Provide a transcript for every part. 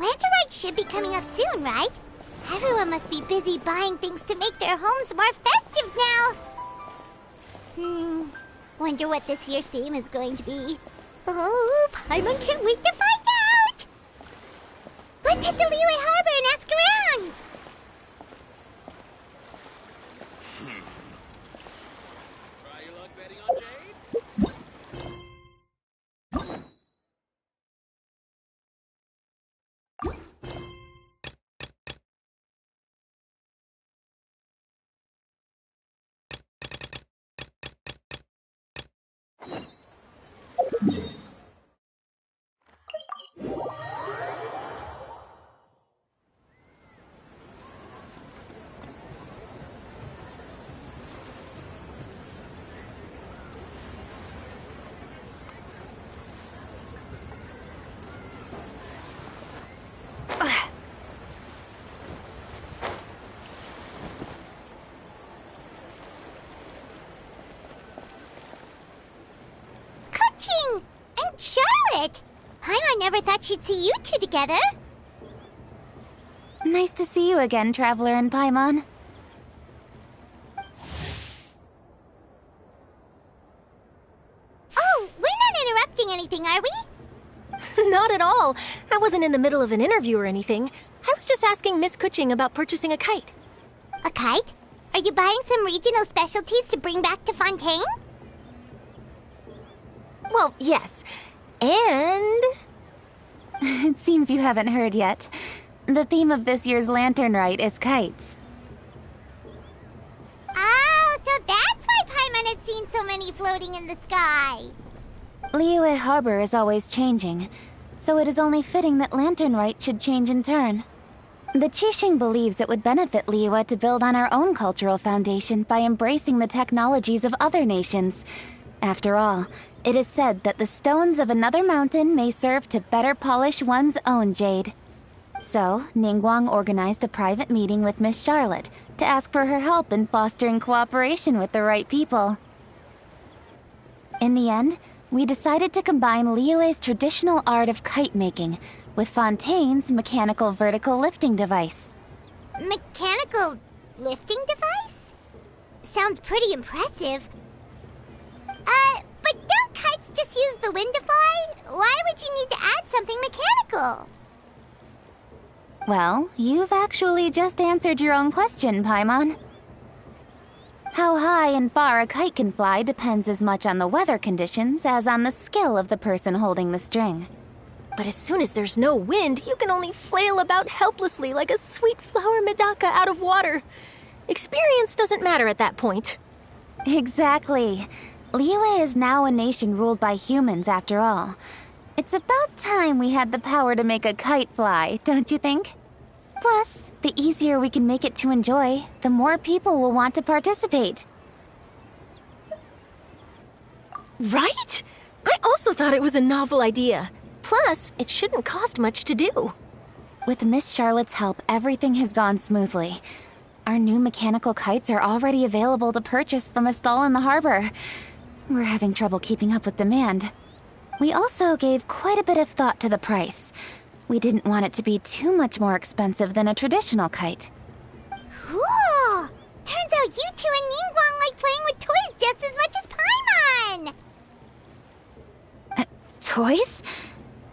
Lanterite should be coming up soon, right? Everyone must be busy buying things to make their homes more festive now. Wonder what this year's theme is going to be. Oh, Paimon can't wait to find out! Let's head to Liyue Harbor and ask around! Try your luck betting on Jade? Kuching! And Charlotte! Paimon never thought she'd see you two together. Nice to see you again, Traveler and Paimon. Oh, we're not interrupting anything, are we? Not at all. I wasn't in the middle of an interview or anything. I was just asking Miss Kuching about purchasing a kite. A kite? Are you buying some regional specialties to bring back to Fontaine? Well, yes. And... It seems you haven't heard yet. The theme of this year's Lantern Rite is kites. Oh, so that's why Paimon has seen so many floating in the sky. Liyue Harbor is always changing, so it is only fitting that Lantern Rite should change in turn. The Qixing believes it would benefit Liyue to build on our own cultural foundation by embracing the technologies of other nations. After all, it is said that the stones of another mountain may serve to better polish one's own jade. So, Ningguang organized a private meeting with Miss Charlotte to ask for her help in fostering cooperation with the right people. In the end, we decided to combine Liyue's traditional art of kite making with Fontaine's mechanical vertical lifting device. Mechanical lifting device? Sounds pretty impressive. But don't kites just use the wind to fly? Why would you need to add something mechanical? Well, you've actually just answered your own question, Paimon. How high and far a kite can fly depends as much on the weather conditions as on the skill of the person holding the string. But as soon as there's no wind, you can only flail about helplessly like a sweet flower medaka out of water. Experience doesn't matter at that point. Exactly. Liyue is now a nation ruled by humans, after all. It's about time we had the power to make a kite fly, don't you think? Plus, the easier we can make it to enjoy, the more people will want to participate. Right? I also thought it was a novel idea. Plus, it shouldn't cost much to do. With Miss Charlotte's help, everything has gone smoothly. Our new mechanical kites are already available to purchase from a stall in the harbor. We're having trouble keeping up with demand. We also gave quite a bit of thought to the price. We didn't want it to be too much more expensive than a traditional kite. Cool! Turns out you two and Ningguang like playing with toys just as much as Paimon! Toys?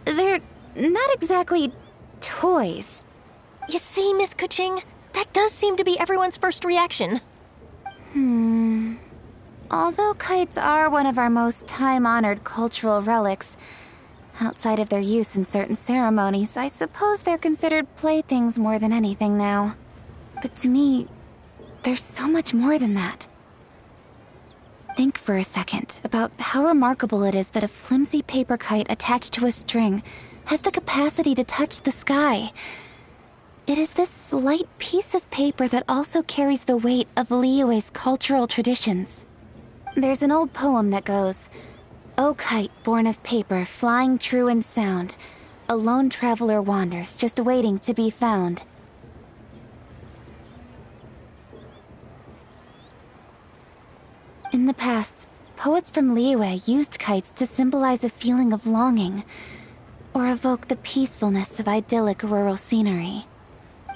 They're not exactly toys. You see, Miss Kuching, that does seem to be everyone's first reaction. Although kites are one of our most time-honored cultural relics, outside of their use in certain ceremonies, I suppose they're considered playthings more than anything now. But to me, there's so much more than that. Think for a second about how remarkable it is that a flimsy paper kite attached to a string has the capacity to touch the sky. It is this light piece of paper that also carries the weight of Liyue's cultural traditions. There's an old poem that goes, "O kite born of paper, flying true in sound, a lone traveler wanders, just waiting to be found." In the past, poets from Liyue used kites to symbolize a feeling of longing. or evoke the peacefulness of idyllic rural scenery.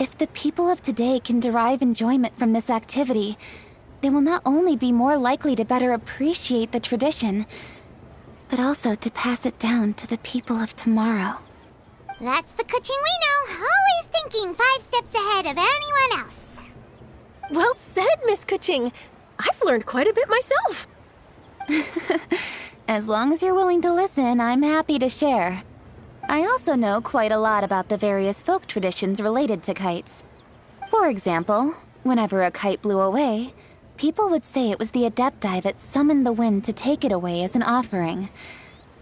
If the people of today can derive enjoyment from this activity, they will not only be more likely to better appreciate the tradition, but also to pass it down to the people of tomorrow. That's the Kuching we know, always thinking 5 steps ahead of anyone else. Well said, Miss Kuching. I've learned quite a bit myself. As long as you're willing to listen, I'm happy to share. I also know quite a lot about the various folk traditions related to kites. For example, whenever a kite blew away, people would say it was the Adepti that summoned the wind to take it away as an offering.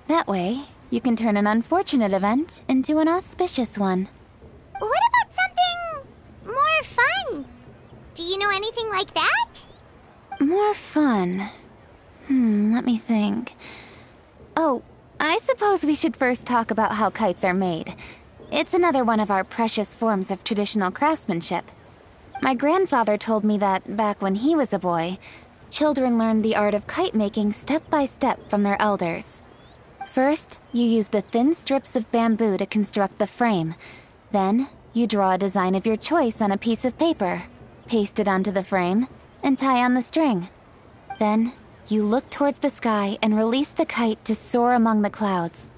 That way, you can turn an unfortunate event into an auspicious one. What about something more fun? Do you know anything like that? More fun? Let me think. Oh, I suppose we should first talk about how kites are made. It's another one of our precious forms of traditional craftsmanship. My grandfather told me that, back when he was a boy, children learned the art of kite making step by step from their elders. First, you use the thin strips of bamboo to construct the frame. Then, you draw a design of your choice on a piece of paper, paste it onto the frame, and tie on the string. Then, you look towards the sky and release the kite to soar among the clouds.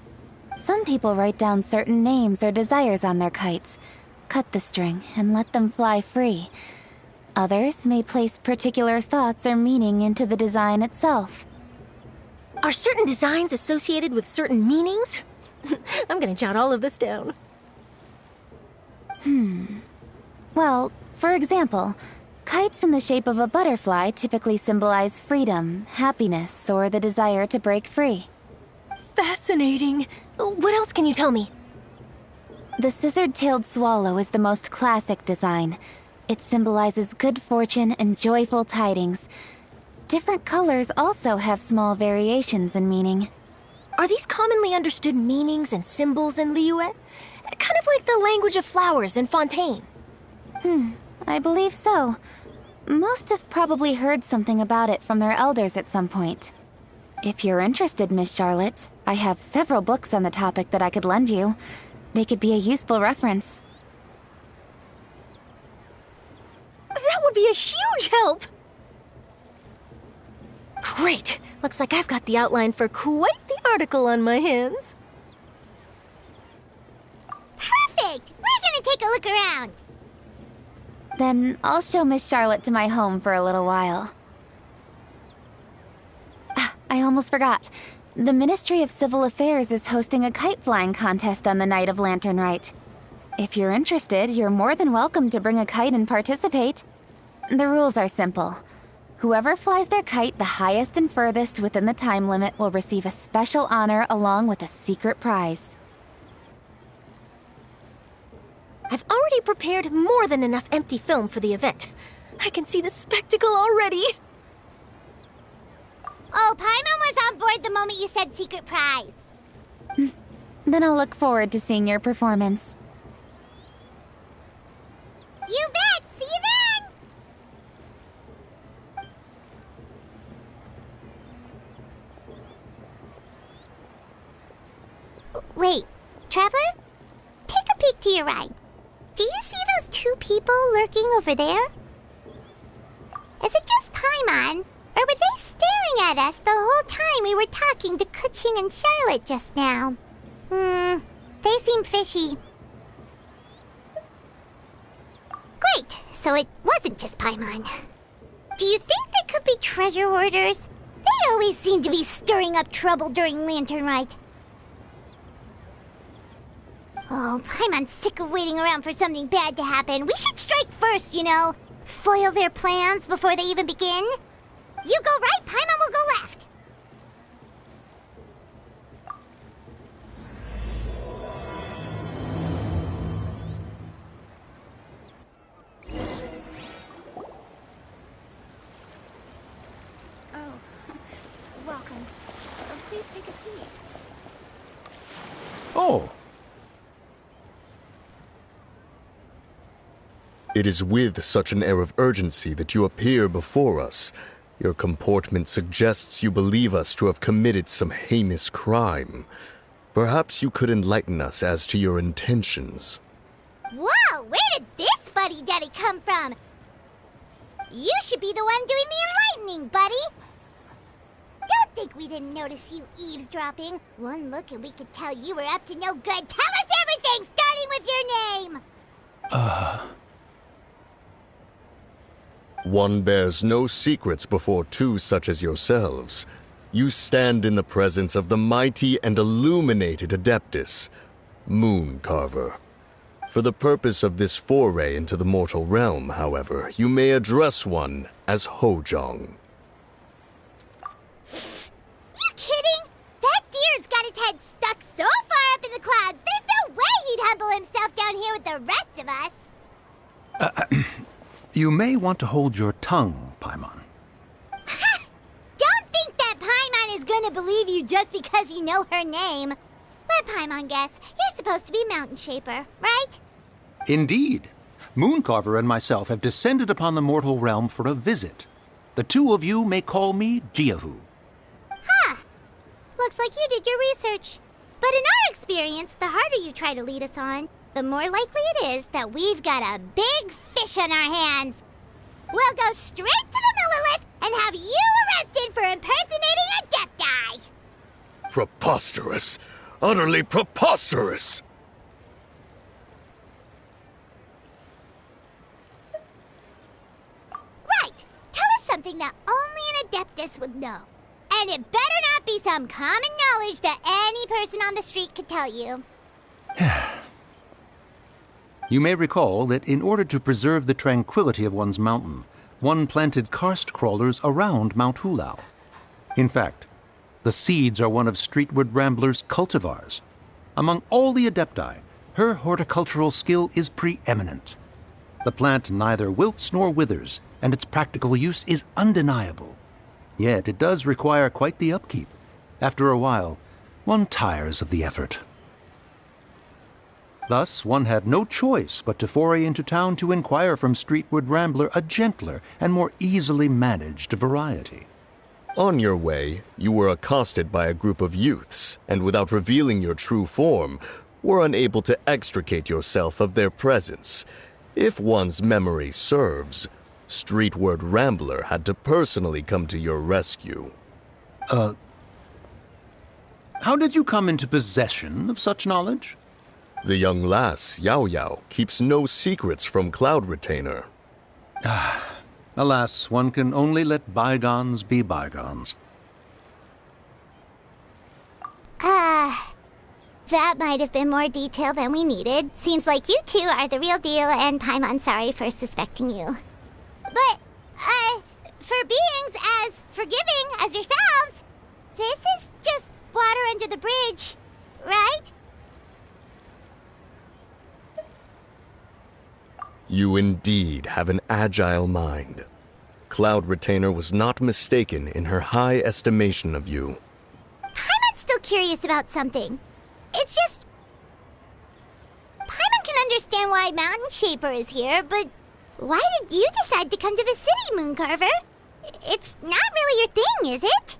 Some people write down certain names or desires on their kites, cut the string, and let them fly free. Others may place particular thoughts or meaning into the design itself. Are certain designs associated with certain meanings? I'm gonna jot all of this down. Well, for example, kites in the shape of a butterfly typically symbolize freedom, happiness, or the desire to break free. Fascinating. What else can you tell me? The scissored-tailed swallow is the most classic design. It symbolizes good fortune and joyful tidings. Different colors also have small variations in meaning. Are these commonly understood meanings and symbols in Liyue? Kind of like the language of flowers in Fontaine. I believe so. Most have probably heard something about it from their elders at some point. If you're interested, Miss Charlotte, I have several books on the topic that I could lend you. They could be a useful reference. That would be a huge help! Great! Looks like I've got the outline for quite the article on my hands. Perfect! We're gonna take a look around. Then I'll show Miss Charlotte to my home for a little while. I almost forgot. The Ministry of Civil Affairs is hosting a kite flying contest on the night of Lantern Rite. If you're interested, you're more than welcome to bring a kite and participate. The rules are simple. Whoever flies their kite the highest and furthest within the time limit will receive a special honor along with a secret prize. I've already prepared more than enough empty film for the event. I can see the spectacle already. Oh, Paimon was on board the moment you said secret prize. Then I'll look forward to seeing your performance. You bet! See you then! Wait, Traveler? Take a peek to your right. Do you see those 2 people lurking over there? Is it just Paimon? Or were they staring at us the whole time we were talking to Kuching and Charlotte just now? They seem fishy. Great, so it wasn't just Paimon. Do you think they could be treasure hoarders? They always seem to be stirring up trouble during Lantern Rite. Oh, Paimon's sick of waiting around for something bad to happen. We should strike first, you know. Foil their plans before they even begin. You go right, Paimon will go left. Oh, welcome. Please take a seat. Oh. It is with such an air of urgency that you appear before us. Your comportment suggests you believe us to have committed some heinous crime. Perhaps you could enlighten us as to your intentions. Whoa, where did this fuddy-duddy come from? You should be the one doing the enlightening, buddy. Don't think we didn't notice you eavesdropping. One look and we could tell you were up to no good. Tell us everything, starting with your name. One bears no secrets before two such as yourselves. You stand in the presence of the mighty and illuminated Adeptus, Mooncarver. For the purpose of this foray into the mortal realm, however, you may address one as Hojong. You kidding? That deer's got his head stuck so far up in the clouds, there's no way he'd humble himself down here with the rest of us. You may want to hold your tongue, Paimon. Don't think that Paimon is gonna believe you just because you know her name. Let Paimon guess. You're supposed to be Mountain Shaper, right? Indeed. Mooncarver and myself have descended upon the mortal realm for a visit. The two of you may call me Jiahu. Looks like you did your research. But in our experience, the harder you try to lead us on, the more likely it is that we've got a big fish on our hands. We'll go straight to the Millilith and have you arrested for impersonating a Adepti. Preposterous! Utterly preposterous! Right. Tell us something that only an Adeptus would know. And it better not be some common knowledge that any person on the street could tell you. You may recall that in order to preserve the tranquility of one's mountain, one planted karst crawlers around Mount Hulao. In fact, the seeds are one of Streetward Rambler's cultivars. Among all the Adepti, her horticultural skill is preeminent. The plant neither wilts nor withers, and its practical use is undeniable. Yet it does require quite the upkeep. After a while, one tires of the effort. Thus, one had no choice but to foray into town to inquire from Streetward Rambler a gentler and more easily managed variety. On your way, you were accosted by a group of youths, and without revealing your true form, were unable to extricate yourself of their presence. If one's memory serves, Streetward Rambler had to personally come to your rescue. How did you come into possession of such knowledge? The young lass, Yao Yao, keeps no secrets from Cloud Retainer. Alas, one can only let bygones be bygones. That might have been more detail than we needed. Seems like you two are the real deal, and Paimon's sorry for suspecting you. But, for beings as forgiving as yourselves, this is just water under the bridge, right? You indeed have an agile mind. Cloud Retainer was not mistaken in her high estimation of you. Paimon's still curious about something. It's just... Paimon can understand why Mountain Shaper is here, but why did you decide to come to the city, Mooncarver? It's not really your thing, is it?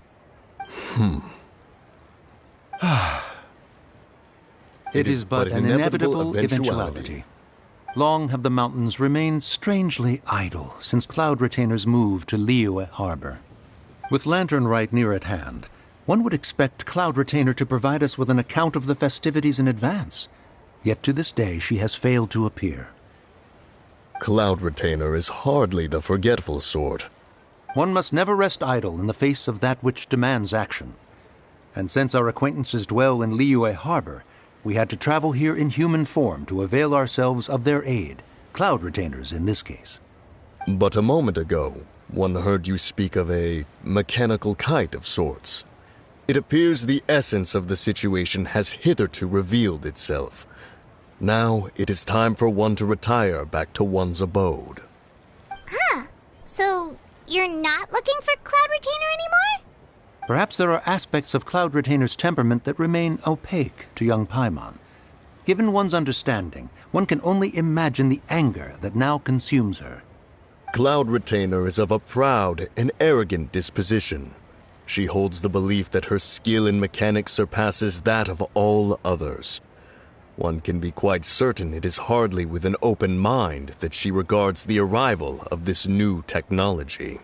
It is but an inevitable eventuality. Long have the mountains remained strangely idle since Cloud Retainer's move to Liyue Harbor. With Lantern Rite near at hand, one would expect Cloud Retainer to provide us with an account of the festivities in advance. Yet to this day she has failed to appear. Cloud Retainer is hardly the forgetful sort. One must never rest idle in the face of that which demands action. And since our acquaintances dwell in Liyue Harbor, we had to travel here in human form to avail ourselves of their aid, Cloud Retainers in this case. But a moment ago, one heard you speak of a mechanical kite of sorts. It appears the essence of the situation has hitherto revealed itself. Now it is time for one to retire back to one's abode. So, you're not looking for Cloud Retainer anymore? Perhaps there are aspects of Cloud Retainer's temperament that remain opaque to young Paimon. Given one's understanding, one can only imagine the anger that now consumes her. Cloud Retainer is of a proud and arrogant disposition. She holds the belief that her skill in mechanics surpasses that of all others. One can be quite certain it is hardly with an open mind that she regards the arrival of this new technology.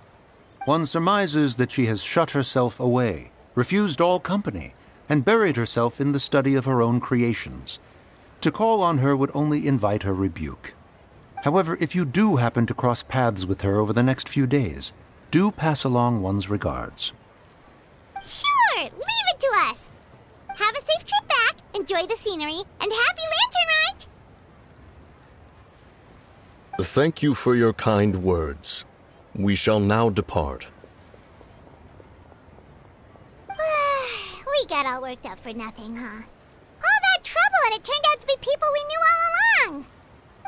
One surmises that she has shut herself away, refused all company, and buried herself in the study of her own creations. To call on her would only invite her rebuke. However, if you do happen to cross paths with her over the next few days, do pass along one's regards. Sure, leave it to us. Have a safe trip back, enjoy the scenery, and happy lantern ride! Thank you for your kind words. We shall now depart. We got all worked up for nothing, huh? All that trouble and it turned out to be people we knew all along!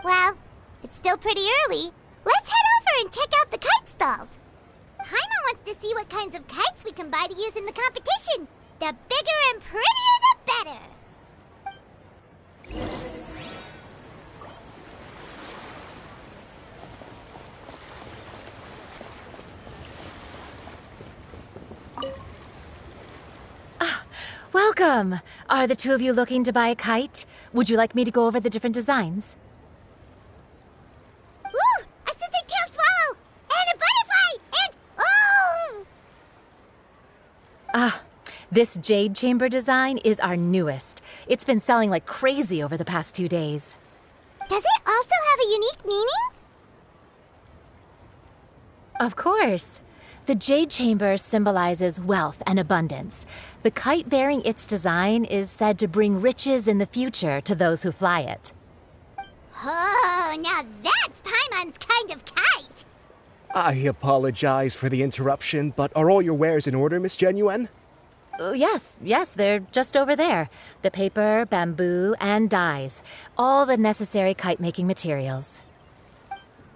Well, it's still pretty early. Let's head over and check out the kite stalls. Paimon wants to see what kinds of kites we can buy to use in the competition. The bigger and prettier, the better. Welcome! Are the two of you looking to buy a kite? Would you like me to go over the different designs? Ooh! A scissor-tailed swallow! And a butterfly! And... oh! This jade chamber design is our newest. It's been selling like crazy over the past 2 days. Does it also have a unique meaning? Of course. The jade chamber symbolizes wealth and abundance. The kite bearing its design is said to bring riches in the future to those who fly it. Oh, now that's Paimon's kind of kite! I apologize for the interruption, but are all your wares in order, Miss Genuine? Yes, they're just over there. The paper, bamboo, and dyes. All the necessary kite-making materials.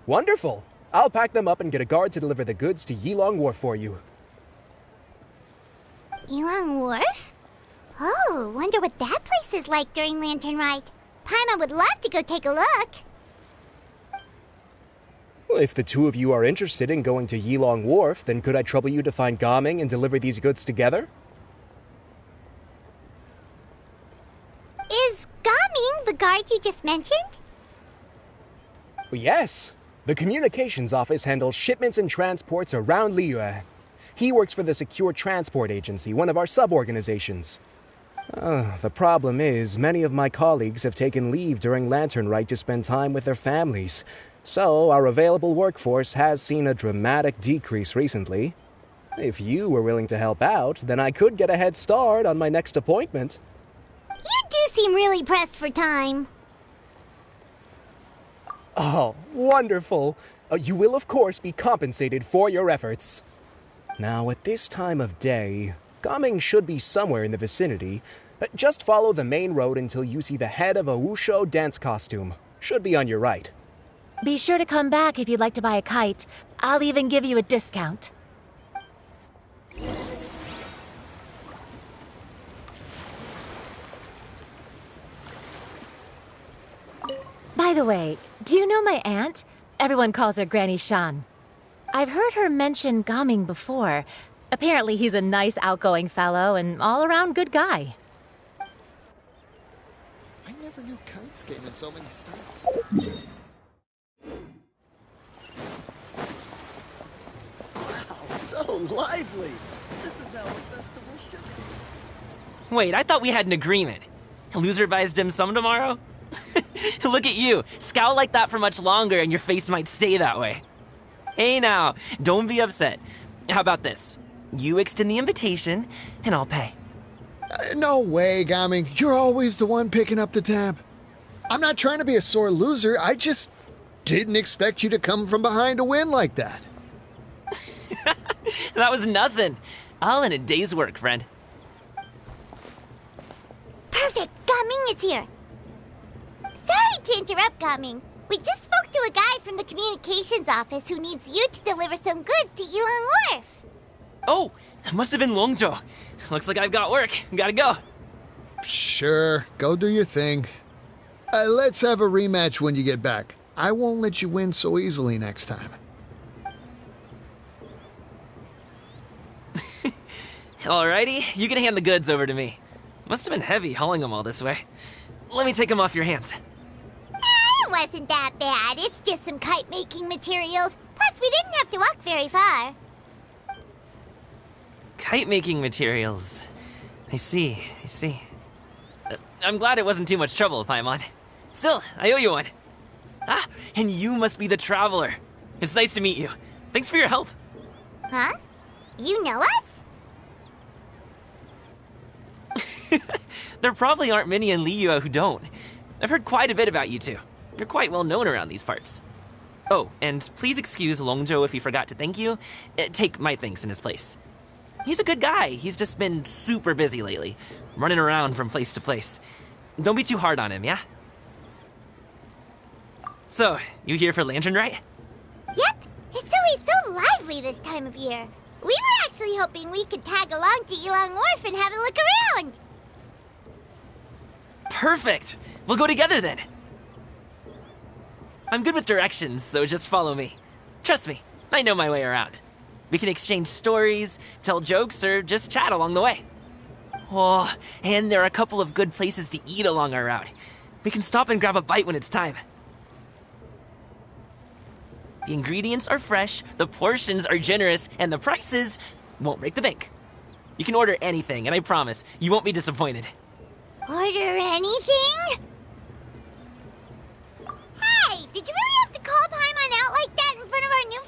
Wonderful! I'll pack them up and get a guard to deliver the goods to Yilong Wharf for you. Yilong Wharf? Oh, wonder what that place is like during Lantern Ride. Paimon would love to go take a look. Well, if the two of you are interested in going to Yilong Wharf, then could I trouble you to find Gaming and deliver these goods together? Is Gaming the guard you just mentioned? Well, yes. The communications office handles shipments and transports around Liyue. He works for the Secure Transport Agency, one of our sub-organizations. The problem is, many of my colleagues have taken leave during Lantern Rite to spend time with their families, so our available workforce has seen a dramatic decrease recently. If you were willing to help out, then I could get a head start on my next appointment. You do seem really pressed for time. Oh, wonderful! You will, of course, be compensated for your efforts. Now, at this time of day, Gaming should be somewhere in the vicinity. Just follow the main road until you see the head of a Wushu dance costume. Should be on your right. Be sure to come back if you'd like to buy a kite. I'll even give you a discount. By the way, do you know my aunt? Everyone calls her Granny Shan. I've heard her mention Gaming before. Apparently he's a nice, outgoing fellow and all-around good guy. I never knew kites came in so many styles. Wow, so lively! This is how a festival should be. Wait, I thought we had an agreement. Loser buys dim sum tomorrow? Look at you. Scowl like that for much longer and your face might stay that way. Hey now, don't be upset. How about this? You extend the invitation, and I'll pay. No way, Gaming. You're always the one picking up the tab. I'm not trying to be a sore loser. I just didn't expect you to come from behind to win like that. That was nothing. All in a day's work, friend. Perfect! Gaming is here! Sorry to interrupt, Gaming. We just spoke to a guy from the communications office who needs you to deliver some goods to Yilong Wharf. Oh, it must have been Longzhou. Looks like I've got work. Gotta go. Sure, go do your thing. Let's have a rematch when you get back. I won't let you win so easily next time. Alrighty, you can hand the goods over to me. Must have been heavy hauling them all this way. Let me take them off your hands. It wasn't that bad. It's just some kite-making materials. Plus, we didn't have to walk very far. Kite-making materials. I see. I'm glad it wasn't too much trouble, Paimon. Still, I owe you one. Ah, and you must be the traveler. It's nice to meet you. Thanks for your help. Huh? You know us? There probably aren't many in Liyue who don't. I've heard quite a bit about you two. You're quite well known around these parts. Oh, and please excuse Longzhou if he forgot to thank you. Take my thanks in his place. He's a good guy. He's just been super busy lately, running around from place to place. Don't be too hard on him, yeah? So, you here for Lantern Rite? Yep. It's always so lively this time of year. We were actually hoping we could tag along to Elong Wharf and have a look around. Perfect! We'll go together then. I'm good with directions, so just follow me. Trust me, I know my way around. We can exchange stories, tell jokes, or just chat along the way. Oh, and there are a couple of good places to eat along our route. We can stop and grab a bite when it's time. The ingredients are fresh, the portions are generous, and the prices won't break the bank. You can order anything, and I promise, you won't be disappointed. Order anything? Hey, did you really have to call Paimon out like that in front of our new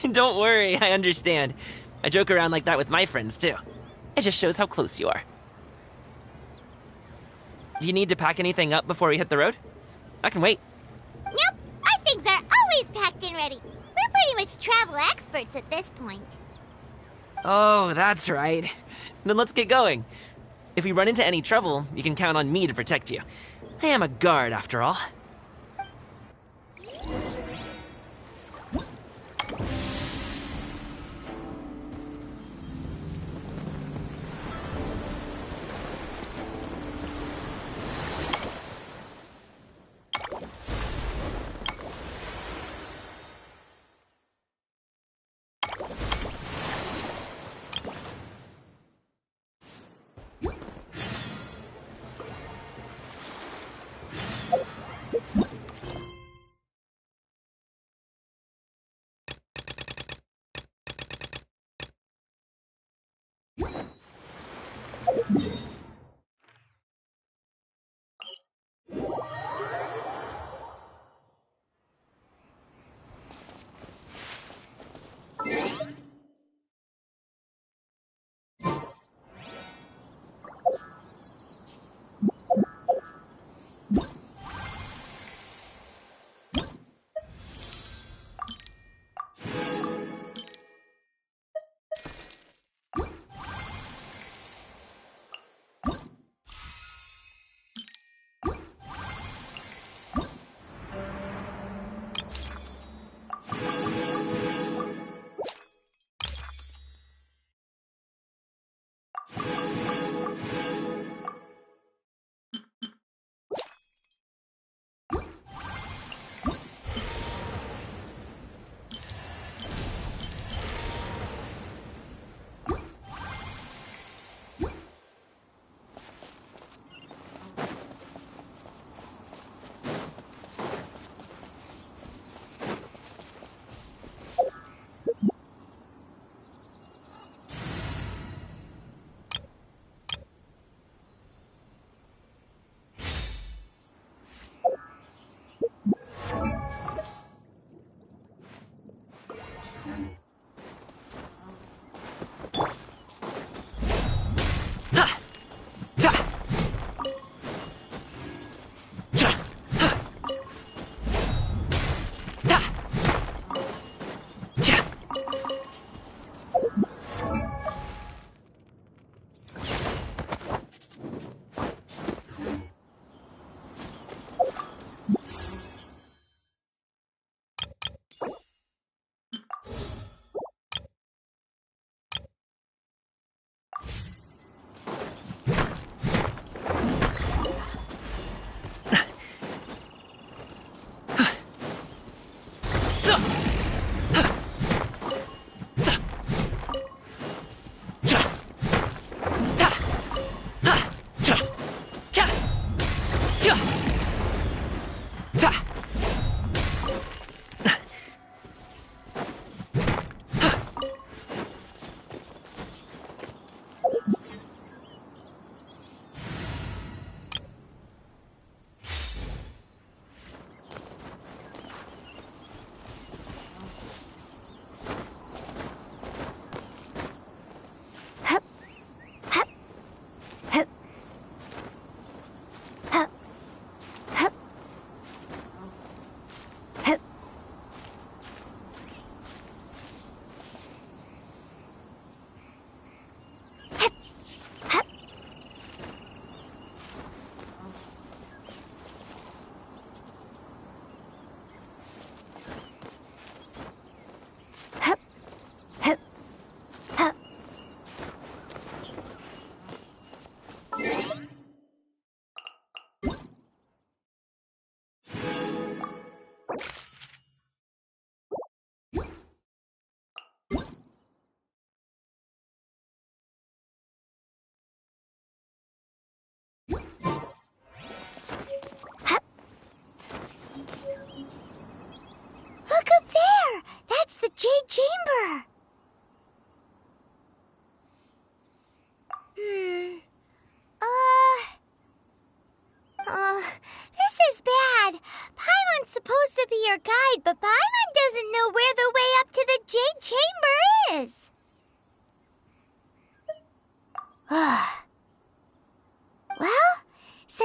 friend? Don't worry, I understand. I joke around like that with my friends, too. It just shows how close you are. Do you need to pack anything up before we hit the road? I can wait. Nope, our things are always packed and ready. We're pretty much travel experts at this point. Oh, that's right. Then let's get going. If we run into any trouble, you can count on me to protect you. I am a guard, after all.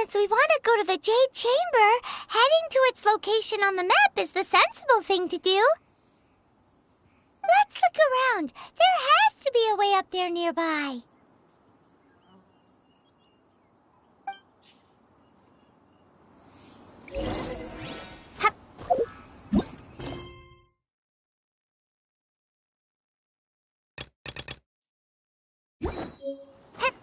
since we want to go to the Jade Chamber, heading to its location on the map is the sensible thing to do. Let's look around. There has to be a way up there nearby. Hup. Hup.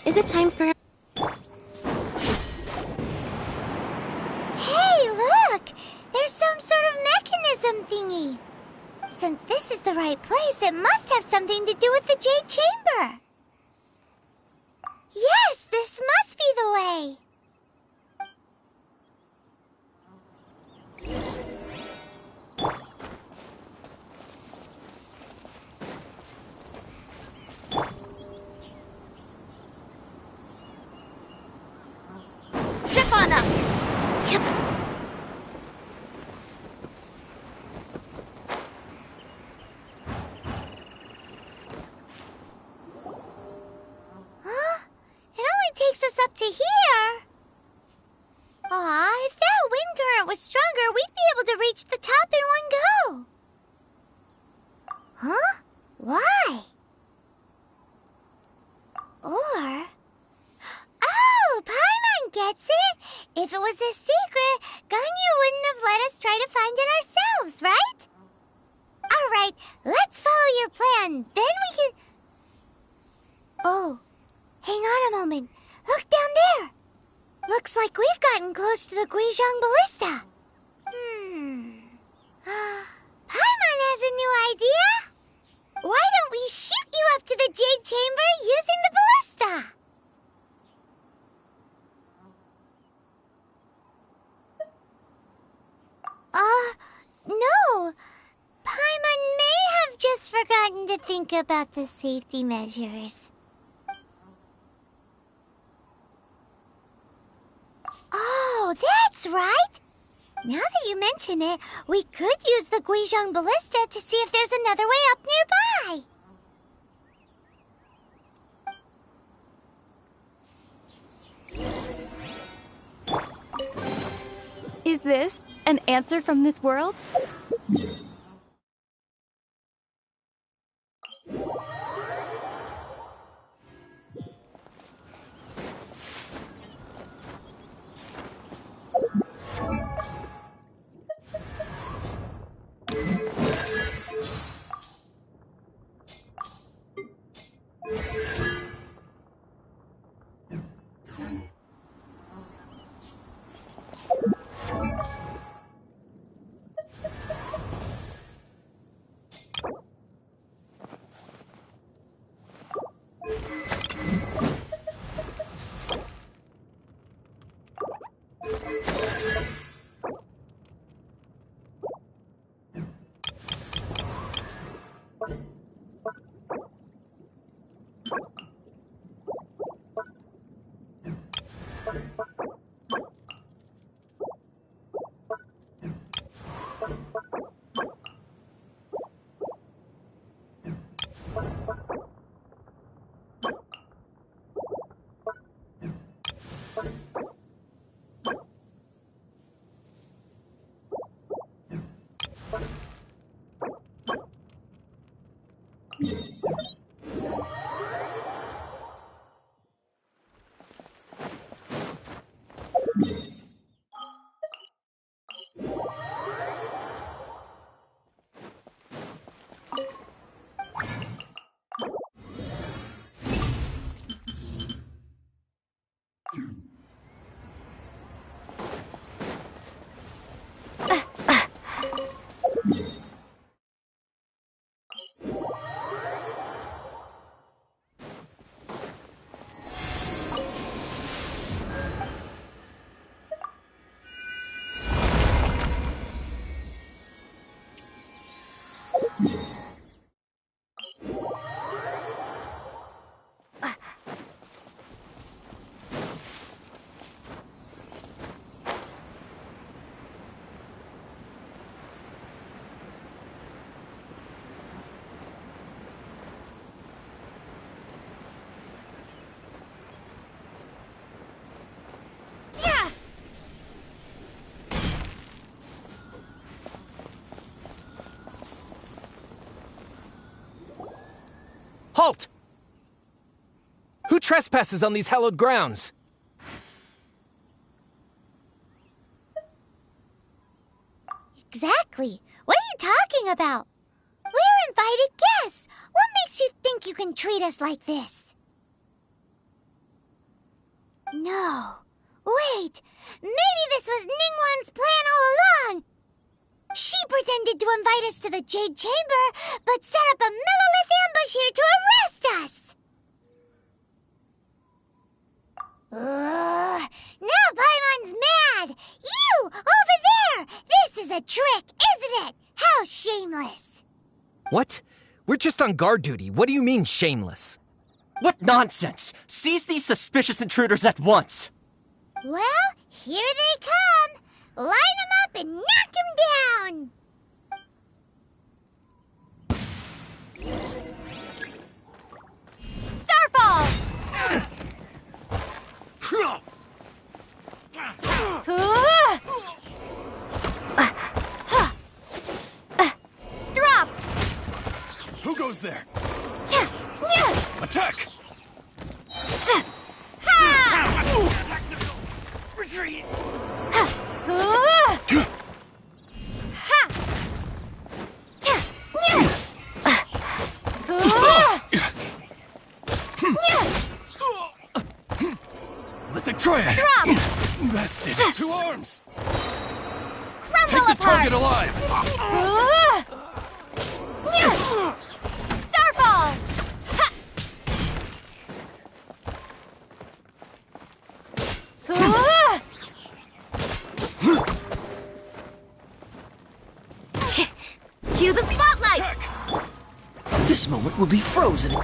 Is it time for... Hey, look! There's some sort of mechanism thingy. Since this is the right place, it must have something to do with the Jade Chamber. Yes, this must be the way. Step on up! Yep. Huh? It only takes us up to here. Aw, if that wind current was stronger, we'd be able to reach the top in one go. Huh? Why? Or... Oh, Paimon gets it! If it was a secret, Ganyu wouldn't have let us try to find it ourselves, right? Alright, let's follow your plan. Then we can... Oh, hang on a moment. Look down there. Looks like we've gotten close to the Guizhong Ballista. Paimon has a new idea. Why don't we shoot you up to the Jade Chamber using the ballista? No. Paimon may have just forgotten to think about the safety measures. Oh, that's right. Now that you mention it, we could use the Guizhong Ballista to see if there's another way up nearby. Is this an answer from this world? Halt! Who trespasses on these hallowed grounds? Exactly. What are you talking about? We're invited guests. What makes you think you can treat us like this? No. Wait. Maybe this was Ningguang's plan all along. She pretended to invite us to the Jade Chamber, but set up a Millilith ambush here to arrest us. Now Paimon's mad! You! Over there! This is a trick, isn't it? How shameless! What? We're just on guard duty. What do you mean, shameless? What nonsense! Seize these suspicious intruders at once! Well, here they come! Line them up and knock them down! Starfall! Drop! Who goes there? Attack! Retreat! Mythic Triad! Drop! Bested! 2 arms! Crumble Take the apart! target alive! Starfall! Cue the spotlight! Attack! This moment will be frozen.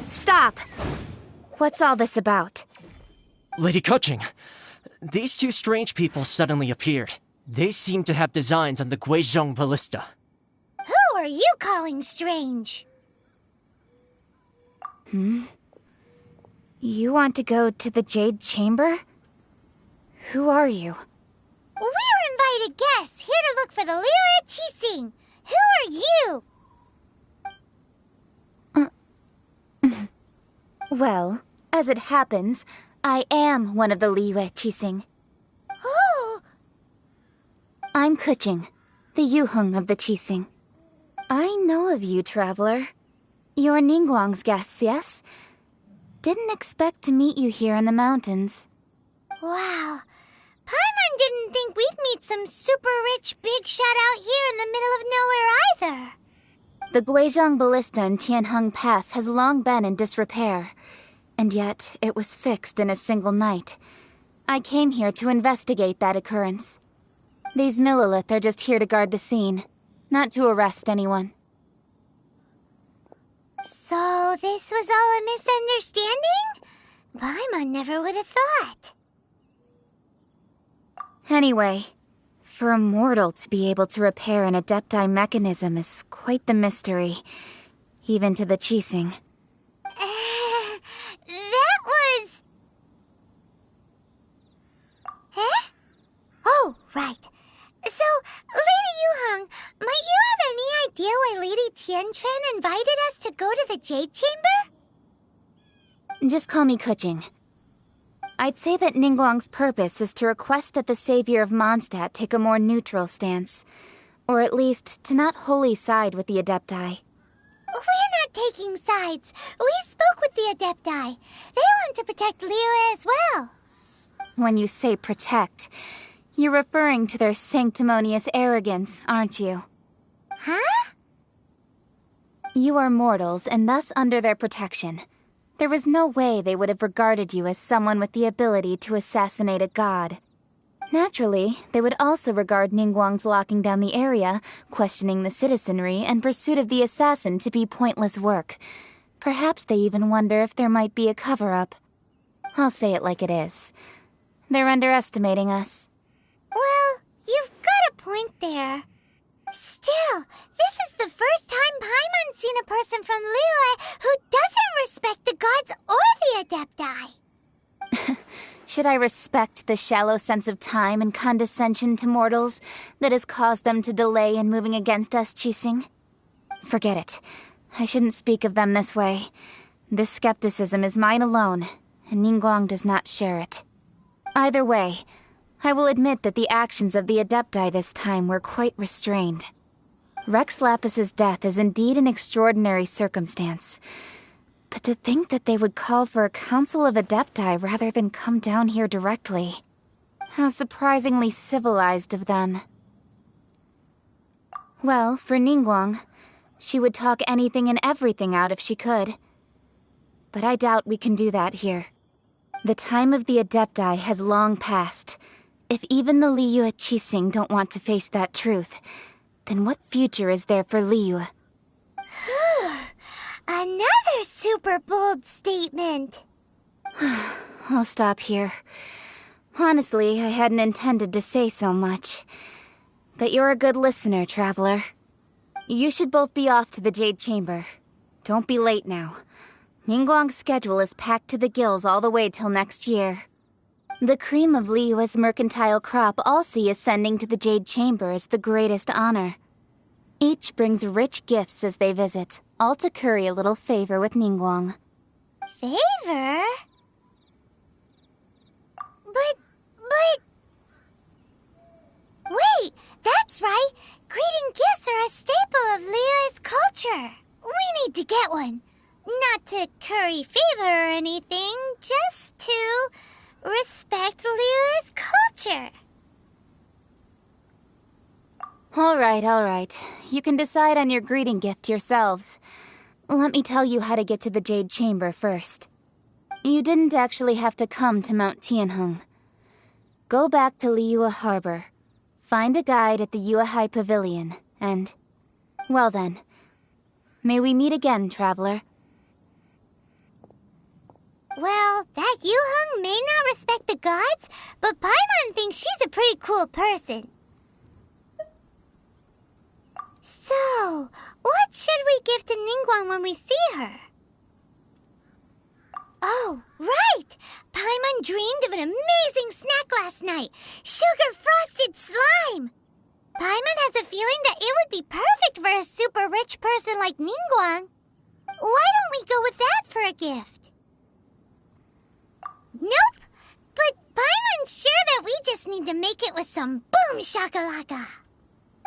Stop! What's all this about? Lady Kuching, these 2 strange people suddenly appeared. They seem to have designs on the Guizhong Ballista. Who are you calling strange? You want to go to the Jade Chamber? Who are you? We're invited guests here to look for the Liyue Qixing. Who are you? Well, as it happens, I am one of the Liyue Qixing. Oh, I'm Kuching, the Yuheng of the Qixing. I know of you, traveler. You're Ningguang's guests, yes? Didn't expect to meet you here in the mountains. wow. Paimon didn't think we'd meet some super rich big shot out here in the middle of nowhere either. The Guizhong Ballista in Tianheng Pass has long been in disrepair, and yet it was fixed in a single night. I came here to investigate that occurrence. These Millilith are just here to guard the scene, not to arrest anyone. So this was all a misunderstanding? Paimon never would have thought. Anyway, for a mortal to be able to repair an Adepti mechanism is quite the mystery, even to the Qixing. That was... Huh? Oh, right. So, Lady Yuheng, might you have any idea why Lady Tianquan invited us to go to the Jade Chamber? Just call me Kuching. I'd say that Ningguang's purpose is to request that the savior of Mondstadt take a more neutral stance, or at least to not wholly side with the Adepti. We're not taking sides. We spoke with the Adepti. They want to protect Liyue as well. When you say protect, you're referring to their sanctimonious arrogance, aren't you? Huh? You are mortals and thus under their protection. There was no way they would have regarded you as someone with the ability to assassinate a god. Naturally, they would also regard Ningguang's locking down the area, questioning the citizenry, and pursuit of the assassin to be pointless work. Perhaps they even wonder if there might be a cover-up. I'll say it like it is. They're underestimating us. Well, you've got a point there. Still, this is the first time Paimon's seen a person from Liyue who doesn't respect the gods or the Adepti. Should I respect the shallow sense of time and condescension to mortals that has caused them to delay in moving against us, Qixing? Forget it. I shouldn't speak of them this way. This skepticism is mine alone, and Ningguang does not share it. Either way, I will admit that the actions of the Adepti this time were quite restrained. Rex Lapis's death is indeed an extraordinary circumstance. But to think that they would call for a council of Adepti rather than come down here directly. How surprisingly civilized of them. Well, for Ningguang, she would talk anything and everything out if she could. But I doubt we can do that here. The time of the Adepti has long passed. If even the Liyue Qixing don't want to face that truth, then what future is there for Liyue? Another super bold statement. I'll stop here. Honestly, I hadn't intended to say so much. But you're a good listener, Traveler. You should both be off to the Jade Chamber. Don't be late now. Ningguang's schedule is packed to the gills all the way till next year. The cream of Liyue's mercantile crop all see ascending to the Jade Chamber as the greatest honor. Each brings rich gifts as they visit, all to curry a little favor with Ningguang. Favor? But... Wait, that's right! Greeting gifts are a staple of Liyue's culture. We need to get one. Not to curry favor or anything, just to respect Liyue's culture. All right. You can decide on your greeting gift yourselves. Let me tell you how to get to the Jade Chamber first. You didn't actually have to come to Mount Tianheng. Go back to Liyue Harbor. Find a guide at the Yuehai Pavilion, and... well then. May we meet again, Traveler. Well, that Yuheng may not respect the gods, but Paimon thinks she's a pretty cool person. So, what should we give to Ningguang when we see her? Oh, right! Paimon dreamed of an amazing snack last night! Sugar-frosted slime! Paimon has a feeling that it would be perfect for a super rich person like Ningguang. Why don't we go with that for a gift? Nope! But Paimon's sure that we just need to make it with some boom shakalaka!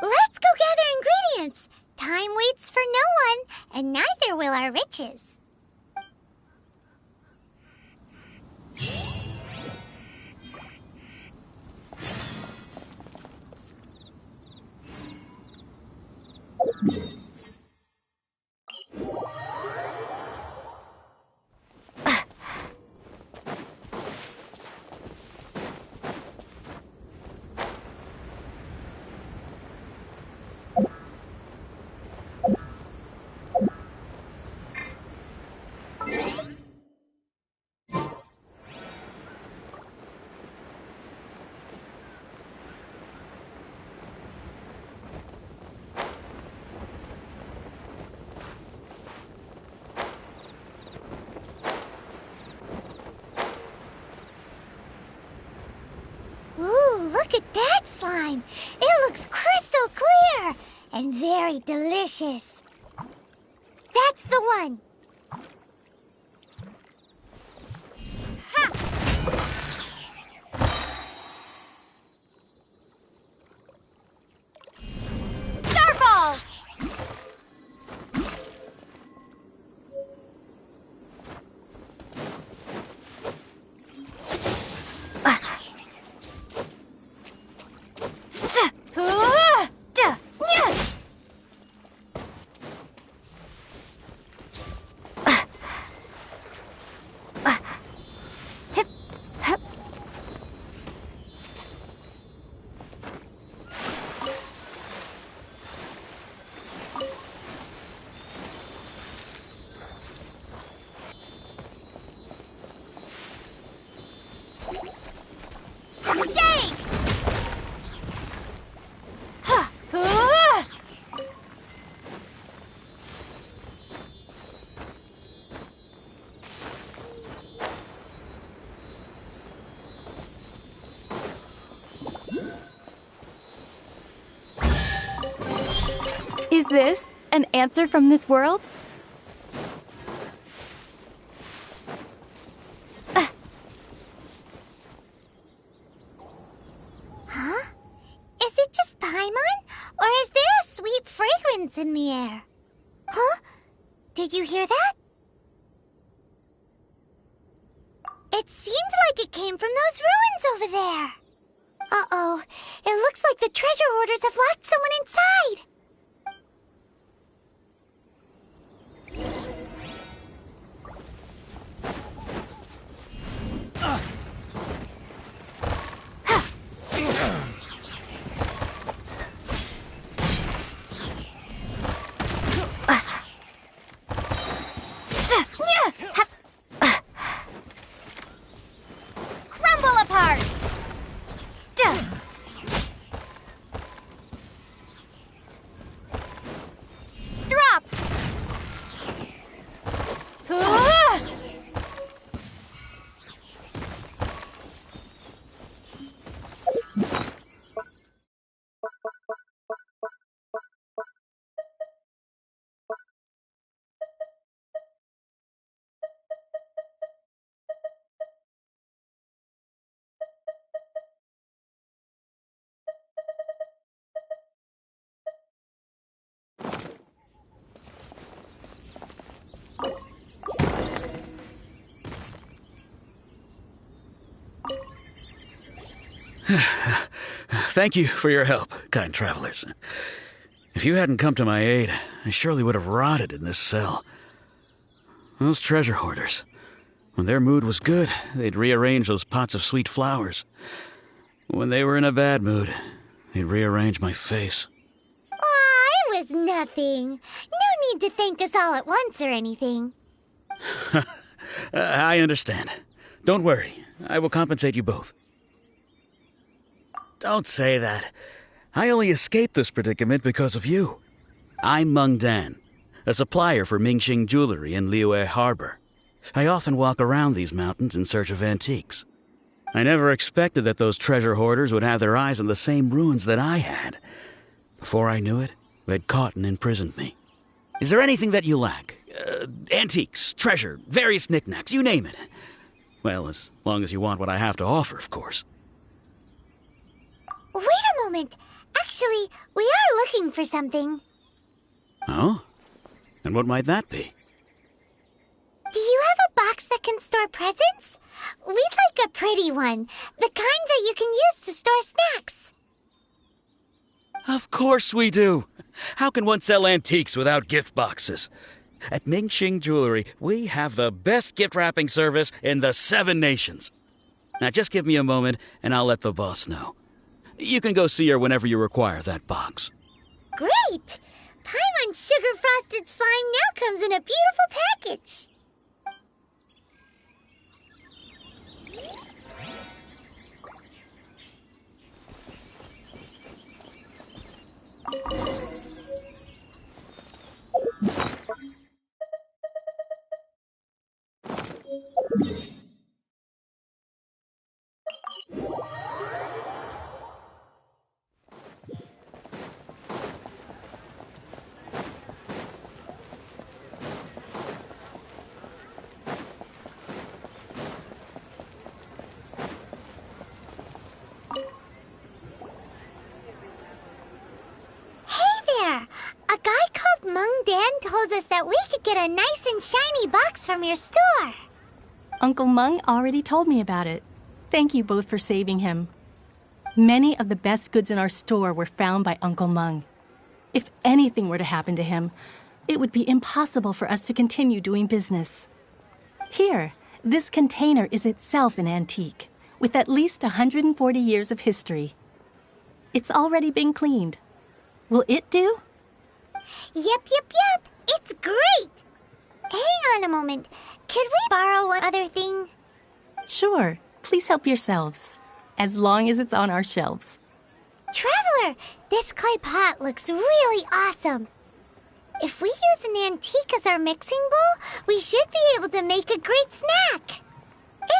Let's go gather ingredients! Time waits for no one, and neither will our riches. Look at that slime! It looks crystal clear! And very delicious. That's the one! Ha! Starfall! this an answer from this world? Huh? Is it just Paimon? Or is there a sweet fragrance in the air? Huh? Did you hear that? It seemed like it came from those ruins over there. Uh-oh. It looks like the treasure hoarders have locked someone inside. Crumble apart! Drop! Thank you for your help, kind travelers. If you hadn't come to my aid, I surely would have rotted in this cell. Those treasure hoarders, when their mood was good, they'd rearrange those pots of sweet flowers. When they were in a bad mood, they'd rearrange my face. Aw, it was nothing. No need to thank us all at once or anything. I understand. Don't worry, I will compensate you both. Don't say that. I only escaped this predicament because of you. I'm Meng Dan, a supplier for Mingxing jewelry in Liyue Harbor. I often walk around these mountains in search of antiques. I never expected that those treasure hoarders would have their eyes on the same ruins that I had. Before I knew it, they'd caught and imprisoned me. Is there anything that you lack? Antiques, treasure, various knickknacks, you name it. Well, as long as you want what I have to offer, of course. Wait a moment. Actually, we are looking for something. Oh? And what might that be? Do you have a box that can store presents? We'd like a pretty one. The kind that you can use to store snacks. Of course we do. How can one sell antiques without gift boxes? At Mingxing Jewelry, we have the best gift wrapping service in the 7 nations. Now just give me a moment and I'll let the boss know. You can go see her whenever you require that box. Great! Paimon's sugar frosted slime now comes in a beautiful package. Told us that we could get a nice and shiny box from your store. Uncle Meng already told me about it. Thank you both for saving him. Many of the best goods in our store were found by Uncle Meng. If anything were to happen to him, it would be impossible for us to continue doing business. Here, this container is itself an antique, with at least 140 years of history. It's already been cleaned. Will it do? Yep. It's great! Hang on a moment. Could we borrow one other thing? Sure. Please help yourselves. As long as it's on our shelves. Traveler, this clay pot looks really awesome. If we use an antique as our mixing bowl, we should be able to make a great snack.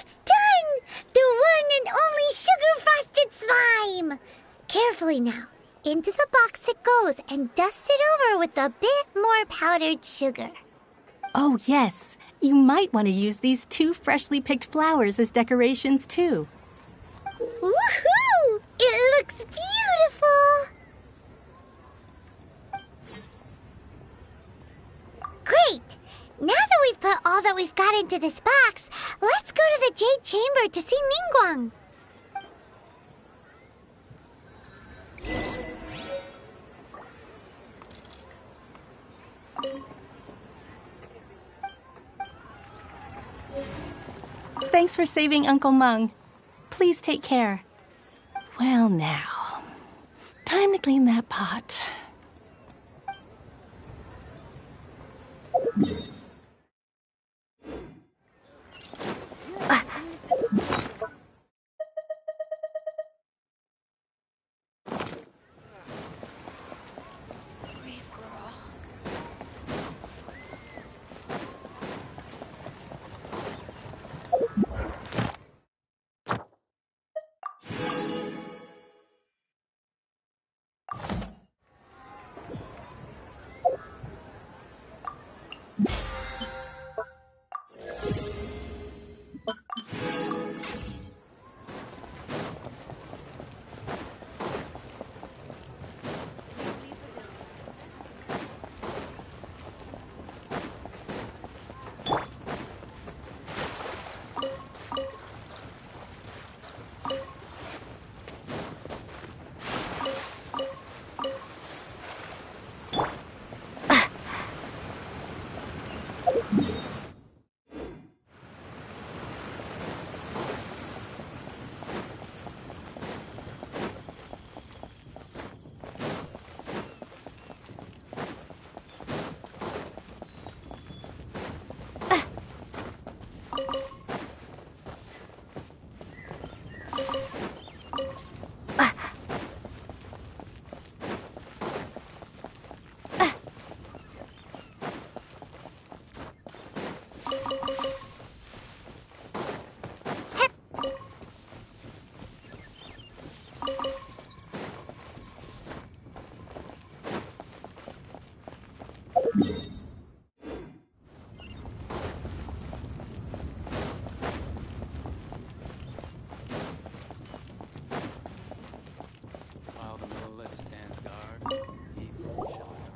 It's done! The one and only sugar-frosted slime! Carefully now. Into the box it goes and dust it over with a bit more powdered sugar. Oh, yes. You might want to use these 2 freshly picked flowers as decorations, too. Woohoo! It looks beautiful! Great! Now that we've put all that we've got into this box, let's go to the Jade Chamber to see Ningguang. Thanks for saving Uncle Meng. Please take care. Well, now, time to clean that pot.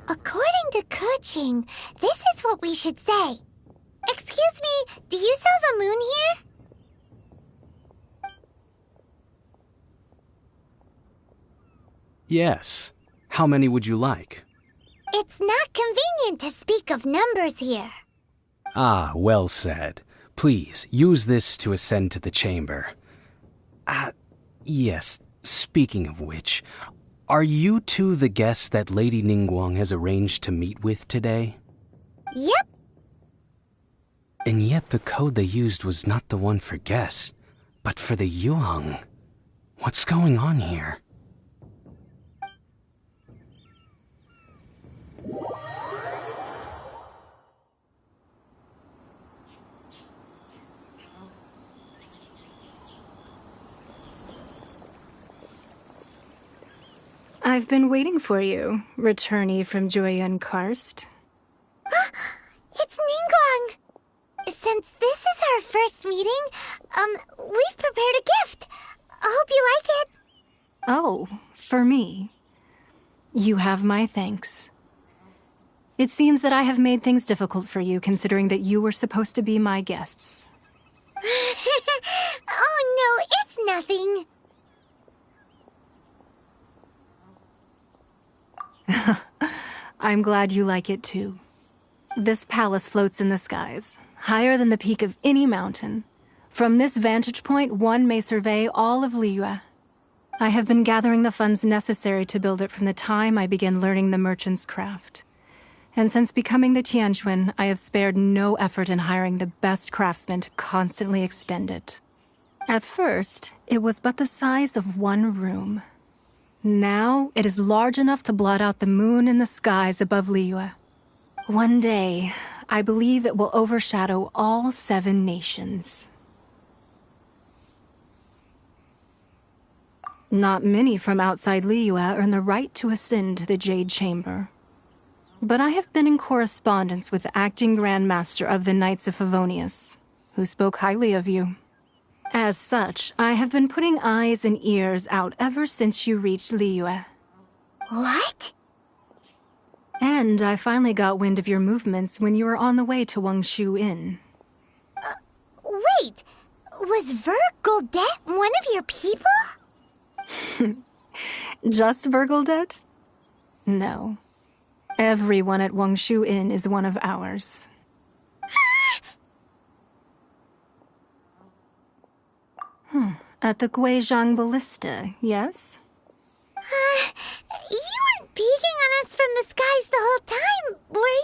According to Kuching, this is what we should say. Excuse me, do you sell the moon here? Yes. How many would you like? It's not convenient to speak of numbers here. Ah, well said. Please, use this to ascend to the chamber. Yes, speaking of which, are you two the guests that Lady Ningguang has arranged to meet with today? Yep. And yet the code they used was not the one for guests, but for the Yuheng. What's going on here? I've been waiting for you, returnee from Joyun Karst. It's Ningguang! Since this is our first meeting, we've prepared a gift. I hope you like it. Oh, for me. You have my thanks. It seems that I have made things difficult for you, considering that you were supposed to be my guests. Oh no, it's nothing. I'm glad you like it too. This palace floats in the skies, higher than the peak of any mountain. From this vantage point, one may survey all of Liyue. I have been gathering the funds necessary to build it from the time I began learning the merchant's craft. And since becoming the Tianjuan, I have spared no effort in hiring the best craftsmen to constantly extend it. At first, it was but the size of one room. Now, it is large enough to blot out the moon in the skies above Liyue. One day, I believe it will overshadow all 7 nations. Not many from outside Liyue earn the right to ascend to the Jade Chamber. But I have been in correspondence with the acting Grand Master of the Knights of Favonius, who spoke highly of you. As such, I have been putting eyes and ears out ever since you reached Liyue. What? And I finally got wind of your movements when you were on the way to Wangshu Inn. Wait, was Vergoldet one of your people? Just Vergoldet? No. Everyone at Wangshu Inn is one of ours. At the Guizhang Ballista, yes? You weren't peeking on us from the skies the whole time, were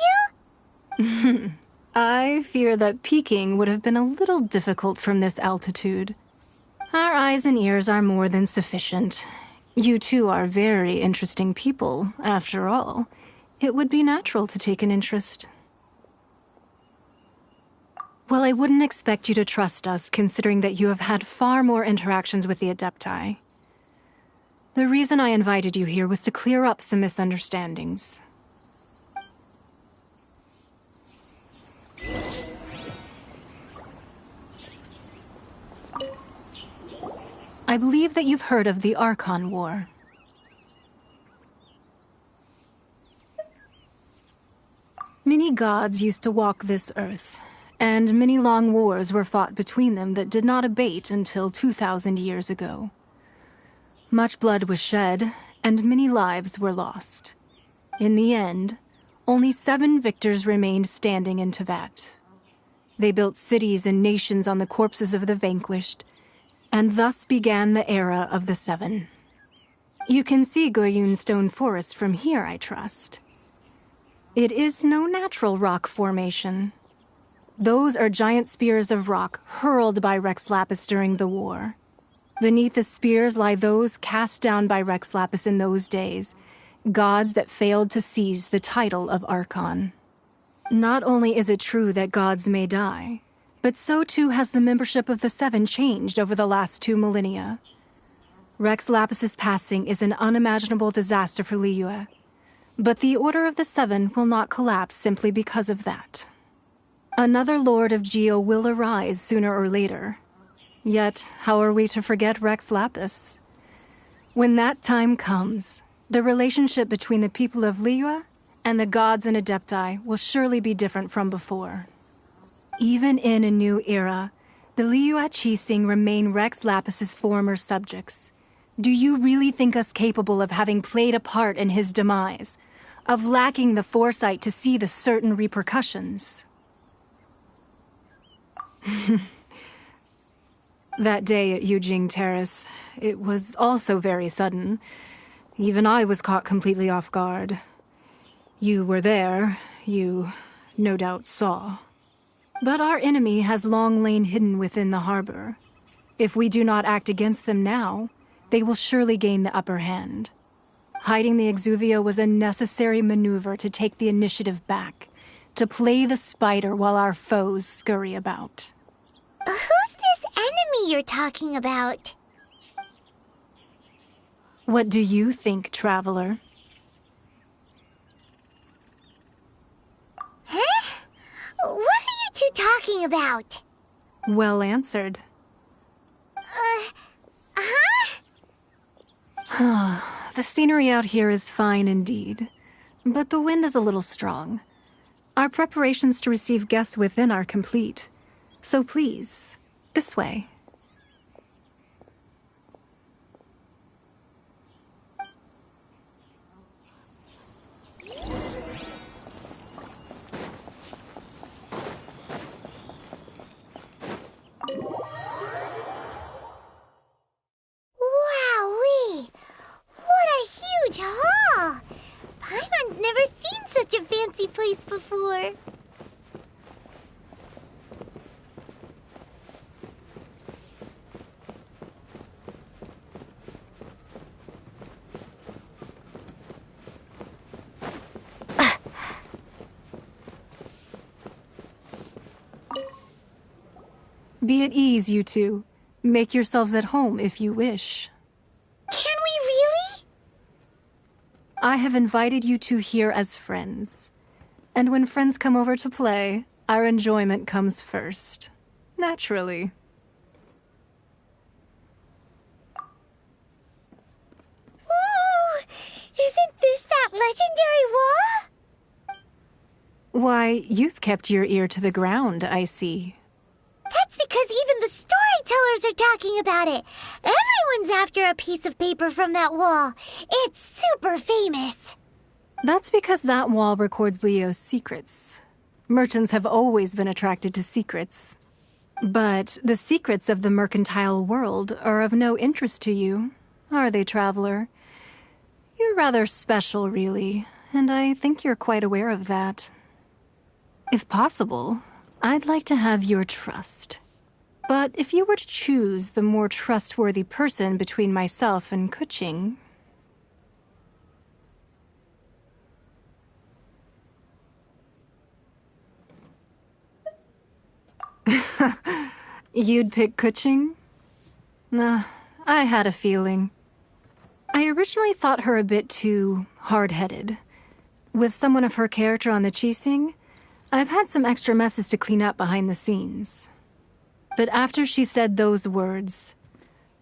you? I fear that peeking would have been a little difficult from this altitude. Our eyes and ears are more than sufficient. You two are very interesting people, after all. It would be natural to take an interest. Well, I wouldn't expect you to trust us, considering that you have had far more interactions with the Adepti. The reason I invited you here was to clear up some misunderstandings. I believe that you've heard of the Archon War. Many gods used to walk this earth, and many long wars were fought between them that did not abate until 2,000 years ago. Much blood was shed, and many lives were lost. In the end, only 7 victors remained standing in Tevat. They built cities and nations on the corpses of the vanquished, and thus began the era of the 7. You can see Goyun Stone Forest from here, I trust. It is no natural rock formation. Those are giant spears of rock hurled by Rex Lapis during the war. Beneath the spears lie those cast down by Rex Lapis in those days, gods that failed to seize the title of Archon. Not only is it true that gods may die, but so too has the membership of the 7 changed over the last 2 millennia. Rex Lapis's passing is an unimaginable disaster for Liyue, but the Order of the 7 will not collapse simply because of that. Another Lord of Geo will arise sooner or later. Yet, how are we to forget Rex Lapis? When that time comes, the relationship between the people of Liyue and the gods and Adepti will surely be different from before. Even in a new era, the Liyue Qixing remain Rex Lapis's former subjects. Do you really think us capable of having played a part in his demise? Of lacking the foresight to see the certain repercussions? That day at Yujing Terrace, it was also very sudden. Even I was caught completely off guard. You were there, you no doubt saw. But our enemy has long lain hidden within the harbor. If we do not act against them now, they will surely gain the upper hand. Hiding the Exuvia was a necessary maneuver to take the initiative back, to play the spider while our foes scurry about. Who's this enemy you're talking about? What do you think, traveler? Huh? What are you two talking about? Well answered. The scenery out here is fine indeed, but the wind is a little strong. Our preparations to receive guests within are complete, so please, this way. Wowee! What a huge hall! Paimon's never seen such a fancy place before. Be at ease, you two. Make yourselves at home if you wish. Can we really? I have invited you two here as friends. And when friends come over to play, our enjoyment comes first. Naturally. Ooh! Isn't this that legendary wall? Why, you've kept your ear to the ground, I see. That's because even the storytellers are talking about it. Everyone's after a piece of paper from that wall. It's super famous. That's because that wall records Liyue's secrets. Merchants have always been attracted to secrets. But the secrets of the mercantile world are of no interest to you, are they, traveler? You're rather special, really, and I think you're quite aware of that. If possible, I'd like to have your trust. But if you were to choose the more trustworthy person between myself and Kuching... You'd pick Kuching? Nah, I had a feeling. I originally thought her a bit too hard-headed. With someone of her character on the Qixing, I've had some extra messes to clean up behind the scenes. But after she said those words,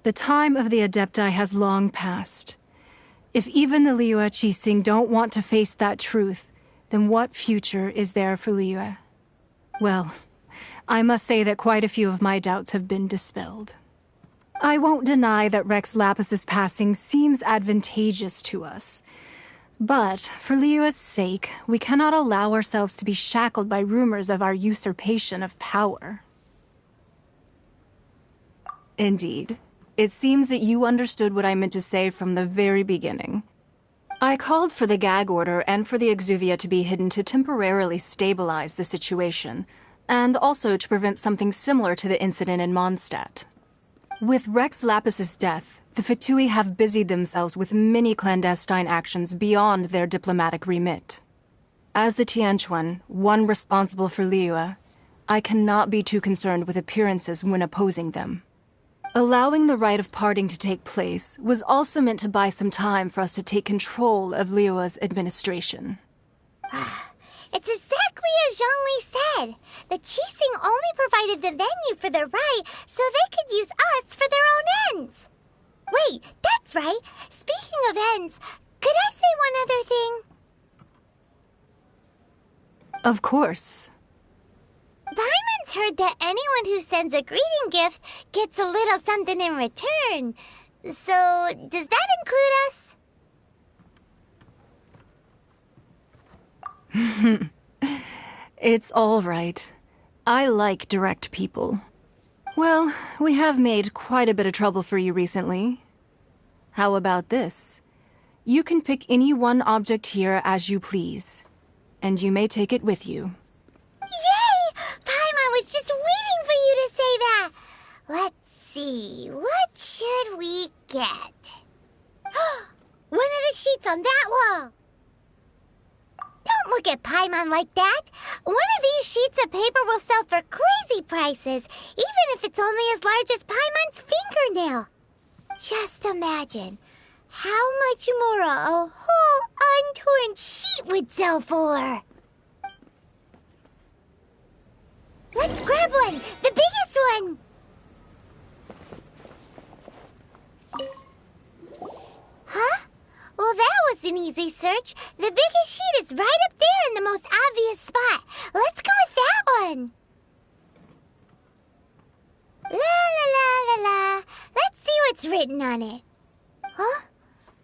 the time of the Adepti has long passed. If even the Liyue Qixing don't want to face that truth, then what future is there for Liyue? Well, I must say that quite a few of my doubts have been dispelled. I won't deny that Rex Lapis's passing seems advantageous to us. But, for Liyue's sake, we cannot allow ourselves to be shackled by rumors of our usurpation of power. Indeed. It seems that you understood what I meant to say from the very beginning. I called for the gag order and for the Exuvia to be hidden to temporarily stabilize the situation, and also to prevent something similar to the incident in Mondstadt. With Rex Lapis's death, the Fatui have busied themselves with many clandestine actions beyond their diplomatic remit. As the Tianquan, one responsible for Liyue, I cannot be too concerned with appearances when opposing them. Allowing the rite of parting to take place was also meant to buy some time for us to take control of Liyue's administration. It's exactly as Zhongli said. The Qixing only provided the venue for their rite so they could use us for their own ends. Wait, that's right. Speaking of ends, could I say one other thing? Of course. Paimon's heard that anyone who sends a greeting gift gets a little something in return. So, does that include us? It's all right. I like direct people. Well, we have made quite a bit of trouble for you recently. How about this? You can pick any one object here as you please, and you may take it with you. Yay! Paimon was just waiting for you to say that. Let's see, what should we get? One of the sheets on that wall. Don't look at Paimon like that. One of these sheets of paper will sell for crazy prices, even if it's only as large as Paimon's fingernail. Just imagine how much more a whole untorn sheet would sell for. Let's grab one, the biggest one. Huh? Well, that was an easy search. The biggest sheet is right up there in the most obvious spot. Let's go with that one. La la la la la. Let's see what's written on it. Huh?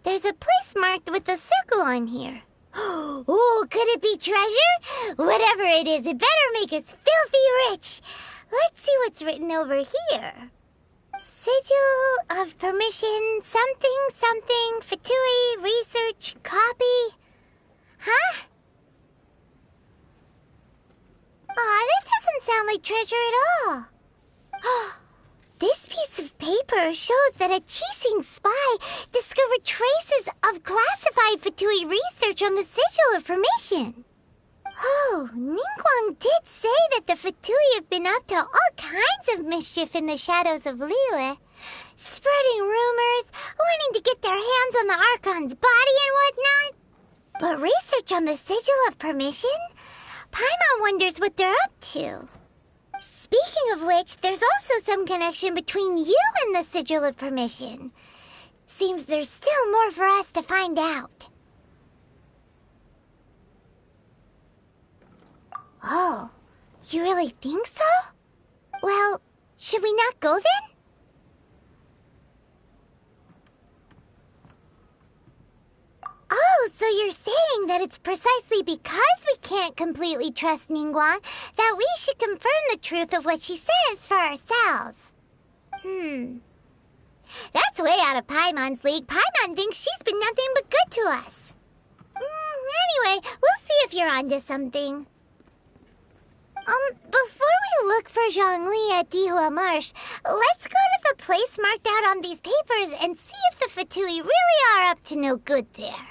There's a place marked with a circle on here. Oh, could it be treasure? Whatever it is, it better make us filthy rich. Let's see what's written over here. Sigil of permission, something, something, Fatui, research, copy. Huh? Aw, that doesn't sound like treasure at all. This piece of paper shows that a Qixing spy discovered traces of classified Fatui research on the Sigil of permission. Oh, Ningguang did say that the Fatui have been up to all kinds of mischief in the shadows of Liyue. Spreading rumors, wanting to get their hands on the Archon's body and whatnot. But research on the Sigil of Permission? Paimon wonders what they're up to. Speaking of which, there's also some connection between you and the Sigil of Permission. Seems there's still more for us to find out. Oh, you really think so? Well, should we not go then? Oh, so you're saying that it's precisely because we can't completely trust Ningguang that we should confirm the truth of what she says for ourselves. That's way out of Paimon's league. Paimon thinks she's been nothing but good to us. Anyway, we'll see if you're onto something. Before we look for Zhongli at Dihua Marsh, let's go to the place marked out on these papers and see if the Fatui really are up to no good there.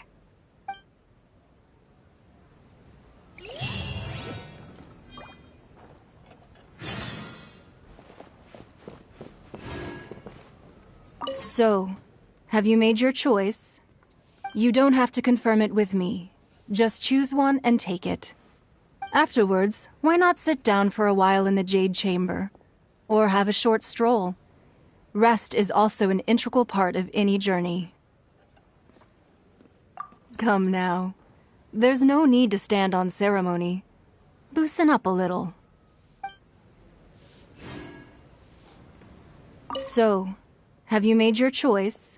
So, have you made your choice? You don't have to confirm it with me. Just choose one and take it. Afterwards, why not sit down for a while in the Jade Chamber? Or have a short stroll? Rest is also an integral part of any journey. Come now. There's no need to stand on ceremony. Loosen up a little. So, have you made your choice?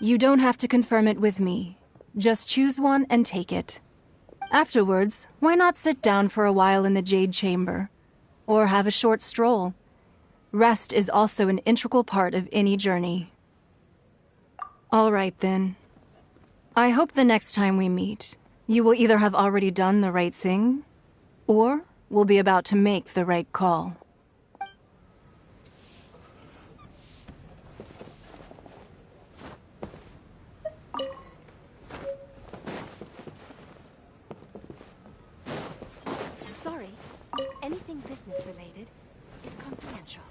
You don't have to confirm it with me. Just choose one and take it. Afterwards, why not sit down for a while in the Jade Chamber? Or have a short stroll? Rest is also an integral part of any journey. All right, then. I hope the next time we meet, you will either have already done the right thing, or will be about to make the right call. Sorry, anything business related is confidential.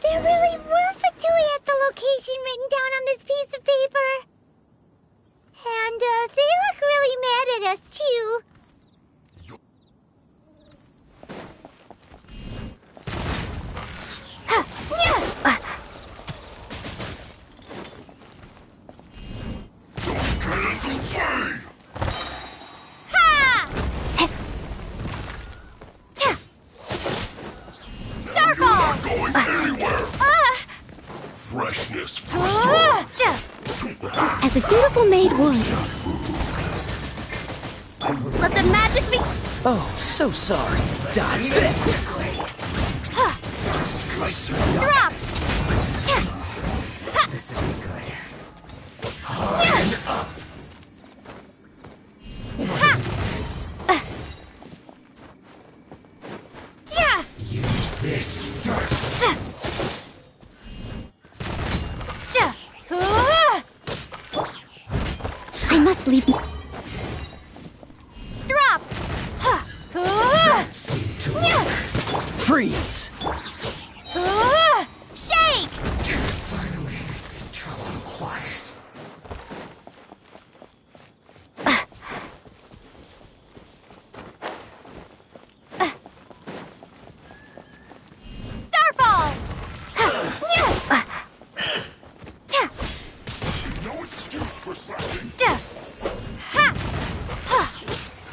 There really were Fatui at the location written down on this piece of paper. And, they look really mad at us, too. Freshness. As a dutiful maid would. Let the magic be. Oh, so sorry. Dodge this. Drop. This isn't good. Use this first. I must leave. Drop. That seemed to work. Freeze. Shake. Finally, this is so quiet. Starfall. No excuse for slacking.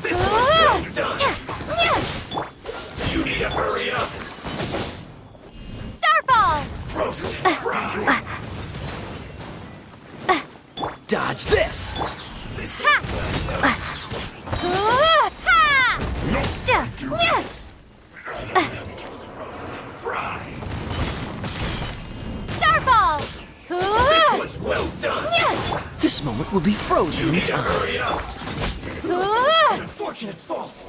This one's done. You need to hurry up. Starfall. Roasted fragile. Dodge this. Well done! This moment will be frozen in time. Hurry up! Unfortunate fault.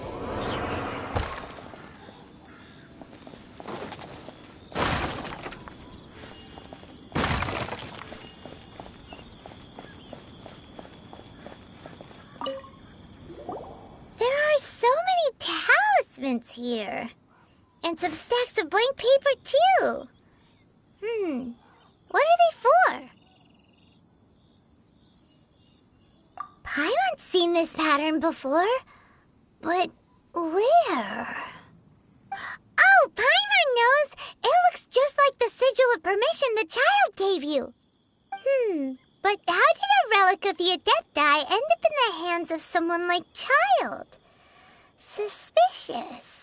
There are so many talismans here. And some stacks of blank paper, too. What are they for? Paimon's seen this pattern before. But where? Oh, Paimon knows! It looks just like the sigil of permission the child gave you. But how did a relic of the Adepti end up in the hands of someone like Child? Suspicious.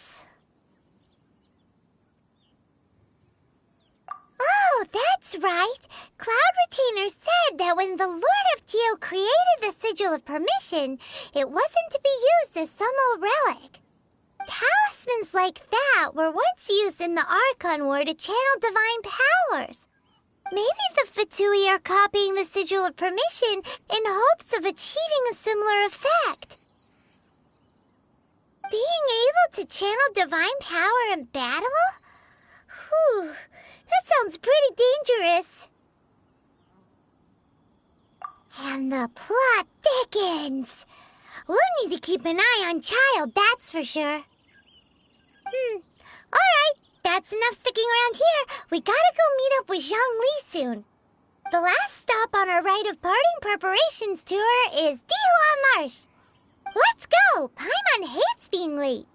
Oh, that's right. Cloud Retainer said that when the Lord of Geo created the Sigil of Permission, it wasn't to be used as some old relic. Talismans like that were once used in the Archon War to channel divine powers. Maybe the Fatui are copying the Sigil of Permission in hopes of achieving a similar effect. Being able to channel divine power in battle? Whew, that sounds pretty dangerous. And the plot thickens. We'll need to keep an eye on Child, that's for sure. Alright, that's enough sticking around here. We gotta go meet up with Zhang Li soon. The last stop on our rite of parting preparations tour is Dihua Marsh. Let's go! Paimon hates being late.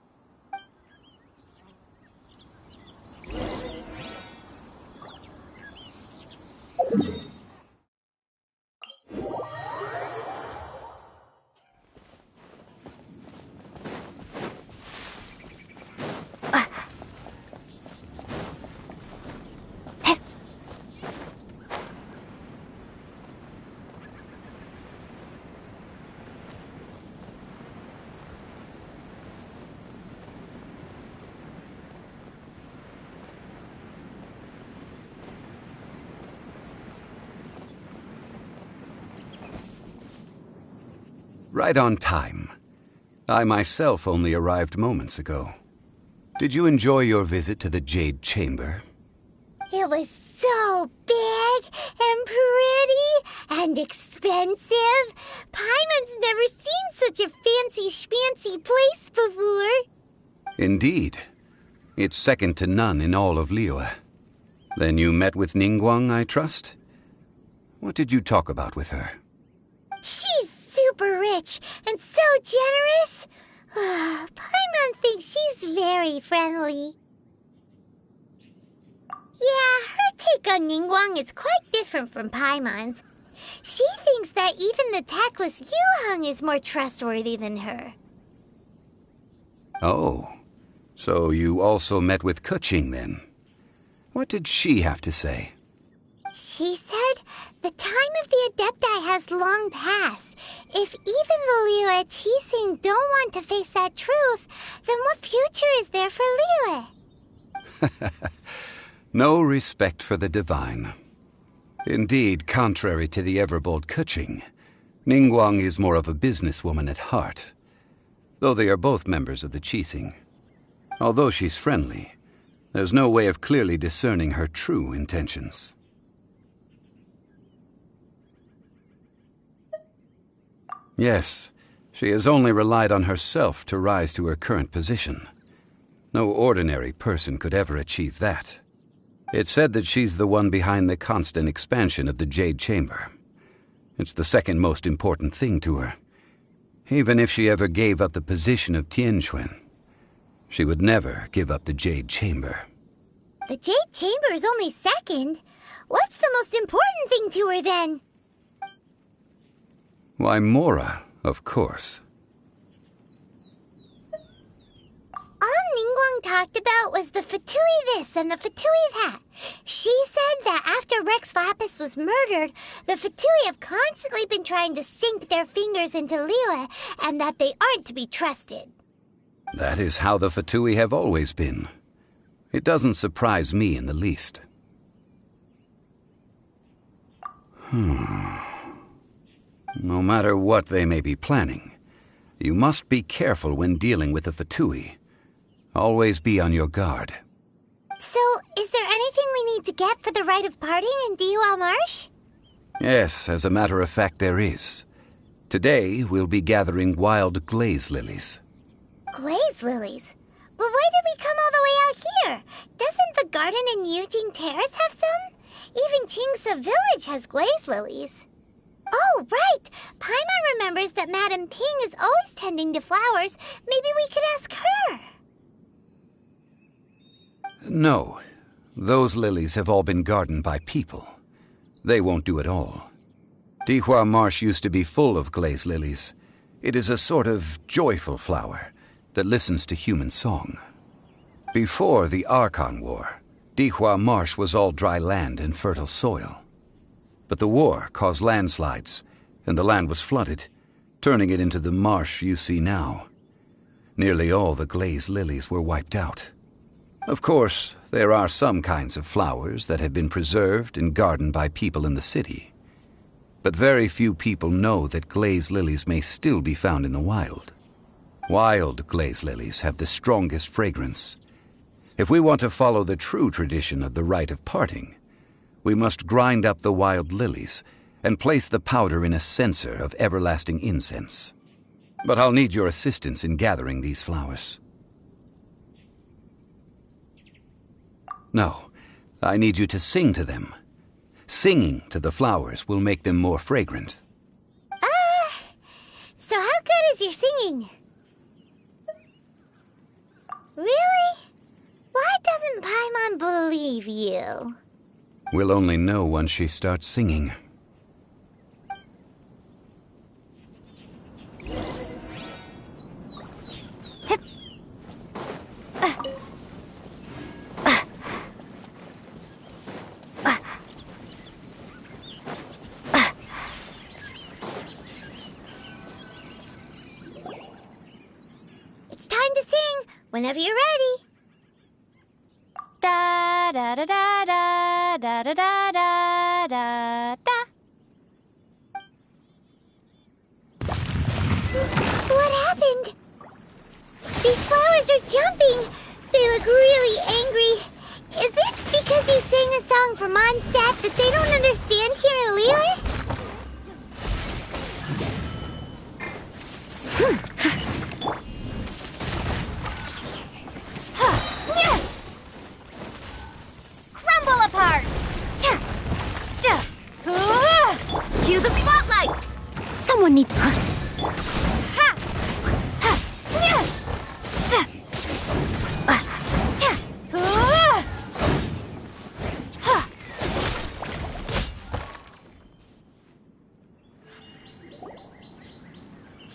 Right on time. I myself only arrived moments ago. Did you enjoy your visit to the Jade Chamber? It was so big and pretty and expensive. Paimon's never seen such a fancy schmancy place before. Indeed. It's second to none in all of Liyue. Then you met with Ningguang, I trust? What did you talk about with her? She's super rich and so generous. Paimon thinks she's very friendly. Yeah, her take on Ningguang is quite different from Paimon's. She thinks that even the tactless Yuheng is more trustworthy than her. Oh, so you also met with Keqing then? What did she have to say? She said the time of the Adepti has long passed. If even the Liyue Qixing don't want to face that truth, then what future is there for Liyue? No respect for the divine. Indeed, contrary to the ever-bold Keqing, Ningguang is more of a businesswoman at heart, though they are both members of the Qixing. Although she's friendly, there's no way of clearly discerning her true intentions. Yes, she has only relied on herself to rise to her current position. No ordinary person could ever achieve that. It's said that she's the one behind the constant expansion of the Jade Chamber. It's the second most important thing to her. Even if she ever gave up the position of Tianquan, she would never give up the Jade Chamber. The Jade Chamber is only second. What's the most important thing to her then? Why, Mora, of course. All Ningguang talked about was the Fatui this and the Fatui that. She said that after Rex Lapis was murdered, the Fatui have constantly been trying to sink their fingers into Liyue, and that they aren't to be trusted. That is how the Fatui have always been. It doesn't surprise me in the least. No matter what they may be planning, you must be careful when dealing with the Fatui. Always be on your guard. So, is there anything we need to get for the rite of parting in Liyue Marsh? Yes, as a matter of fact, there is. Today, we'll be gathering wild glaze lilies. Glaze lilies? Well, why did we come all the way out here? Doesn't the garden in Yujing Terrace have some? Even Qingse Village has glaze lilies. Oh, right! Paimon remembers that Madame Ping is always tending to flowers. Maybe we could ask her. No. Those lilies have all been gardened by people. They won't do it all. Liyue Marsh used to be full of glaze lilies. It is a sort of joyful flower that listens to human song. Before the Archon War, Liyue Marsh was all dry land and fertile soil. But the war caused landslides, and the land was flooded, turning it into the marsh you see now. Nearly all the glaze lilies were wiped out. Of course, there are some kinds of flowers that have been preserved and gardened by people in the city. But very few people know that glaze lilies may still be found in the wild. Wild glaze lilies have the strongest fragrance. If we want to follow the true tradition of the rite of parting, we must grind up the wild lilies and place the powder in a censer of everlasting incense. But I'll need your assistance in gathering these flowers. No, I need you to sing to them. Singing to the flowers will make them more fragrant. So how good is your singing? Really? Why doesn't Paimon believe you? We'll only know once she starts singing. It's time to sing, whenever you're ready. Da da da da da da da da da da da. What happened? These flowers are jumping. They look really angry. Is it because you sang a song for Mondstadt that they don't understand here in Liyue? Crumble apart! Cue the spotlight! Someone needs...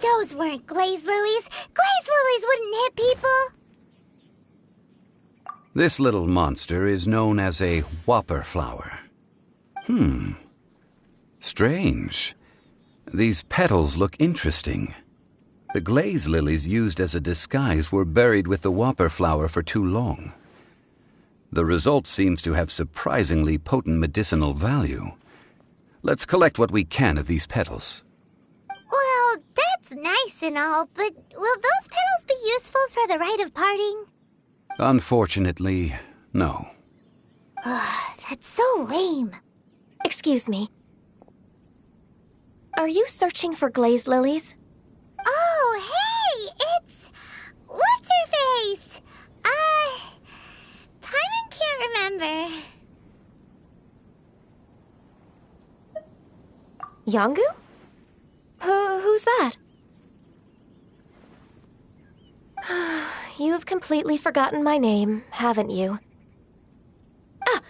Those weren't glaze lilies. Glaze lilies wouldn't hit people. This little monster is known as a whopper flower. Strange. These petals look interesting. The glaze lilies used as a disguise were buried with the whopper flower for too long. The result seems to have surprisingly potent medicinal value. Let's collect what we can of these petals. Well, that's nice and all, but will those petals be useful for the rite of parting? Unfortunately, no. That's so lame. Excuse me. Are you searching for glaze lilies? Oh, hey! It's... What's her face? Paimon can't remember. Yongu? Who's that? You've completely forgotten my name, haven't you? Ah,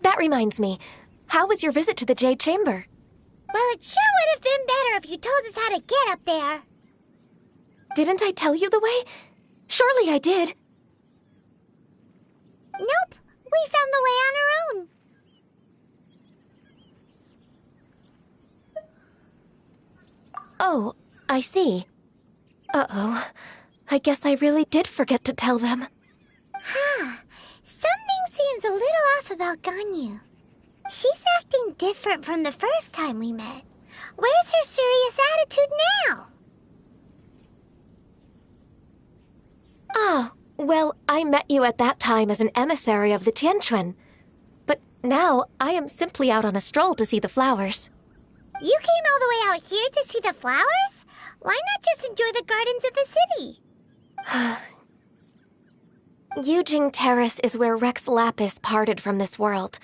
that reminds me. How was your visit to the Jade Chamber? Well, it sure would have been better if you told us how to get up there. Didn't I tell you the way? Surely I did. Nope, we found the way on our own. Oh, I see. Uh-oh. I guess I really did forget to tell them. Something seems a little off about Ganyu. She's acting different from the first time we met. Where's her serious attitude now? Ah, well, I met you at that time as an emissary of the Tianquan. But now, I am simply out on a stroll to see the flowers. You came all the way out here to see the flowers? Why not just enjoy the gardens of the city? Yujing Terrace is where Rex Lapis parted from this world.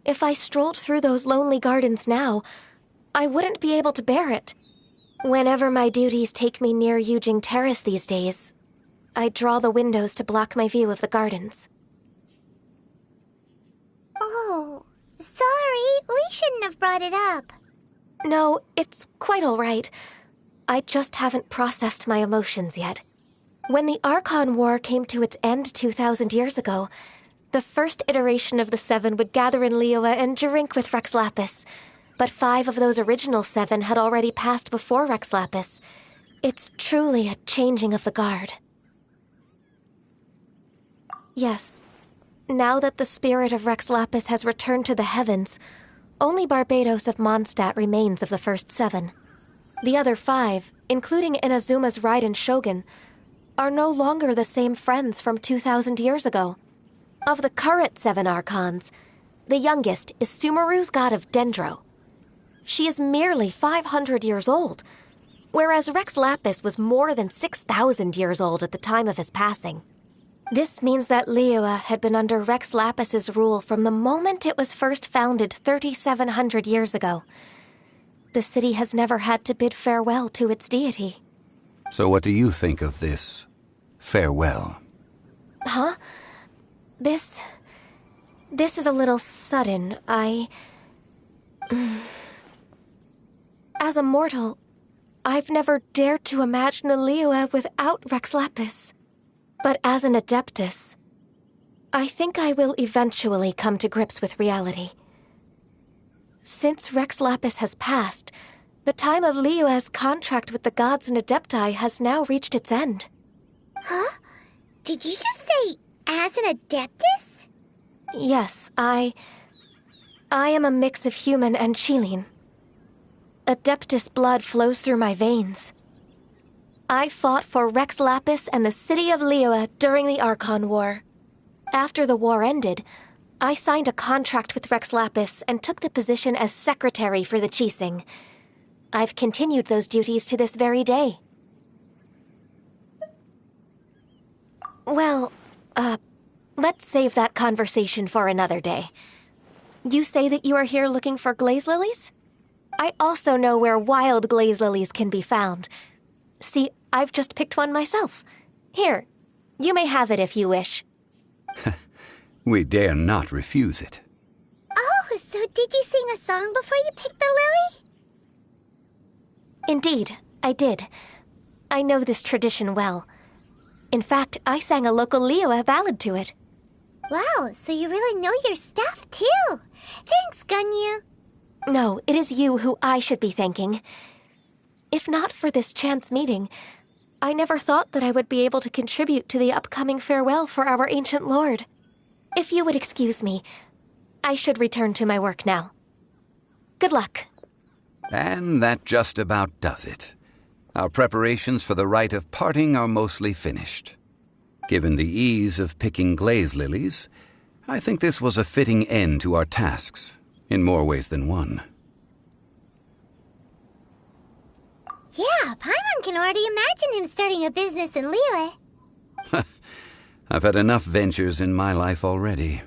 If I strolled through those lonely gardens now, I wouldn't be able to bear it. Whenever my duties take me near Yujing Terrace these days, I draw the windows to block my view of the gardens. Oh, sorry. We shouldn't have brought it up. No, it's quite all right. I just haven't processed my emotions yet. When the Archon War came to its end 2,000 years ago, the first iteration of the Seven would gather in Liyue and drink with Rex Lapis. But 5 of those original 7 had already passed before Rex Lapis. It's truly a changing of the guard. Yes, now that the spirit of Rex Lapis has returned to the heavens, only Barbados of Mondstadt remains of the first 7. The other 5, including Inazuma's Raiden Shogun, are no longer the same friends from 2,000 years ago. Of the current 7 Archons, the youngest is Sumeru's god of Dendro. She is merely 500 years old, whereas Rex Lapis was more than 6,000 years old at the time of his passing. This means that Liyue had been under Rex Lapis's rule from the moment it was first founded 3,700 years ago. The city has never had to bid farewell to its deity. So what do you think of this farewell? Huh? This is a little sudden. As a mortal, I've never dared to imagine a Liyue without Rex Lapis. But as an Adeptus, I think I will eventually come to grips with reality. Since Rex Lapis has passed, the time of Liyue's contract with the gods and Adepti has now reached its end. Huh? Did you just say, as an Adeptus? Yes, I am a mix of human and Chilean. Adeptus blood flows through my veins. I fought for Rex Lapis and the city of Liyue during the Archon War. After the war ended, I signed a contract with Rex Lapis and took the position as secretary for the Qixing. I've continued those duties to this very day. Well, let's save that conversation for another day. You say that you are here looking for glaze lilies? I also know where wild glaze lilies can be found. See, I've just picked one myself. Here, you may have it if you wish. We dare not refuse it. Oh, so did you sing a song before you picked the lily? Indeed, I did. I know this tradition well. In fact, I sang a local Liyue ballad to it. Wow, so you really know your stuff, too. Thanks, Gunyu. No, it is you who I should be thanking. If not for this chance meeting, I never thought that I would be able to contribute to the upcoming farewell for our ancient lord. If you would excuse me, I should return to my work now. Good luck. And that just about does it. Our preparations for the rite of parting are mostly finished. Given the ease of picking glaze lilies, I think this was a fitting end to our tasks, in more ways than one. Yeah, Paimon can already imagine him starting a business in Liyue. I've had enough ventures in my life already.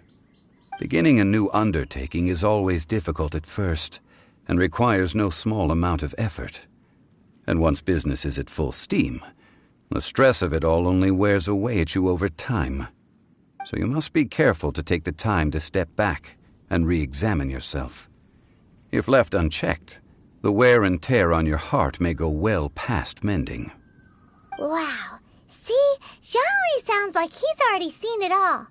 Beginning a new undertaking is always difficult at first, and requires no small amount of effort. And once business is at full steam, the stress of it all only wears away at you over time. So you must be careful to take the time to step back and re-examine yourself. If left unchecked, the wear and tear on your heart may go well past mending. Wow. See? Zhongli sounds like he's already seen it all.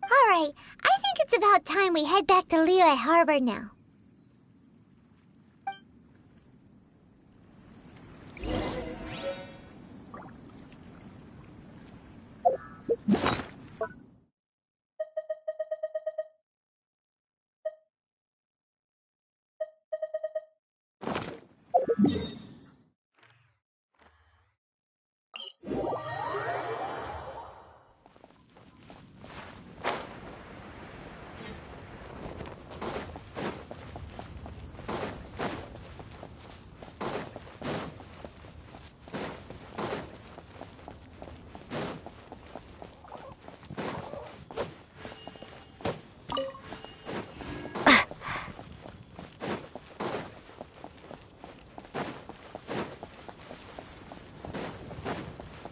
Alright, I think it's about time we head back to Liyue Harbor now.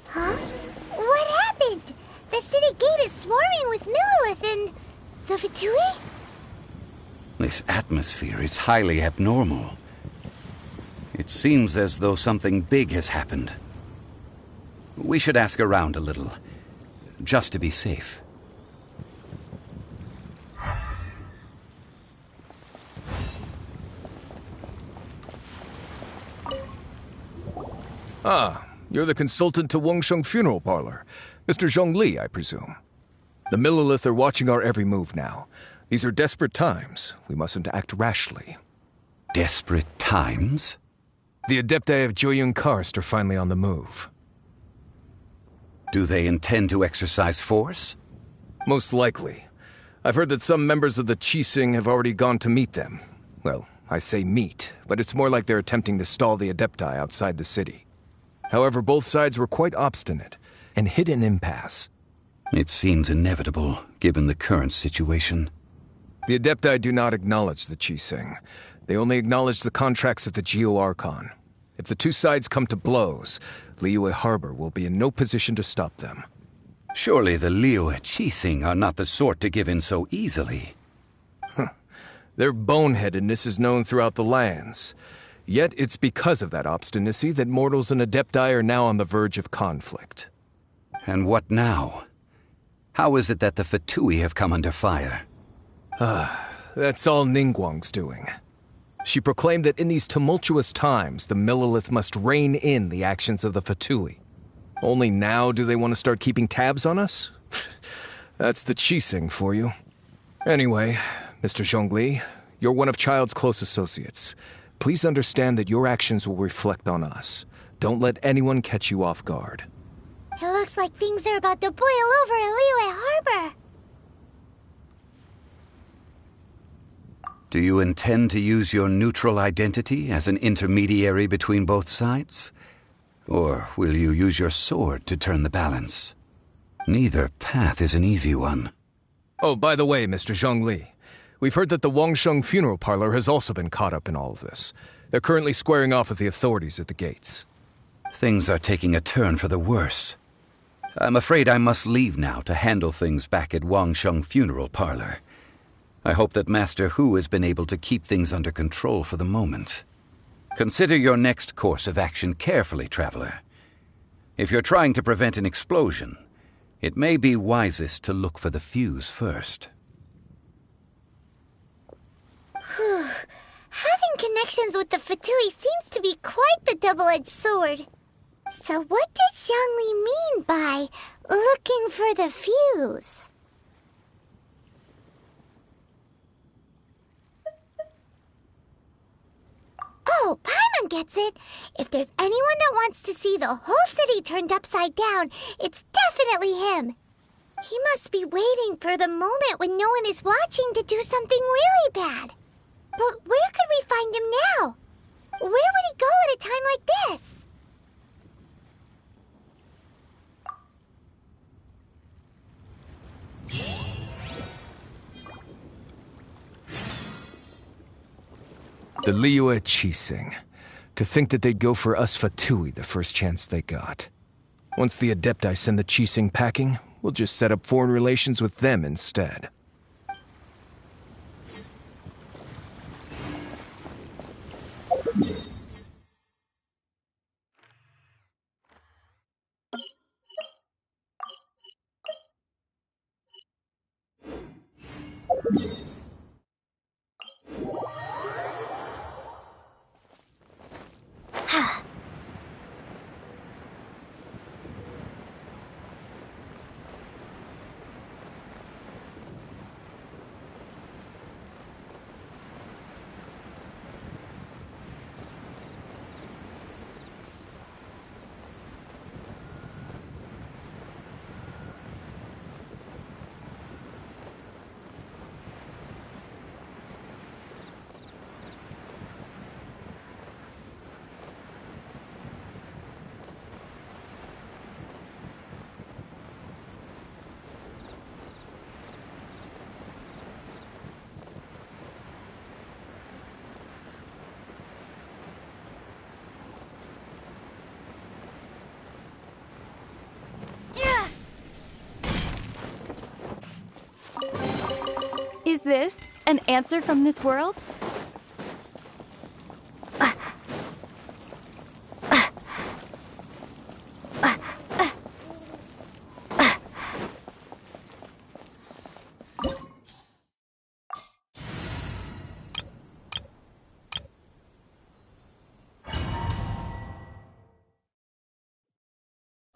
Huh? What happened? The city gate is swarming with Millilith and... the Fatui? This atmosphere is highly abnormal. It seems as though something big has happened. We should ask around a little, just to be safe. Ah, you're the consultant to Wangsheng Funeral Parlor. Mr. Zhongli, I presume. The Millilith are watching our every move now. These are desperate times. We mustn't act rashly. Desperate times? The Adepti of Joyun Karst are finally on the move. Do they intend to exercise force? Most likely. I've heard that some members of the Qixing have already gone to meet them. Well, I say meet, but it's more like they're attempting to stall the Adepti outside the city. However, both sides were quite obstinate and hit an impasse. It seems inevitable, given the current situation. The Adepti do not acknowledge the Qixing. They only acknowledge the contracts of the Geo-Archon. If the two sides come to blows, Liyue Harbor will be in no position to stop them. Surely the Liyue Qixing are not the sort to give in so easily. Their boneheadedness is known throughout the lands. Yet it's because of that obstinacy that mortals and Adepti are now on the verge of conflict. And what now? How is it that the Fatui have come under fire? That's all Ningguang's doing. She proclaimed that in these tumultuous times, the Millilith must rein in the actions of the Fatui. Only now do they want to start keeping tabs on us? That's the Qixing for you. Anyway, Mr. Zhongli, you're one of Child's close associates. Please understand that your actions will reflect on us. Don't let anyone catch you off guard. It looks like things are about to boil over in Liyue Harbor. Do you intend to use your neutral identity as an intermediary between both sides? Or will you use your sword to turn the balance? Neither path is an easy one. Oh, by the way, Mr. Zhongli, we've heard that the Wangsheng Funeral Parlor has also been caught up in all of this. They're currently squaring off with the authorities at the gates. Things are taking a turn for the worse. I'm afraid I must leave now to handle things back at Wangsheng Funeral Parlor. I hope that Master Hu has been able to keep things under control for the moment. Consider your next course of action carefully, Traveler. If you're trying to prevent an explosion, it may be wisest to look for the fuse first. Having connections with the Fatui seems to be quite the double-edged sword. So what does Zhongli mean by looking for the fuse? Oh, Paimon gets it. If there's anyone that wants to see the whole city turned upside down, it's definitely him. He must be waiting for the moment when no one is watching to do something really bad. But where could we find him now? Where would he go at a time like this? The Liyue Qixing. To think that they'd go for us Fatui the first chance they got. Once the Adepti send the Qixing packing, we'll just set up foreign relations with them instead. this an answer from this world?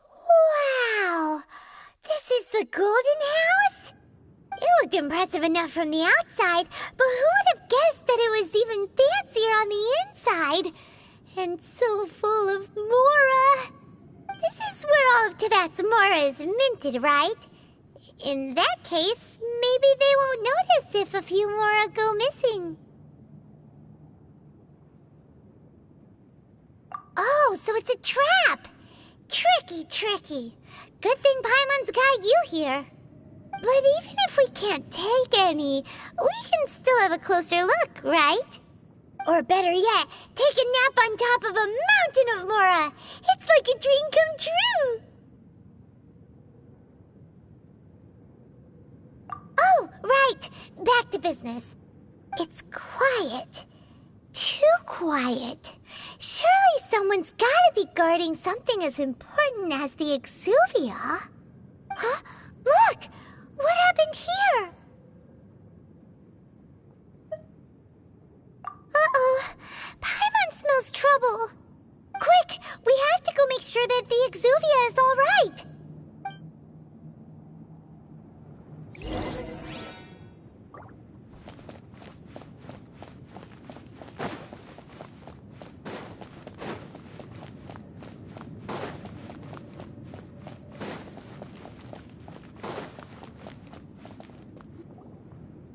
Wow! This is the Golden House? It looked impressive enough from the outside, but who would have guessed that it was even fancier on the inside? And so full of Mora. This is where all of Teyvat's Mora is minted, right? In that case, maybe they won't notice if a few Mora go missing. Oh, so it's a trap! Tricky. Good thing Paimon's got you here. But even if we can't take any, we can still have a closer look, right? Or better yet, take a nap on top of a mountain of Mora. It's like a dream come true. Oh, right. Back to business. It's quiet. Too quiet. Surely someone's gotta be guarding something as important as the Exuvia. Huh? Look! What happened here? Uh-oh. Paimon smells trouble. Quick! We have to go make sure that the Exuvia is all right.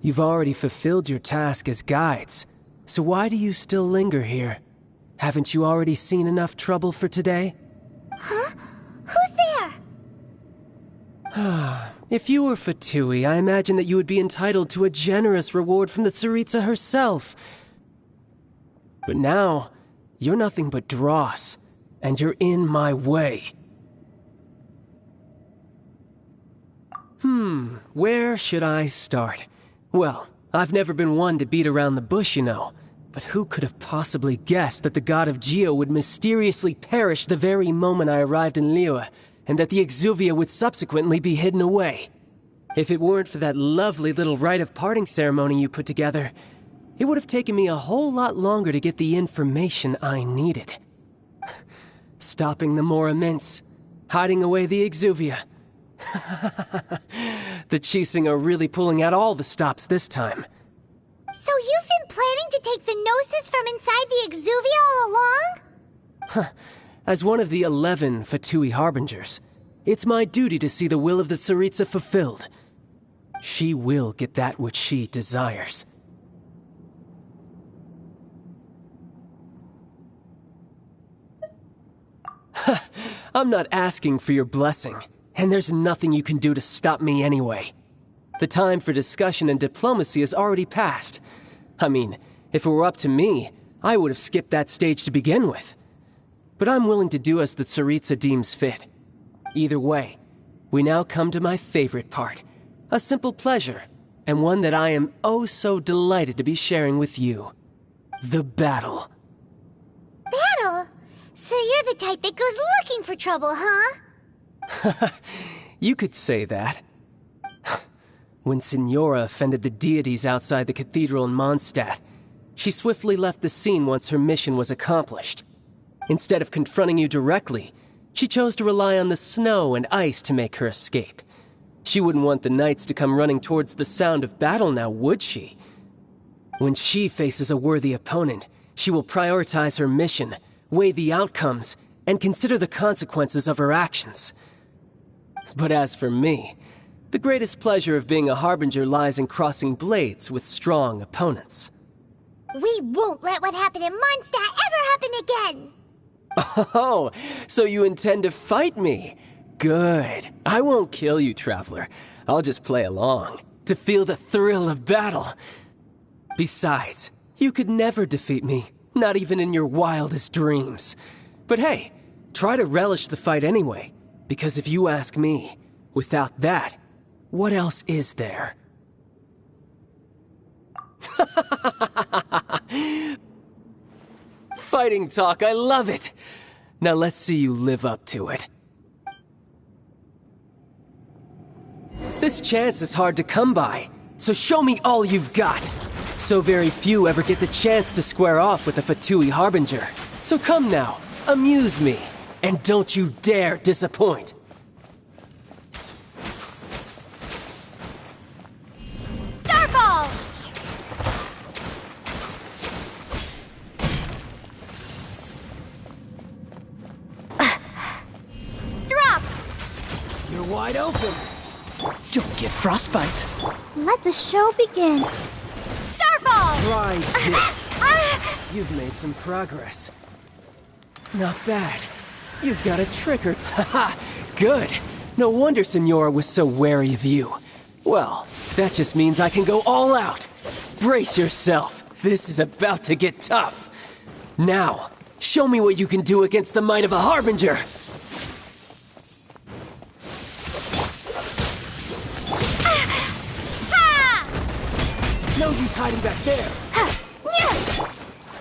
You've already fulfilled your task as guides, so why do you still linger here? Haven't you already seen enough trouble for today? Huh? Who's there? If you were Fatui, I imagine that you would be entitled to a generous reward from the Tsaritsa herself. But now, you're nothing but dross, and you're in my way. Where should I start? Well, I've never been one to beat around the bush, you know. But who could have possibly guessed that the god of Geo would mysteriously perish the very moment I arrived in Liyue, and that the Exuvia would subsequently be hidden away? If it weren't for that lovely little rite of parting ceremony you put together, it would have taken me a whole lot longer to get the information I needed. Stopping the Mora mints, hiding away the Exuvia. The Chising are really pulling out all the stops this time. So you've been planning to take the Gnosis from inside the Exuvia all along? As one of the 11 Fatui Harbingers, it's my duty to see the will of the Tsaritsa fulfilled. She will get that which she desires. I'm not asking for your blessing, and there's nothing you can do to stop me anyway. The time for discussion and diplomacy has already passed. I mean, if it were up to me, I would have skipped that stage to begin with. But I'm willing to do as the Tsaritsa deems fit. Either way, we now come to my favorite part. A simple pleasure, and one that I am oh so delighted to be sharing with you. The battle. Battle? So you're the type that goes looking for trouble, huh? You could say that. When Signora offended the deities outside the cathedral in Mondstadt, she swiftly left the scene once her mission was accomplished. Instead of confronting you directly, she chose to rely on the snow and ice to make her escape. She wouldn't want the knights to come running towards the sound of battle now, would she? When she faces a worthy opponent, she will prioritize her mission, weigh the outcomes, and consider the consequences of her actions. But as for me, the greatest pleasure of being a Harbinger lies in crossing blades with strong opponents. We won't let what happened in Mondstadt ever happen again! Oh, so you intend to fight me? Good. I won't kill you, Traveler. I'll just play along, to feel the thrill of battle. Besides, you could never defeat me, not even in your wildest dreams. But hey, try to relish the fight anyway, because if you ask me, without that, what else is there? Fighting talk, I love it! Now let's see you live up to it. This chance is hard to come by, so show me all you've got. So very few ever get the chance to square off with the Fatui Harbinger. So come now, amuse me, and don't you dare disappoint. Starfall! Drop! You're wide open. Don't get frostbite. Let the show begin. Starfall! Try this. You've made some progress. Not bad. You've got a trick or haha, good. No wonder Senora was so wary of you. Well, that just means I can go all out. Brace yourself. This is about to get tough. Now, show me what you can do against the might of a Harbinger. No use hiding back there.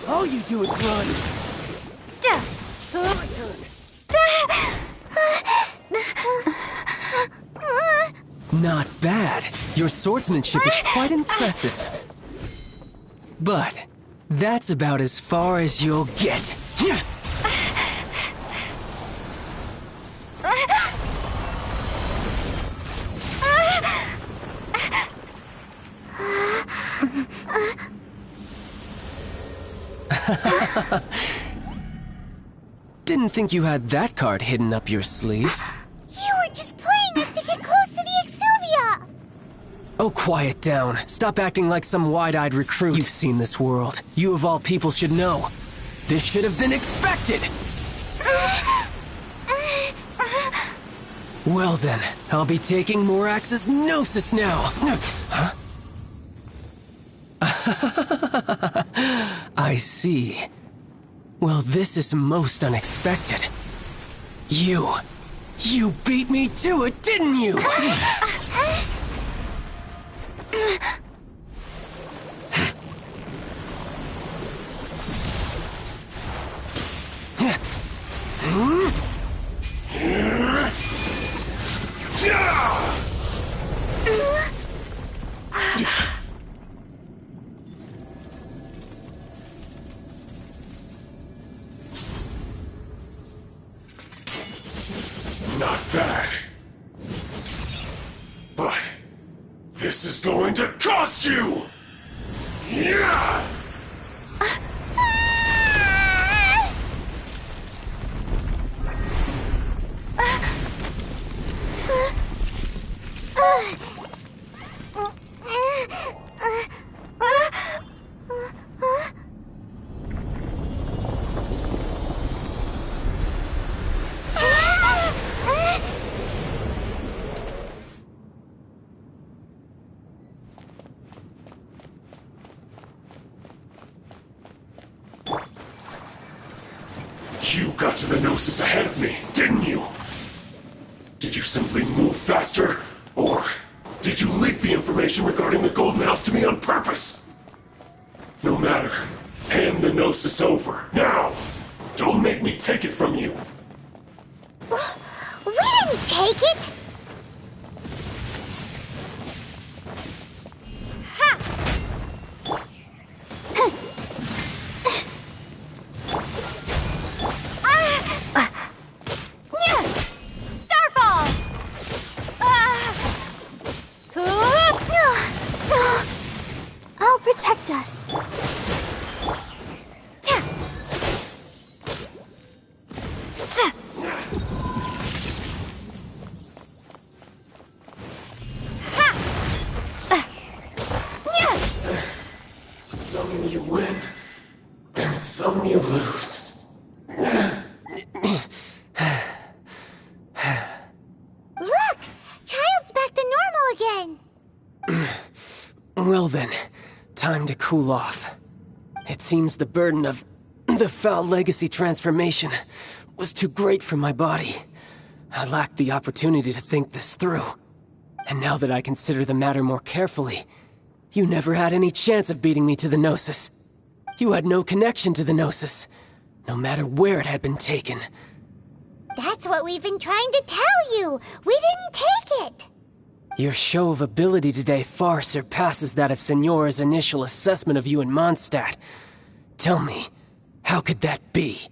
All you do is run. My turn. Not bad. Your swordsmanship is quite impressive. But that's about as far as you'll get. Didn't think you had that card hidden up your sleeve. You were just playing us to get close to the Exuvia! Oh, quiet down. Stop acting like some wide-eyed recruit. You've seen this world. You of all people should know. This should have been expected! Well then, I'll be taking Morax's Gnosis now! Huh? I see. Well, this is most unexpected. You beat me to it, didn't you? Not bad. But this is going to cost you! Yeah! You got to the Gnosis ahead of me, didn't you? Did you simply move faster? Or did you leak the information regarding the Golden House to me on purpose? No matter. Hand the Gnosis over, now! Don't make me take it from you! We didn't take it! Starfall! I'll protect us. Some you win, and some you lose. Look! Child's back to normal again! Well then, time to cool off. It seems the burden of the foul legacy transformation was too great for my body. I lacked the opportunity to think this through. And now that I consider the matter more carefully, You never had any chance of beating me to the Gnosis. You had no connection to the Gnosis, no matter where it had been taken. That's what we've been trying to tell you! We didn't take it! Your show of ability today far surpasses that of Signora's initial assessment of you in Mondstadt. Tell me, how could that be?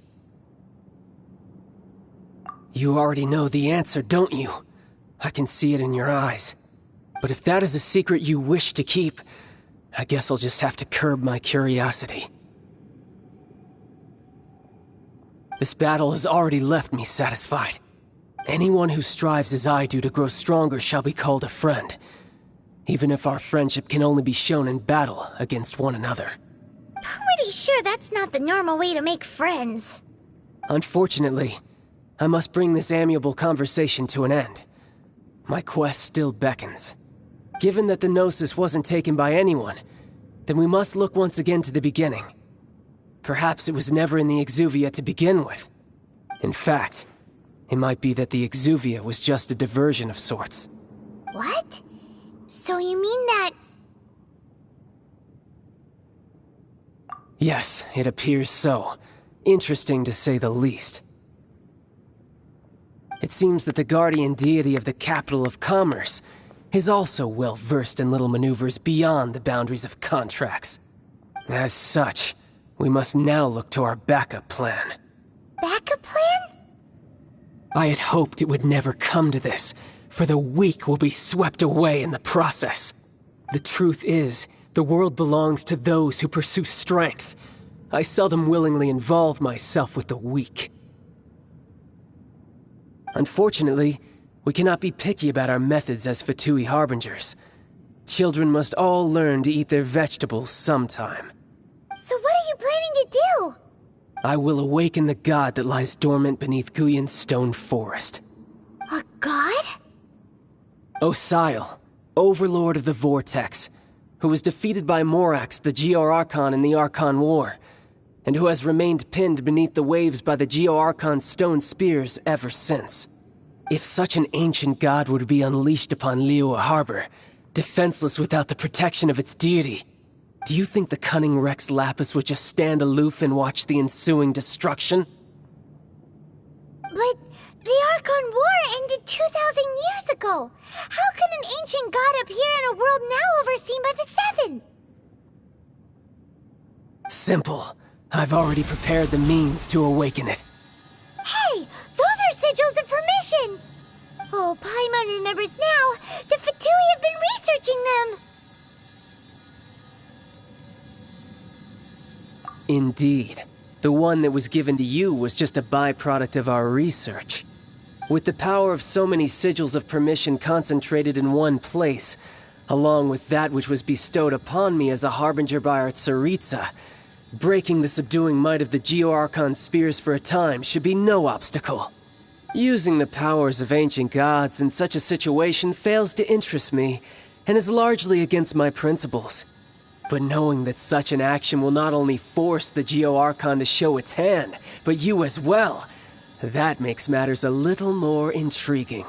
You already know the answer, don't you? I can see it in your eyes. But if that is a secret you wish to keep, I guess I'll just have to curb my curiosity. This battle has already left me satisfied. Anyone who strives as I do to grow stronger shall be called a friend, even if our friendship can only be shown in battle against one another. Pretty sure that's not the normal way to make friends. Unfortunately, I must bring this amiable conversation to an end. My quest still beckons. Given that the Gnosis wasn't taken by anyone, then we must look once again to the beginning. Perhaps it was never in the Exuvia to begin with. In fact, it might be that the Exuvia was just a diversion of sorts. What? So you mean that... Yes, it appears so. Interesting to say the least. It seems that the guardian deity of the capital of commerce is also well versed in little maneuvers beyond the boundaries of contracts. As such, we must now look to our backup plan. Backup plan? I had hoped it would never come to this, for the weak will be swept away in the process. The truth is, the world belongs to those who pursue strength. I seldom willingly involve myself with the weak. Unfortunately, we cannot be picky about our methods as Fatui Harbingers. Children must all learn to eat their vegetables sometime. So what are you planning to do? I will awaken the god that lies dormant beneath Guyon's stone forest. A god? Osile, overlord of the Vortex, who was defeated by Morax, the Geo-Archon in the Archon War, and who has remained pinned beneath the waves by the Geo-Archon's stone spears ever since. If such an ancient god were to be unleashed upon Liyue Harbor, defenseless without the protection of its deity, do you think the cunning Rex Lapis would just stand aloof and watch the ensuing destruction? But the Archon War ended 2,000 years ago. How can an ancient god appear in a world now overseen by the Seven? Simple. I've already prepared the means to awaken it. Hey, those are sigils of permission! Oh, Paimon remembers now. The Fatui have been researching them. Indeed. The one that was given to you was just a byproduct of our research. With the power of so many sigils of permission concentrated in one place, along with that which was bestowed upon me as a harbinger by our Tsaritsa, breaking the subduing might of the Geo-Archon spears for a time should be no obstacle. Using the powers of ancient gods in such a situation fails to interest me, and is largely against my principles. But knowing that such an action will not only force the Geo-Archon to show its hand, but you as well, that makes matters a little more intriguing.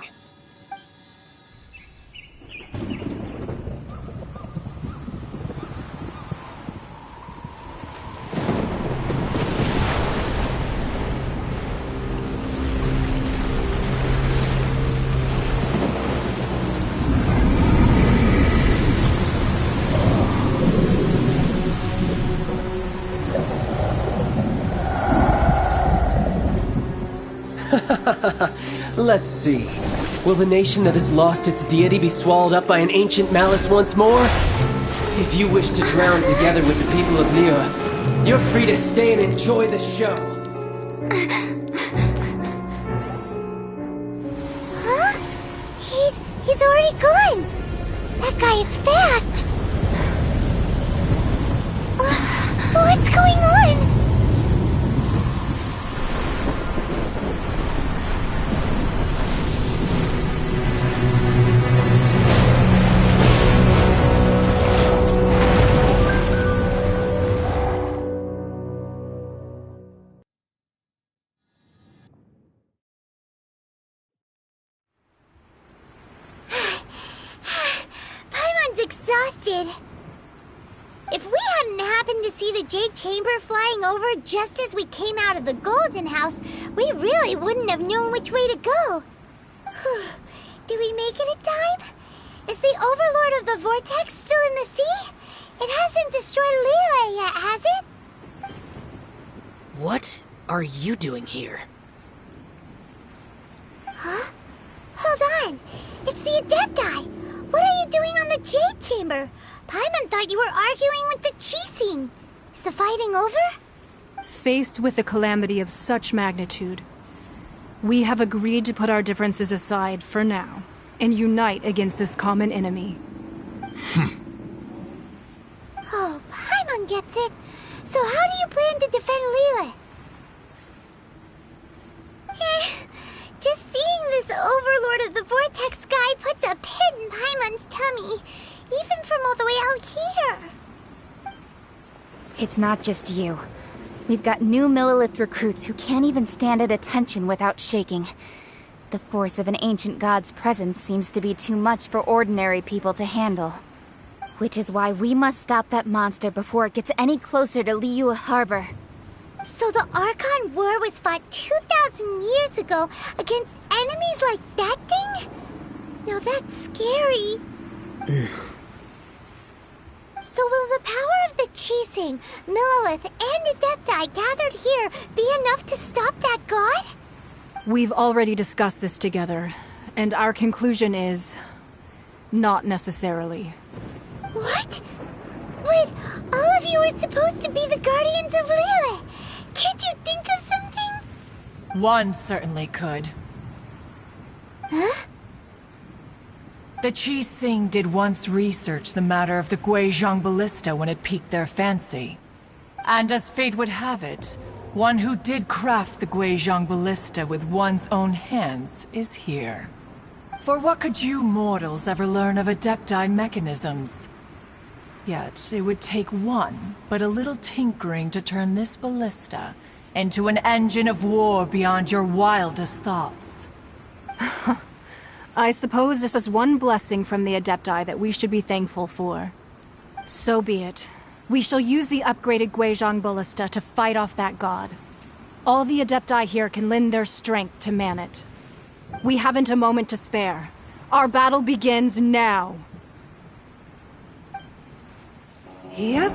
Let's see. Will the nation that has lost its deity be swallowed up by an ancient malice once more? If you wish to drown together with the people of Liyue, you're free to stay and enjoy the show. Huh? He's already gone. That guy is fast. What's going on? Exhausted. the Jade Chamber flying over just as we came out of the Golden House, we really wouldn't have known which way to go. Did we make it in time? Is the Overlord of the Vortex still in the sea? It hasn't destroyed Liyue yet, has it? What are you doing here? Huh? Hold on. It's the Adepti. What are you doing on the Jade Chamber? Paimon thought you were arguing with the Chising. Is the fighting over? Faced with a calamity of such magnitude, we have agreed to put our differences aside for now and unite against this common enemy. Oh, Paimon gets it. So how do you plan to defend Liyue? Just seeing this Overlord of the Vortex guy puts a pit in Paimon's tummy, even from all the way out here. It's not just you. We've got new Millelith recruits who can't even stand at attention without shaking. The force of an ancient god's presence seems to be too much for ordinary people to handle. Which is why we must stop that monster before it gets any closer to Liyue Harbor. So the Archon War was fought 2,000 years ago against enemies like that thing? Now that's scary. So will the power of the Chising, Millelith, and Adepti gathered here be enough to stop that god? We've already discussed this together, and our conclusion is... not necessarily. What? But all of you are supposed to be the guardians of Liyue. Can't you think of something? One certainly could. Huh? The Chising did once research the matter of the Guizhong Ballista when it piqued their fancy. And as fate would have it, one who did craft the Guizhong Ballista with one's own hands is here. For what could you mortals ever learn of Adepti mechanisms? Yet, it would take one, but a little tinkering to turn this ballista into an engine of war beyond your wildest thoughts. I suppose this is one blessing from the Adepti that we should be thankful for. So be it. We shall use the upgraded Guizhong Ballista to fight off that god. All the Adepti here can lend their strength to man it. We haven't a moment to spare. Our battle begins now. Yep.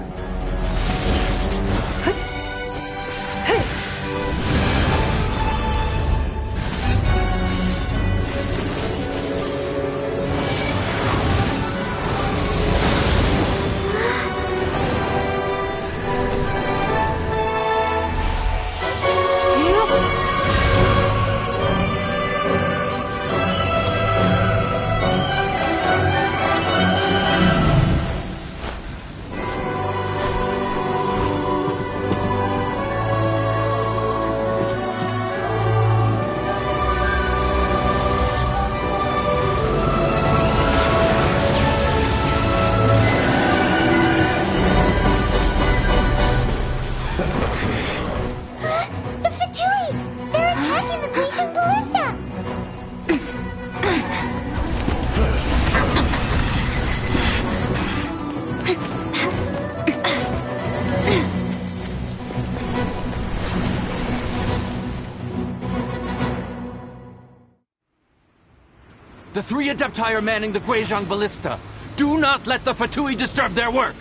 The three Adepti are manning the Guizhong Ballista. Do not let the Fatui disturb their work!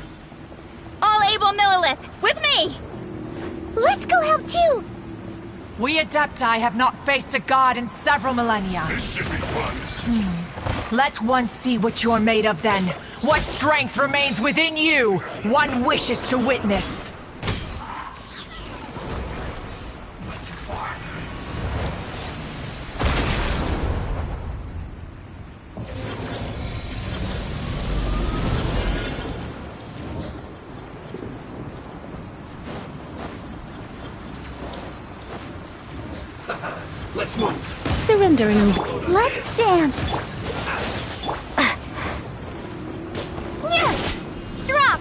All able Millelith, with me! Let's go help too! We Adepti have not faced a god in several millennia. This should be fun. Let one see what you're made of then. What strength remains within you, one wishes to witness. Let's move. Surrendering. Let's dance. Drop!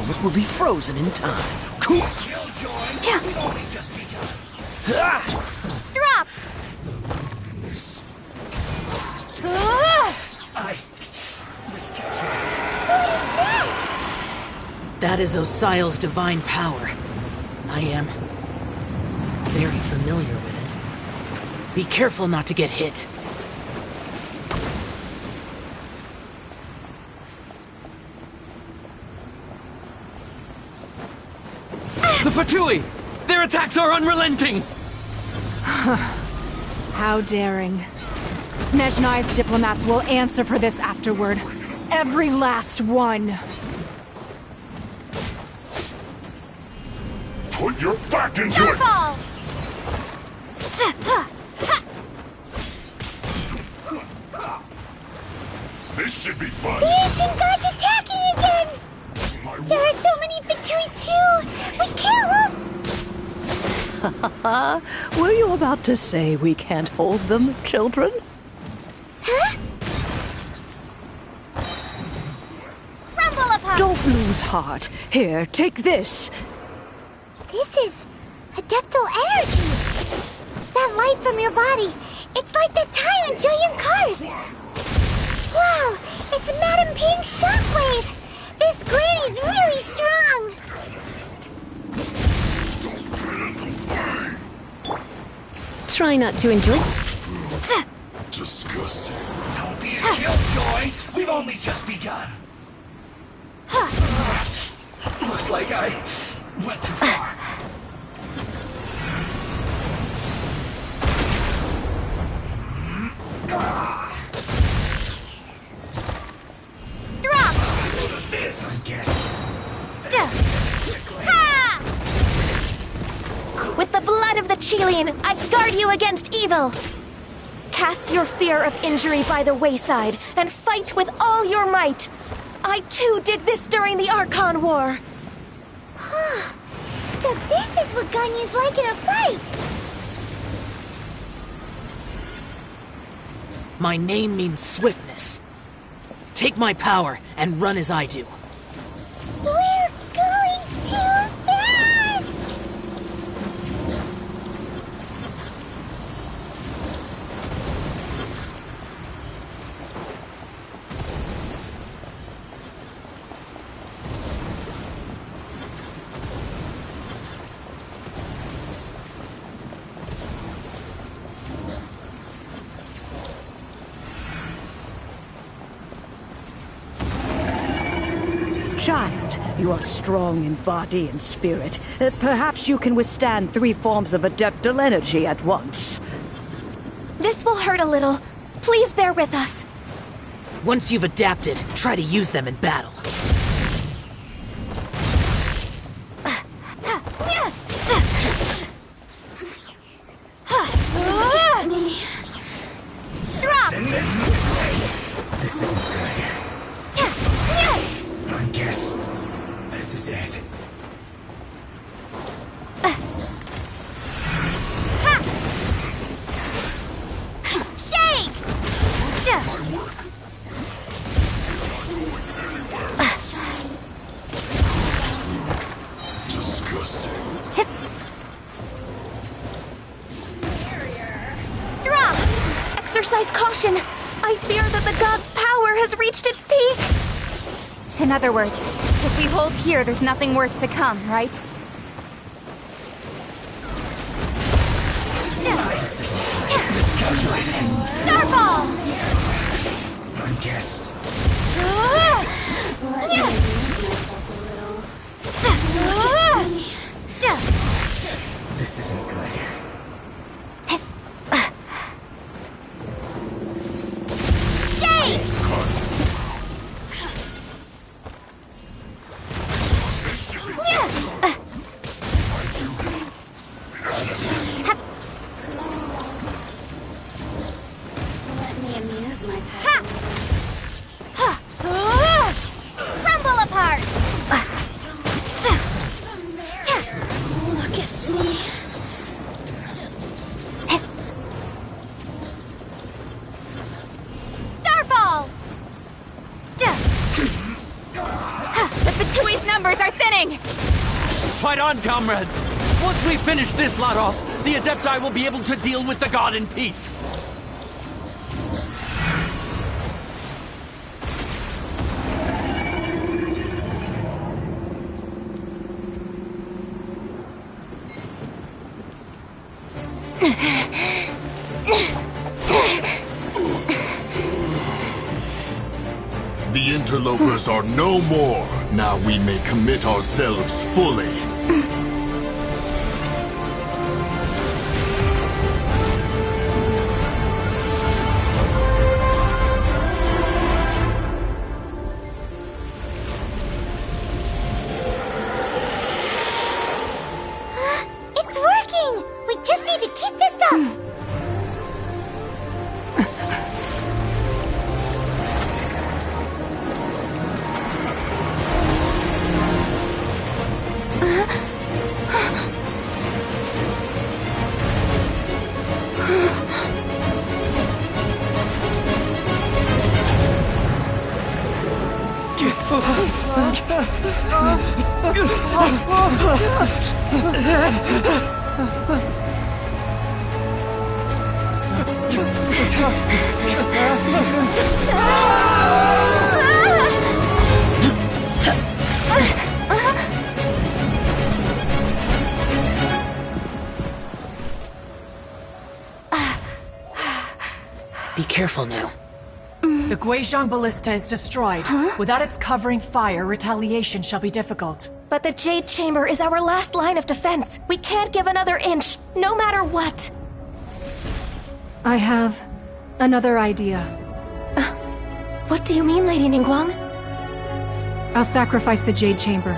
moment will be frozen in time. Cool. Drop! That is Osial's divine power. I am very familiar with it. Be careful not to get hit. The Fatui! Their attacks are unrelenting! How daring. Snezhnai's diplomats will answer for this afterward. Every last one. Put your back into it! Ball! This should be fun. The ancient gods attacking again! There are so many Fatui too! We kill them! Were you about to say we can't hold them, children? Huh? Crumble upon! Don't lose heart. Here, take this. This is adeptal energy! That light from your body, it's like the Tyrant Julian Karst! Wow, it's Madame Ping's shockwave! This granny's really strong! Try not to enjoy. Disgusting. Don't be a killjoy. We've only just begun. Looks like I went too far. Drop! This, I guess. Ha! With the blood of the Chilian, I guard you against evil! Cast your fear of injury by the wayside, and fight with all your might! I too did this during the Archon War! So this is what Ganyu's like in a fight! My name means swiftness. Take my power and run as I do. We're going too fast! Child, you are strong in body and spirit. Perhaps you can withstand 3 forms of adeptal energy at once. This will hurt a little. Please bear with us. Once you've adapted, try to use them in battle. Drop! Send this This isn't good. I guess this is it. Shake! My work. Disgusting. Drop! Exercise caution! I fear that the god's power has reached its peak! In other words, if we hold here, there's nothing worse to come, right? Starball! I guess this isn't good. Shake! Let me amuse myself. Crumble upon! numbers are thinning! Fight on, comrades! Once we finish this lot off, the Adepti will be able to deal with the god in peace. The interlopers are no more. Now we may commit ourselves fully. It's working! We just need to keep this up! Be careful now. The Guizhong Ballista is destroyed. Without its covering fire, retaliation shall be difficult. But the Jade Chamber is our last line of defense. We can't give another inch, no matter what. I have another idea. What do you mean, Lady Ningguang? I'll sacrifice the Jade Chamber.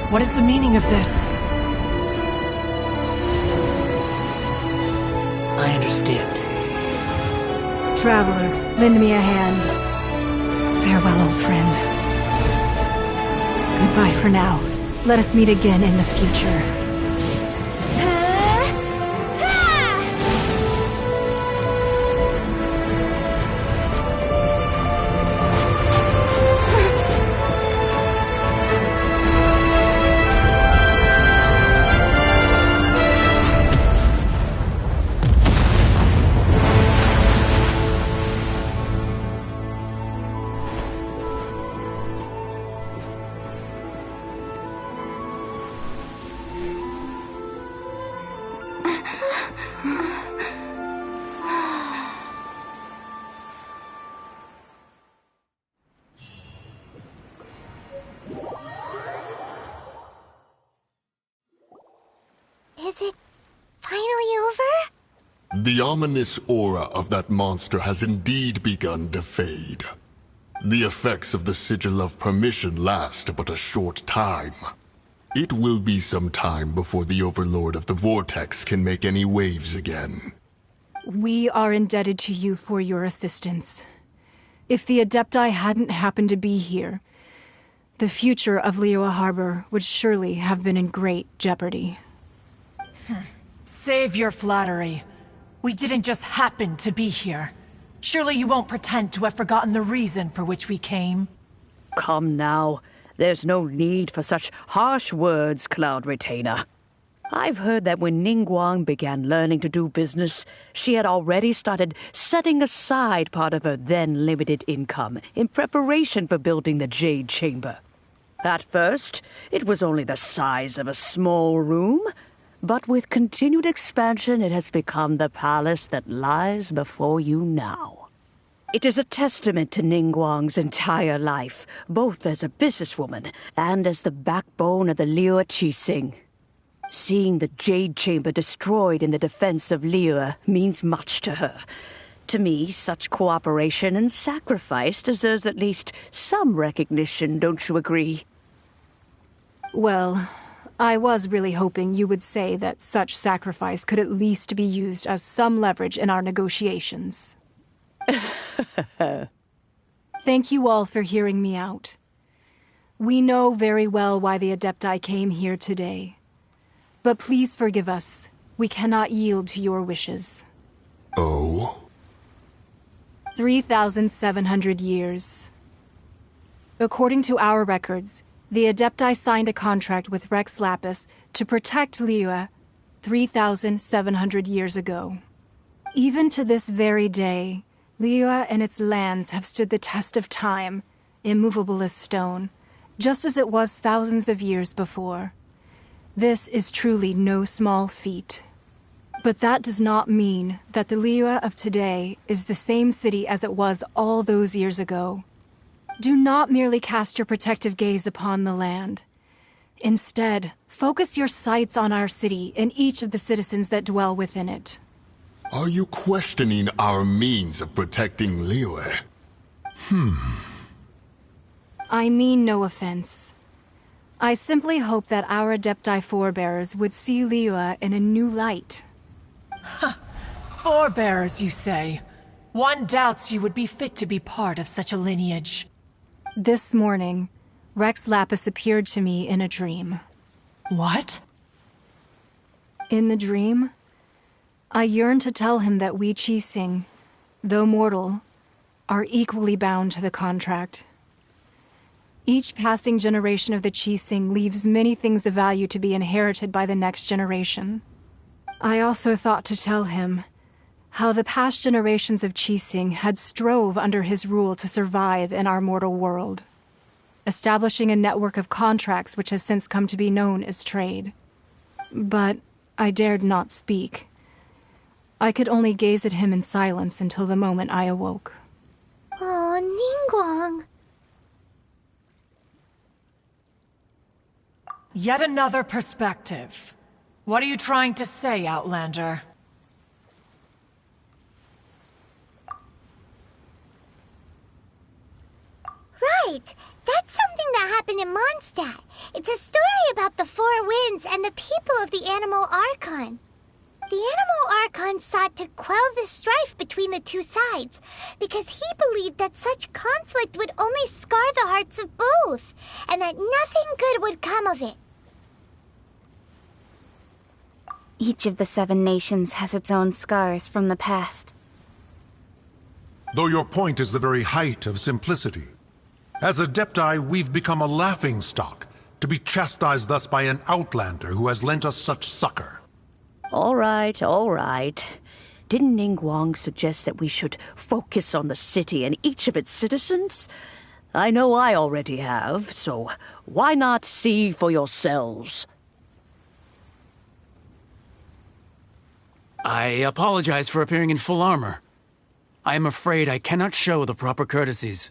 What is the meaning of this? I understand. Traveler, lend me a hand. Farewell, old friend. Goodbye for now. Let us meet again in the future. Is it finally over? The ominous aura of that monster has indeed begun to fade. The effects of the Sigil of Permission last but a short time. It will be some time before the Overlord of the Vortex can make any waves again. We are indebted to you for your assistance. If the Adepti hadn't happened to be here, the future of Liyue Harbor would surely have been in great jeopardy. Save your flattery. We didn't just happen to be here. Surely you won't pretend to have forgotten the reason for which we came. Come now. There's no need for such harsh words, Cloud Retainer. I've heard that when Ningguang began learning to do business, she had already started setting aside part of her then limited income in preparation for building the Jade Chamber. At first, it was only the size of a small room, but with continued expansion, it has become the palace that lies before you now. It is a testament to Ningguang's entire life, both as a businesswoman and as the backbone of the Liyue Qixing. Seeing the Jade Chamber destroyed in the defense of Liyue means much to her. To me, such cooperation and sacrifice deserves at least some recognition, don't you agree? Well, I was really hoping you would say that such sacrifice could at least be used as some leverage in our negotiations. Thank you all for hearing me out. We know very well why the Adepti came here today. But please forgive us. We cannot yield to your wishes. Oh? 3,700 years. According to our records, The Adepti signed a contract with Rex Lapis to protect Liyue 3,700 years ago. Even to this very day, Liyue and its lands have stood the test of time, immovable as stone, just as it was thousands of years before. This is truly no small feat. But that does not mean that the Liyue of today is the same city as it was all those years ago. Do not merely cast your protective gaze upon the land. Instead, focus your sights on our city and each of the citizens that dwell within it. Are you questioning our means of protecting Liyue? I mean no offense. I simply hope that our Adepti forebears would see Liyue in a new light. Forebearers, you say? One doubts you would be fit to be part of such a lineage. This morning, Rex Lapis appeared to me in a dream. What? In the dream, I yearned to tell him that we Qixing, though mortal, are equally bound to the contract. Each passing generation of the Qixing leaves many things of value to be inherited by the next generation. I also thought to tell him how the past generations of Qixing had strove under his rule to survive in our mortal world, establishing a network of contracts which has since come to be known as trade. But I dared not speak. I could only gaze at him in silence until the moment I awoke. Oh, Ningguang. Yet another perspective. What are you trying to say, Outlander? Right! That's something that happened in Mondstadt. It's a story about the Four Winds and the people of the Animal Archon. The Animal Archon sought to quell the strife between the two sides, because he believed that such conflict would only scar the hearts of both, and that nothing good would come of it. Each of the 7 nations has its own scars from the past. Though your point is the very height of simplicity. As Adepti, we've become a laughingstock, to be chastised thus by an outlander who has lent us such succor. All right, all right. Didn't Ningguang suggest that we should focus on the city and each of its citizens? I know I already have, so why not see for yourselves? I apologize for appearing in full armor. I am afraid I cannot show the proper courtesies.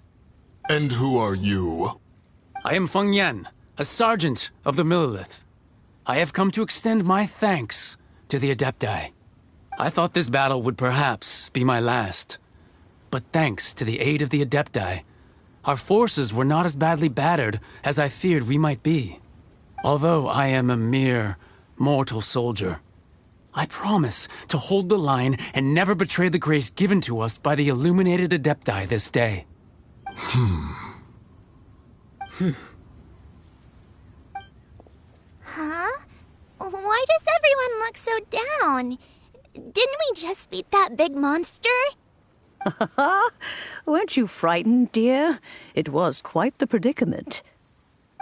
And who are you? I am Feng Yan, a sergeant of the Millelith. I have come to extend my thanks to the Adepti. I thought this battle would perhaps be my last. But thanks to the aid of the Adepti, our forces were not as badly battered as I feared we might be. Although I am a mere mortal soldier, I promise to hold the line and never betray the grace given to us by the illuminated Adepti this day. Huh? Why does everyone look so down? Didn't we just beat that big monster? Weren't you frightened, dear? It was quite the predicament.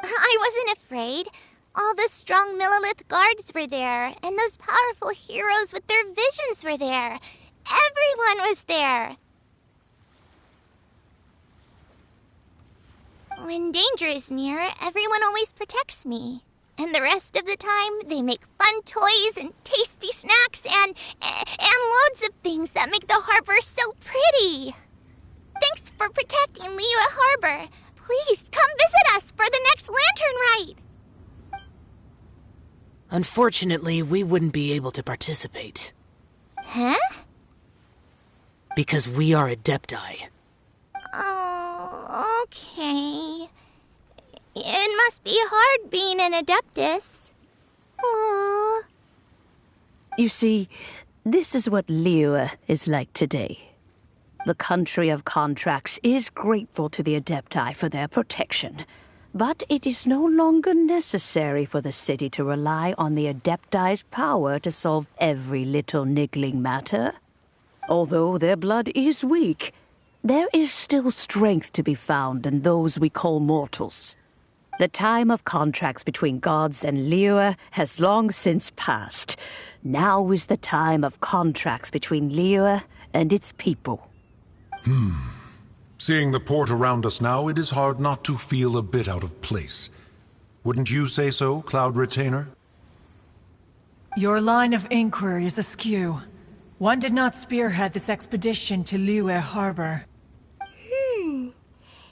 I wasn't afraid. All the strong Millelith guards were there, and those powerful heroes with their visions were there. Everyone was there. When danger is near, everyone always protects me. And the rest of the time, they make fun toys and tasty snacks and loads of things that make the harbor so pretty. Thanks for protecting Liyue Harbor. Please come visit us for the next lantern ride. Unfortunately, we wouldn't be able to participate. Huh? Because we are Adepti. Oh, okay. It must be hard being an Adeptus. Aww. You see, this is what Liyue is like today. The country of contracts is grateful to the Adepti for their protection, but it is no longer necessary for the city to rely on the Adepti's power to solve every little niggling matter. Although their blood is weak, there is still strength to be found in those we call mortals. The time of contracts between gods and Liyue has long since passed. Now is the time of contracts between Liyue and its people. Seeing the port around us now, it is hard not to feel a bit out of place. Wouldn't you say so, Cloud Retainer? Your line of inquiry is askew. One did not spearhead this expedition to Liyue Harbor.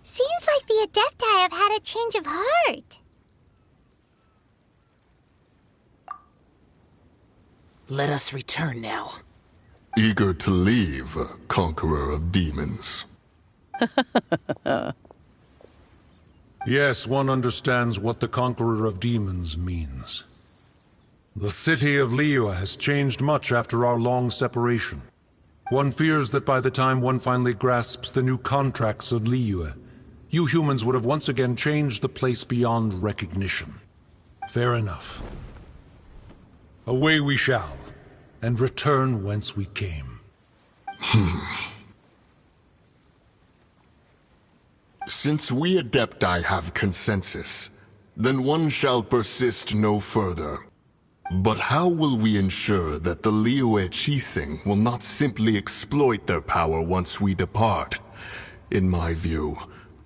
Seems like the Adepti have had a change of heart. Let us return now. Eager to leave, Conqueror of Demons. Yes, one understands what the Conqueror of Demons means. The city of Liyue has changed much after our long separation. One fears that by the time one finally grasps the new contracts of Liyue, you humans would have once again changed the place beyond recognition. Fair enough. Away we shall, and return whence we came. Since we Adepti have consensus, then one shall persist no further. But how will we ensure that the Liyue Qixing will not simply exploit their power once we depart? In my view,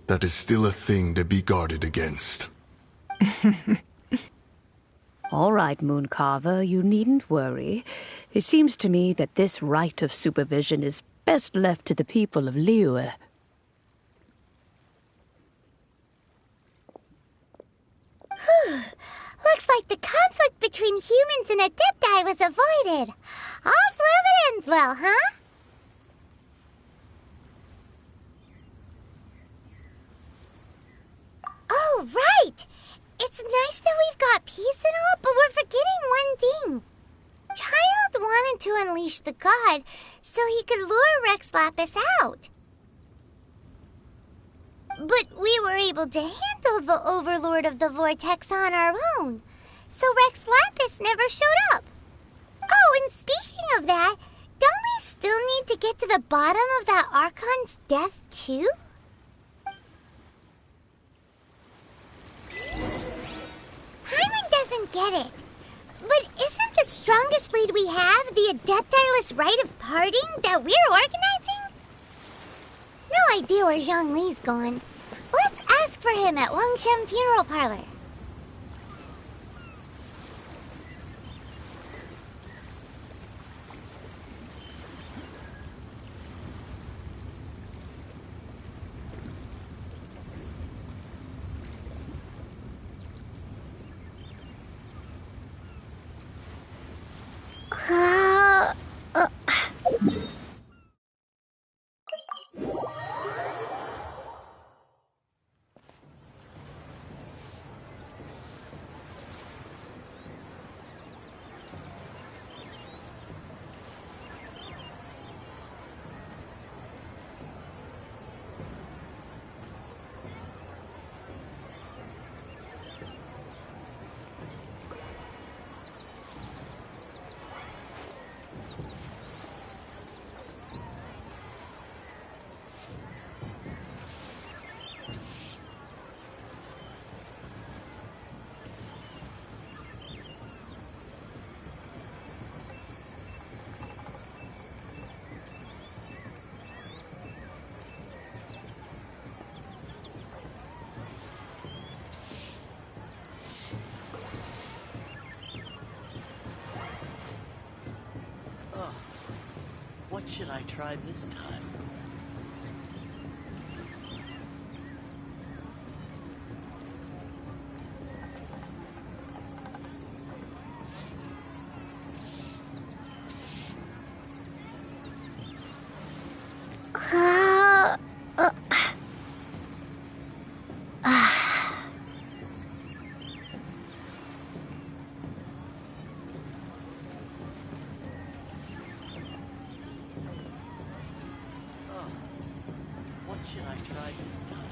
that is still a thing to be guarded against. All right, Mooncarver, you needn't worry. It seems to me that this right of supervision is best left to the people of Liyue. Looks like the conflict between humans and Adepti was avoided. All's well that ends well, huh? Oh, right! It's nice that we've got peace and all, but we're forgetting one thing. Child wanted to unleash the god so he could lure Rex Lapis out. But we were able to handle the Overlord of the Vortex on our own, so Rex Lapis never showed up. Oh, and speaking of that, don't we still need to get to the bottom of that Archon's death, too? Hyman doesn't get it. But isn't the strongest lead we have the Adeptiless rite of parting that we're organizing? No idea where Zhongli's gone. Let's ask for him at Wangshem Funeral Parlor. What should I try this time? Should I try this time?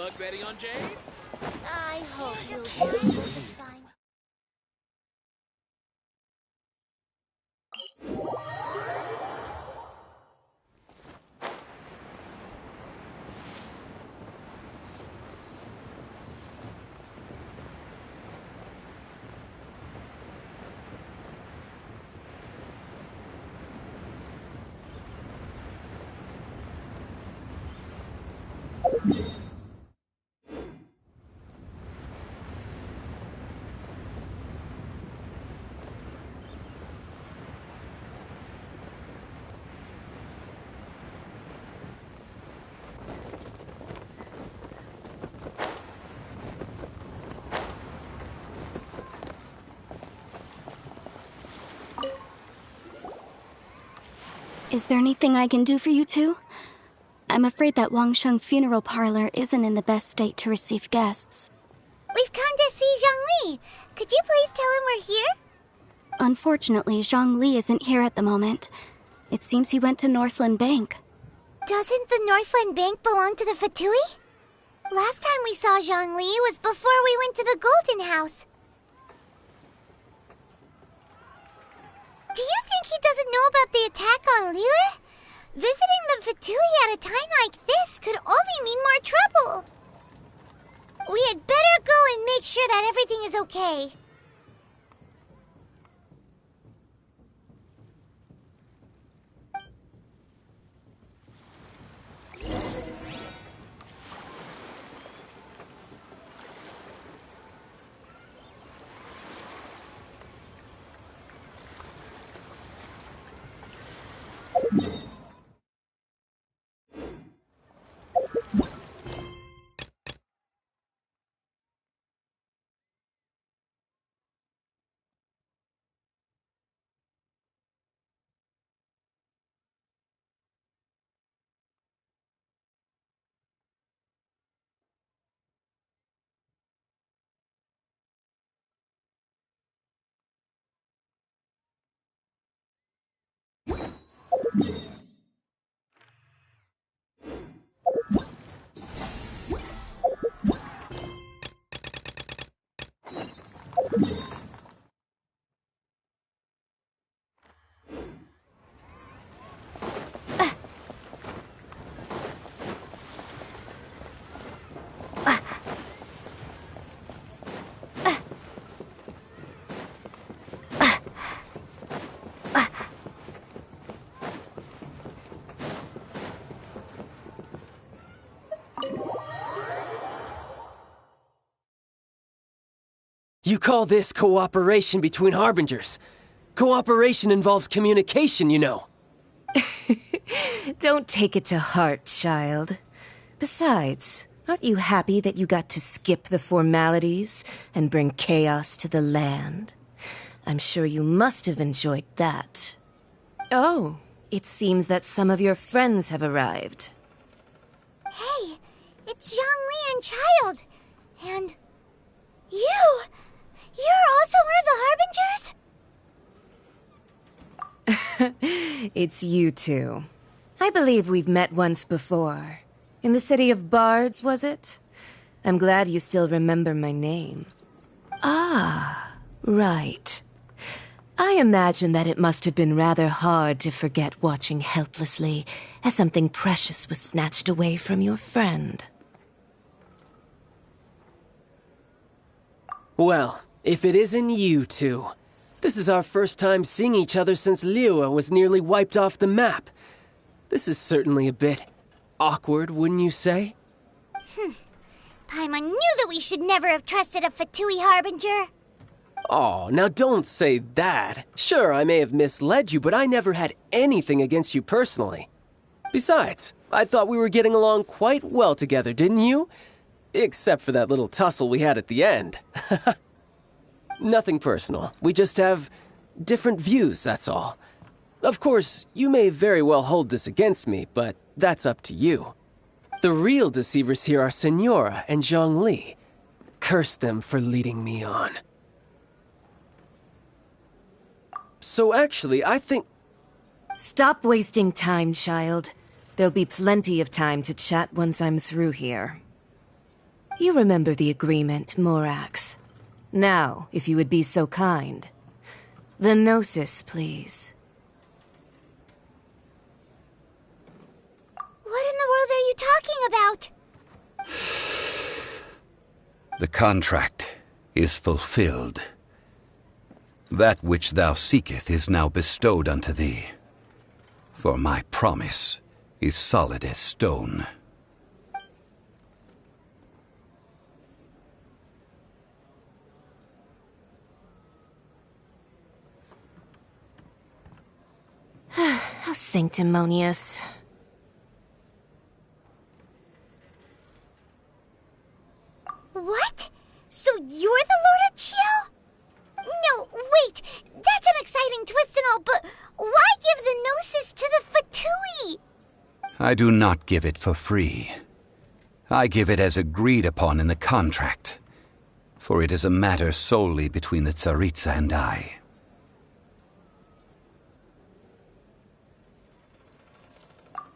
Bug ready on Jade? I hope you'll find Is there anything I can do for you two? I'm afraid that Wangsheng funeral parlor isn't in the best state to receive guests. We've come to see Zhongli. Could you please tell him we're here? Unfortunately, Zhongli isn't here at the moment. It seems he went to Northland Bank. Doesn't the Northland Bank belong to the Fatui? Last time we saw Zhongli was before we went to the Golden House. Do you think he doesn't know about the attack on Liyue? Visiting the Fatui at a time like this could only mean more trouble. We had better go and make sure that everything is okay. You call this cooperation between Harbingers? Cooperation involves communication, you know. Don't take it to heart, child. Besides, aren't you happy that you got to skip the formalities and bring chaos to the land? I'm sure you must have enjoyed that. Oh, it seems that some of your friends have arrived. Hey, it's Zhongli and Child. And you! You're also one of the Harbingers? It's you two. I believe we've met once before. In the city of Bards, was it? I'm glad you still remember my name. Ah, right. I imagine that it must have been rather hard to forget watching helplessly as something precious was snatched away from your friend. Well, if it isn't you two. This is our first time seeing each other since Liyue was nearly wiped off the map. This is certainly a bit awkward, wouldn't you say? Paimon knew that we should never have trusted a Fatui Harbinger. Oh, now don't say that. Sure, I may have misled you, but I never had anything against you personally. Besides, I thought we were getting along quite well together, didn't you? Except for that little tussle we had at the end. Nothing personal. We just have different views, that's all. Of course, you may very well hold this against me, but that's up to you. The real deceivers here are Senora and Zhongli. Curse them for leading me on. So actually, I think... Stop wasting time, child. There'll be plenty of time to chat once I'm through here. You remember the agreement, Morax. Now, if you would be so kind. The Gnosis, please. What in the world are you talking about? The contract is fulfilled. That which thou seeketh is now bestowed unto thee. For my promise is solid as stone. How sanctimonious. What? So you're the Lord of Chio? No, wait! That's an exciting twist and all, but why give the Gnosis to the Fatui? I do not give it for free. I give it as agreed upon in the contract, for it is a matter solely between the Tsaritsa and I.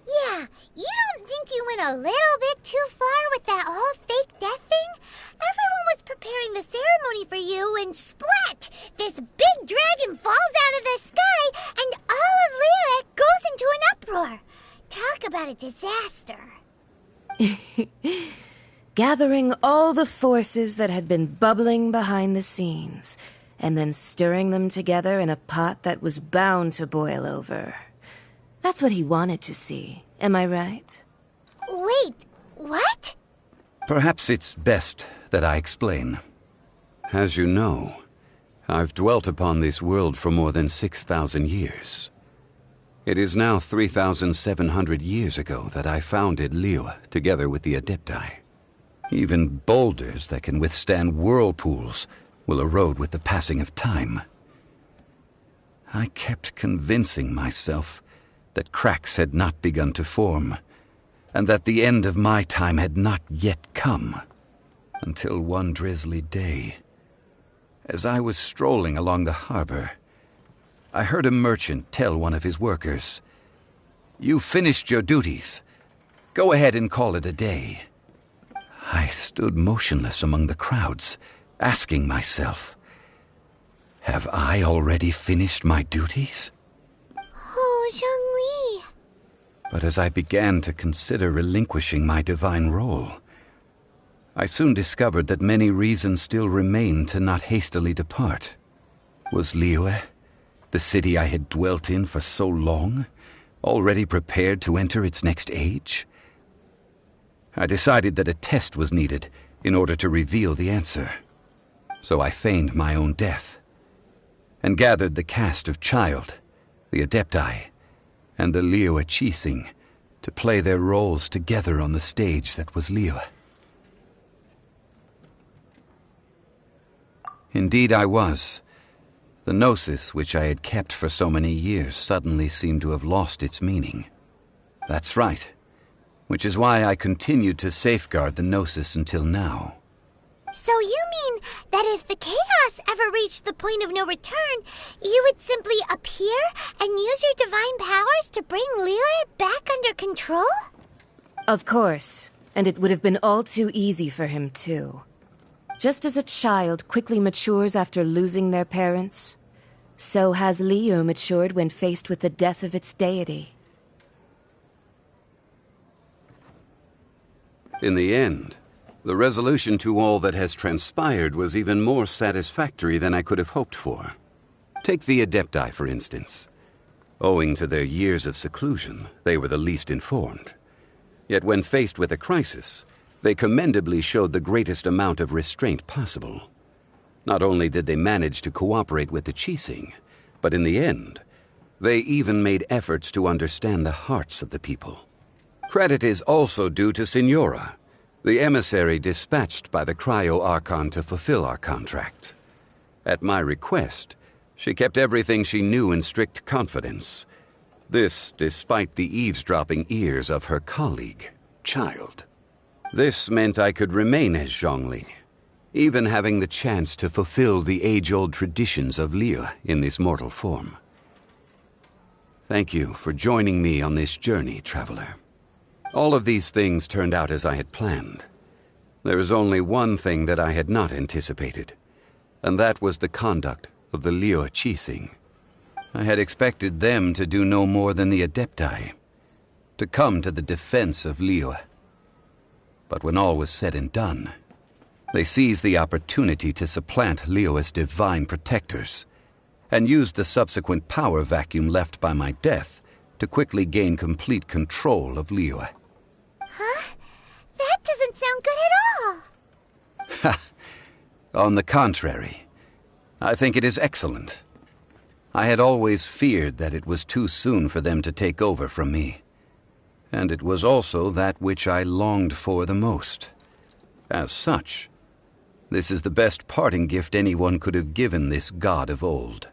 Yeah, you don't think you went a little bit too far with that whole fake death thing? Everyone was preparing the ceremony for you, and splat! This big dragon falls out of the sky, and all of Liyue goes into an uproar. Talk about a disaster. Gathering all the forces that had been bubbling behind the scenes, and then stirring them together in a pot that was bound to boil over. That's what he wanted to see, am I right? Wait, what? Perhaps it's best that I explain. As you know, I've dwelt upon this world for more than 6,000 years. It is now 3,700 years ago that I founded Liyue together with the Adepti. Even boulders that can withstand whirlpools will erode with the passing of time. I kept convincing myself that cracks had not begun to form, and that the end of my time had not yet come. Until one drizzly day, as I was strolling along the harbor, I heard a merchant tell one of his workers, "You finished your duties. Go ahead and call it a day." I stood motionless among the crowds, asking myself, have I already finished my duties? Oh, Zhongli. But as I began to consider relinquishing my divine role, I soon discovered that many reasons still remained to not hastily depart. Was Liyue, the city I had dwelt in for so long, already prepared to enter its next age? I decided that a test was needed in order to reveal the answer. So I feigned my own death, and gathered the cast of Child, the Adepti, and the Liyue Qixing to play their roles together on the stage that was Liyue. Indeed I was. The gnosis which I had kept for so many years suddenly seemed to have lost its meaning. That's right, which is why I continued to safeguard the gnosis until now. So you mean that if the chaos ever reached the point of no return, you would simply appear and use your divine powers to bring Liyue back under control? Of course, and it would have been all too easy for him too. Just as a child quickly matures after losing their parents, so has Liyue matured when faced with the death of its deity. In the end, the resolution to all that has transpired was even more satisfactory than I could have hoped for. Take the Adepti, for instance. Owing to their years of seclusion, they were the least informed. Yet when faced with a crisis, they commendably showed the greatest amount of restraint possible. Not only did they manage to cooperate with the Qixing, but in the end, they even made efforts to understand the hearts of the people. Credit is also due to Signora, the emissary dispatched by the Cryo-Archon to fulfill our contract. At my request, she kept everything she knew in strict confidence. This despite the eavesdropping ears of her colleague, Child. This meant I could remain as Zhongli, even having the chance to fulfill the age-old traditions of Liyue in this mortal form. Thank you for joining me on this journey, traveler. All of these things turned out as I had planned. There is only one thing that I had not anticipated, and that was the conduct of the Liyue Qixing. I had expected them to do no more than the Adepti, to come to the defense of Liyue. But when all was said and done, they seized the opportunity to supplant Liyue's divine protectors, and used the subsequent power vacuum left by my death to quickly gain complete control of Liyue. Huh? That doesn't sound good at all! Ha! On the contrary, I think it is excellent. I had always feared that it was too soon for them to take over from me, and it was also that which I longed for the most. As such, this is the best parting gift anyone could have given this god of old.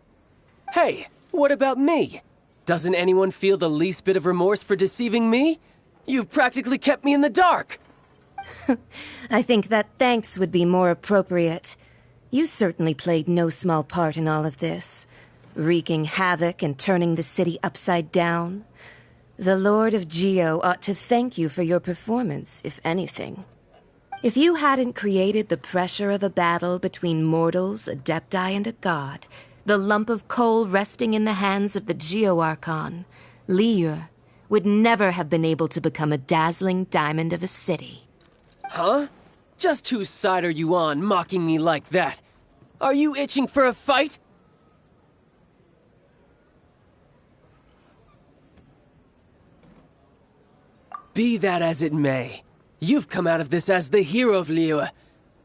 Hey, what about me? Doesn't anyone feel the least bit of remorse for deceiving me? You've practically kept me in the dark! I think that thanks would be more appropriate. You certainly played no small part in all of this, wreaking havoc and turning the city upside down. The Lord of Geo ought to thank you for your performance, if anything. If you hadn't created the pressure of a battle between mortals, Adepti, and a god, the lump of coal resting in the hands of the Geo Archon, Liyue, would never have been able to become a dazzling diamond of a city. Huh? Just whose side are you on, mocking me like that? Are you itching for a fight? Be that as it may, you've come out of this as the hero of Liyue.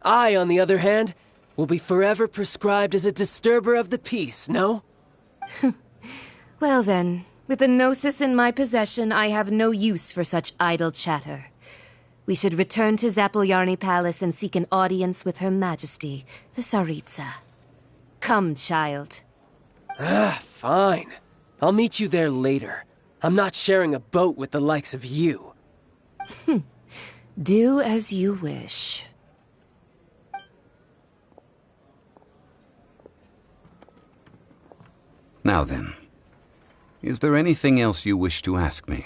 I, on the other hand, will be forever prescribed as a disturber of the peace, no? Well then, with the Gnosis in my possession, I have no use for such idle chatter. We should return to Zapolyarny Palace and seek an audience with Her Majesty, the Tsaritsa. Come, child. Fine. I'll meet you there later. I'm not sharing a boat with the likes of you. Do as you wish. Now then, is there anything else you wish to ask me?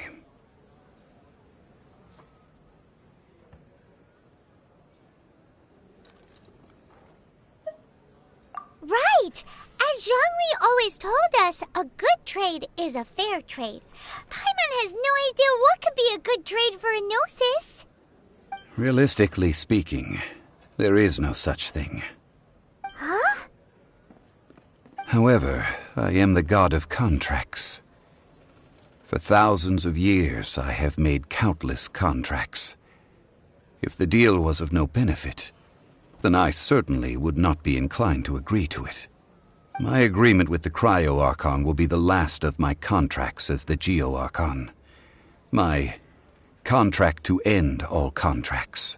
Right! As Zhongli always told us, a good trade is a fair trade. Paimon has no idea what could be a good trade for a Gnosis. Realistically speaking, there is no such thing. Huh? However, I am the god of contracts. For thousands of years, I have made countless contracts. If the deal was of no benefit, then I certainly would not be inclined to agree to it. My agreement with the Cryo Archon will be the last of my contracts as the Geo Archon. My contract to end all contracts.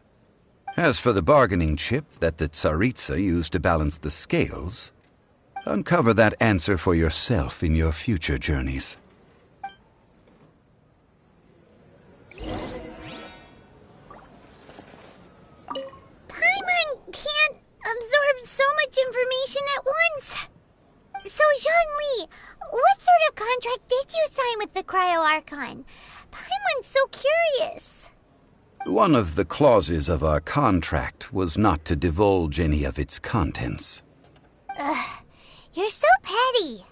As for the bargaining chip that the Tsaritsa used to balance the scales, uncover that answer for yourself in your future journeys. Paimon can't absorb so much information at once. So, Zhongli, what sort of contract did you sign with the Cryo Archon? Paimon's so curious. One of the clauses of our contract was not to divulge any of its contents. Ugh, you're so petty.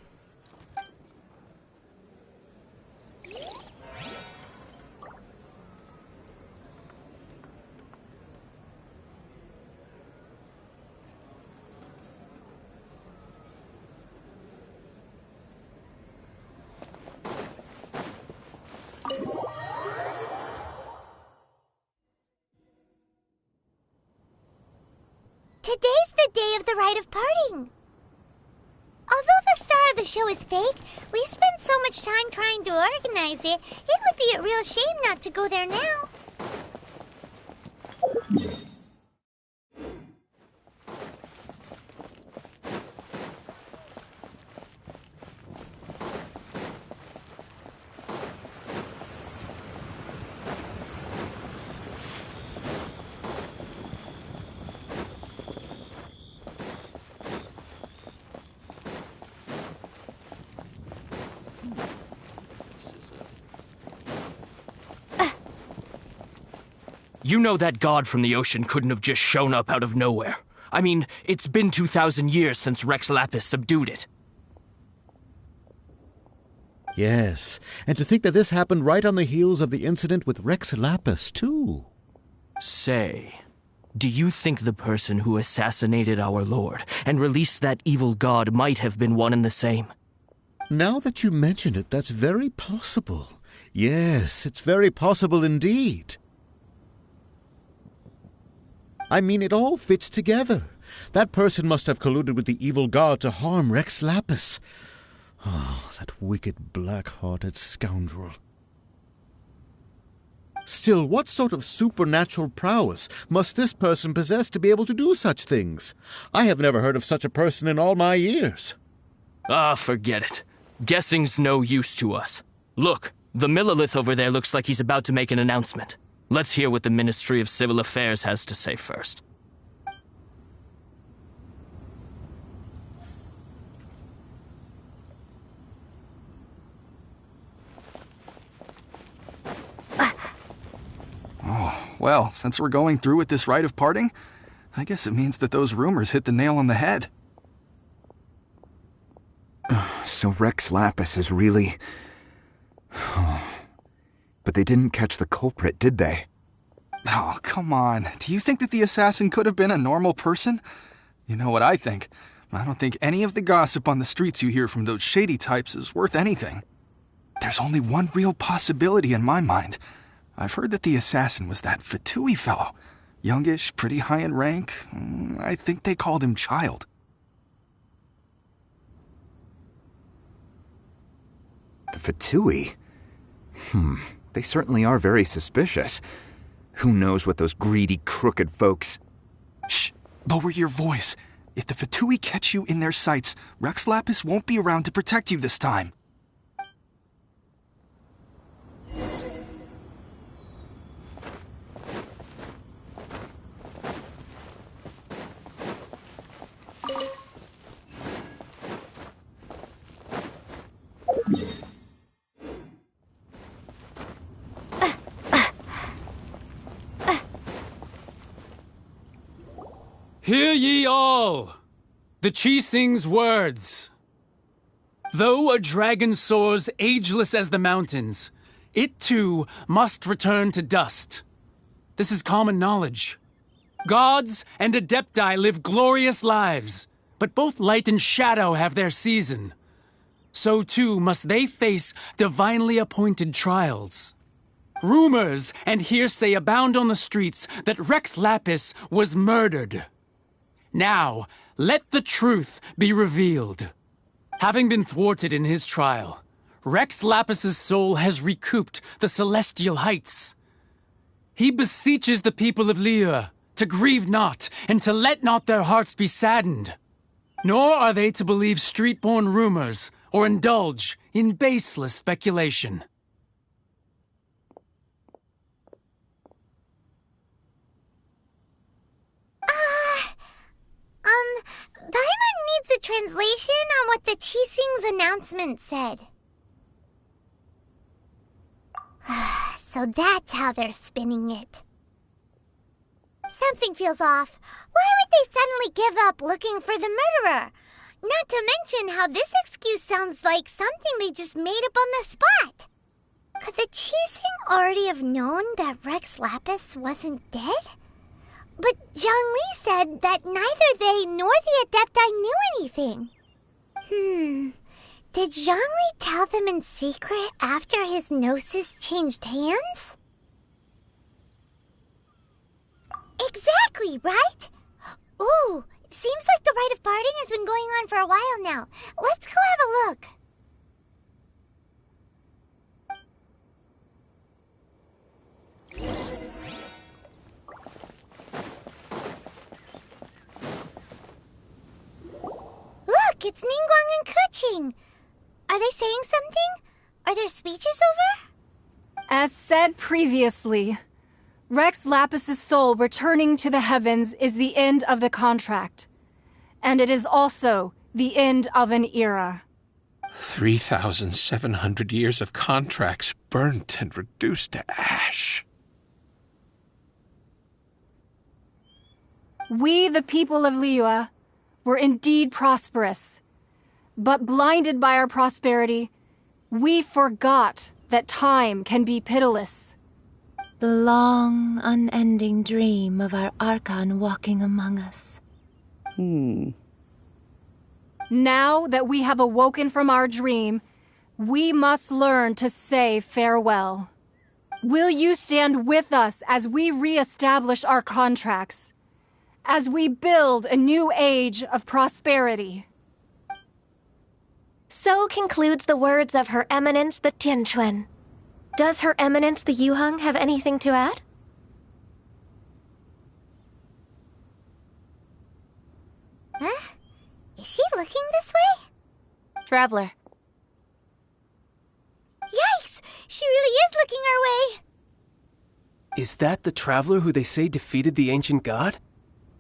Today's the day of the rite of parting. Although the star of the show is fake, we've spent so much time trying to organize it, it would be a real shame not to go there now. You know that god from the ocean couldn't have just shown up out of nowhere. I mean, it's been 2,000 years since Rex Lapis subdued it. Yes, and to think that this happened right on the heels of the incident with Rex Lapis, too. Say, do you think the person who assassinated our lord and released that evil god might have been one and the same? Now that you mention it, that's very possible. Yes, it's very possible indeed. I mean, it all fits together. That person must have colluded with the evil god to harm Rex Lapis. Oh, that wicked, black-hearted scoundrel. Still, what sort of supernatural prowess must this person possess to be able to do such things? I have never heard of such a person in all my years. Ah, forget it. Guessing's no use to us. Look, the Millilith over there looks like he's about to make an announcement. Let's hear what the Ministry of Civil Affairs has to say first. Oh, well, since we're going through with this rite of parting, I guess it means that those rumors hit the nail on the head. So Rex Lapis is really... But they didn't catch the culprit, did they? Oh, come on. Do you think that the assassin could have been a normal person? You know what I think. I don't think any of the gossip on the streets you hear from those shady types is worth anything. There's only one real possibility in my mind. I've heard that the assassin was that Fatui fellow. Youngish, pretty high in rank. I think they called him Child. The Fatui? They certainly are very suspicious. Who knows what those greedy, crooked folks... Shh! Lower your voice. If the Fatui catch you in their sights, Rex Lapis won't be around to protect you this time. Hear ye all! The Qixing's words. Though a dragon soars ageless as the mountains, it too must return to dust. This is common knowledge. Gods and Adepti live glorious lives, but both light and shadow have their season. So too must they face divinely appointed trials. Rumors and hearsay abound on the streets that Rex Lapis was murdered. Now, let the truth be revealed. Having been thwarted in his trial, Rex Lapis's soul has recouped the celestial heights. He beseeches the people of Liyue to grieve not and to let not their hearts be saddened. Nor are they to believe street-born rumors or indulge in baseless speculation. Paimon needs a translation on what the Qixing's announcement said. So that's how they're spinning it. Something feels off. Why would they suddenly give up looking for the murderer? Not to mention how this excuse sounds like something they just made up on the spot. Could the Qixing already have known that Rex Lapis wasn't dead? But Zhongli said that neither they nor the Adepti knew anything. Did Zhongli tell them in secret after his gnosis changed hands? Exactly, right? Ooh, seems like the rite of parting has been going on for a while now. Let's go have a look. Look, it's Ningguang and Keqing. Are they saying something? Are their speeches over? As said previously, Rex Lapis's soul returning to the heavens is the end of the contract. And it is also the end of an era. 3,700 years of contracts burnt and reduced to ash. We, the people of Liyue, were indeed prosperous. But blinded by our prosperity, we forgot that time can be pitiless. The long, unending dream of our Archon walking among us. Now that we have awoken from our dream, we must learn to say farewell. Will you stand with us as we re-establish our contracts? As we build a new age of prosperity? So concludes the words of Her Eminence the Tianquan. Does Her Eminence the Yuheng have anything to add? Huh? Is she looking this way? Traveler. Yikes! She really is looking our way! Is that the traveler who they say defeated the ancient god?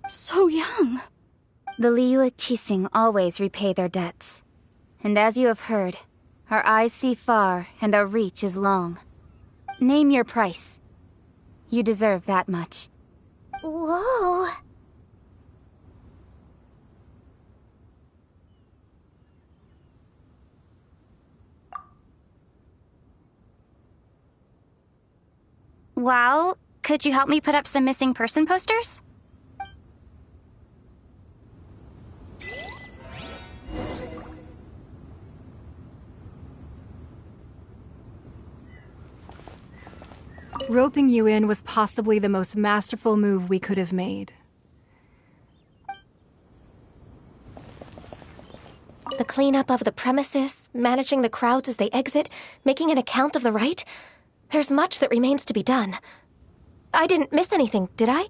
So young. The Liyue Qixing always repay their debts. And as you have heard, our eyes see far and our reach is long. Name your price. You deserve that much. Whoa! Well, could you help me put up some missing person posters? Roping you in was possibly the most masterful move we could have made. The cleanup of the premises, managing the crowds as they exit, making an account of the rite? There's much that remains to be done. I didn't miss anything, did I?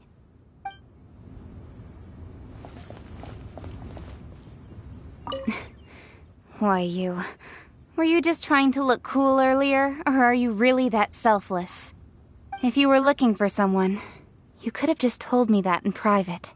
Why, you... Were you just trying to look cool earlier, or are you really that selfless? If you were looking for someone, you could have just told me that in private.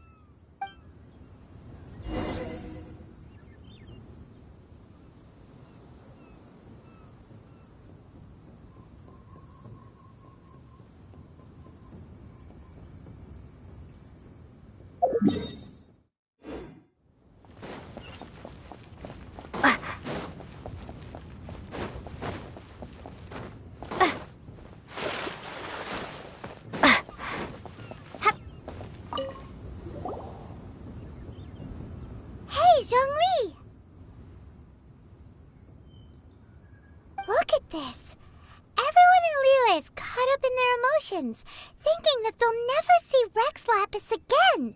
Thinking that they'll never see Rex Lapis again.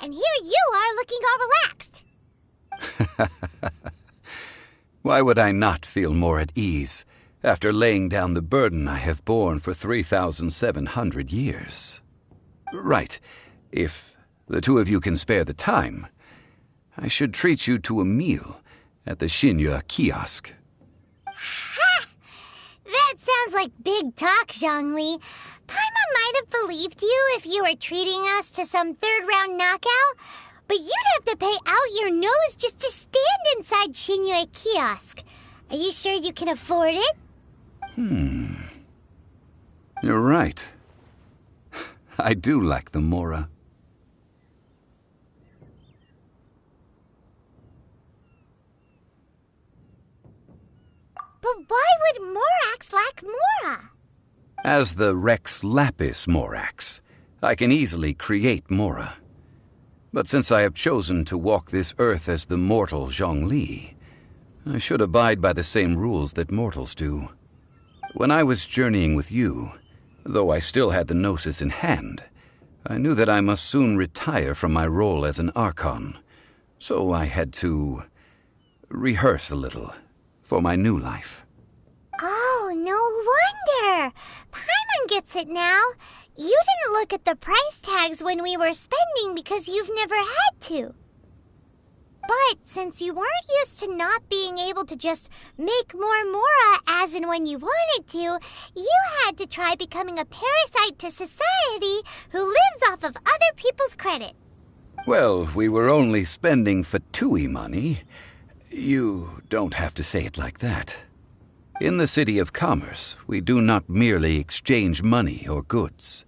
And here you are looking all relaxed. Why would I not feel more at ease after laying down the burden I have borne for 3,700 years? Right. If the two of you can spare the time, I should treat you to a meal at the Xinyue kiosk. Ha! That sounds like big talk, Zhongli. Paimon might have believed you if you were treating us to some third-round knockout, but you'd have to pay out your nose just to stand inside Xinyue kiosk. Are you sure you can afford it? You're right. I do like the Mora. But why would Morax lack Mora? As the Rex Lapis Morax, I can easily create Mora. But since I have chosen to walk this earth as the mortal Zhongli, I should abide by the same rules that mortals do. When I was journeying with you, though I still had the Gnosis in hand, I knew that I must soon retire from my role as an Archon, so I had to rehearse a little for my new life. Oh, no wonder! Paimon gets it now. You didn't look at the price tags when we were spending because you've never had to. But since you weren't used to not being able to just make more Mora as and when you wanted to, you had to try becoming a parasite to society who lives off of other people's credit. Well, we were only spending Fatui money. You don't have to say it like that. In the City of Commerce, we do not merely exchange money or goods.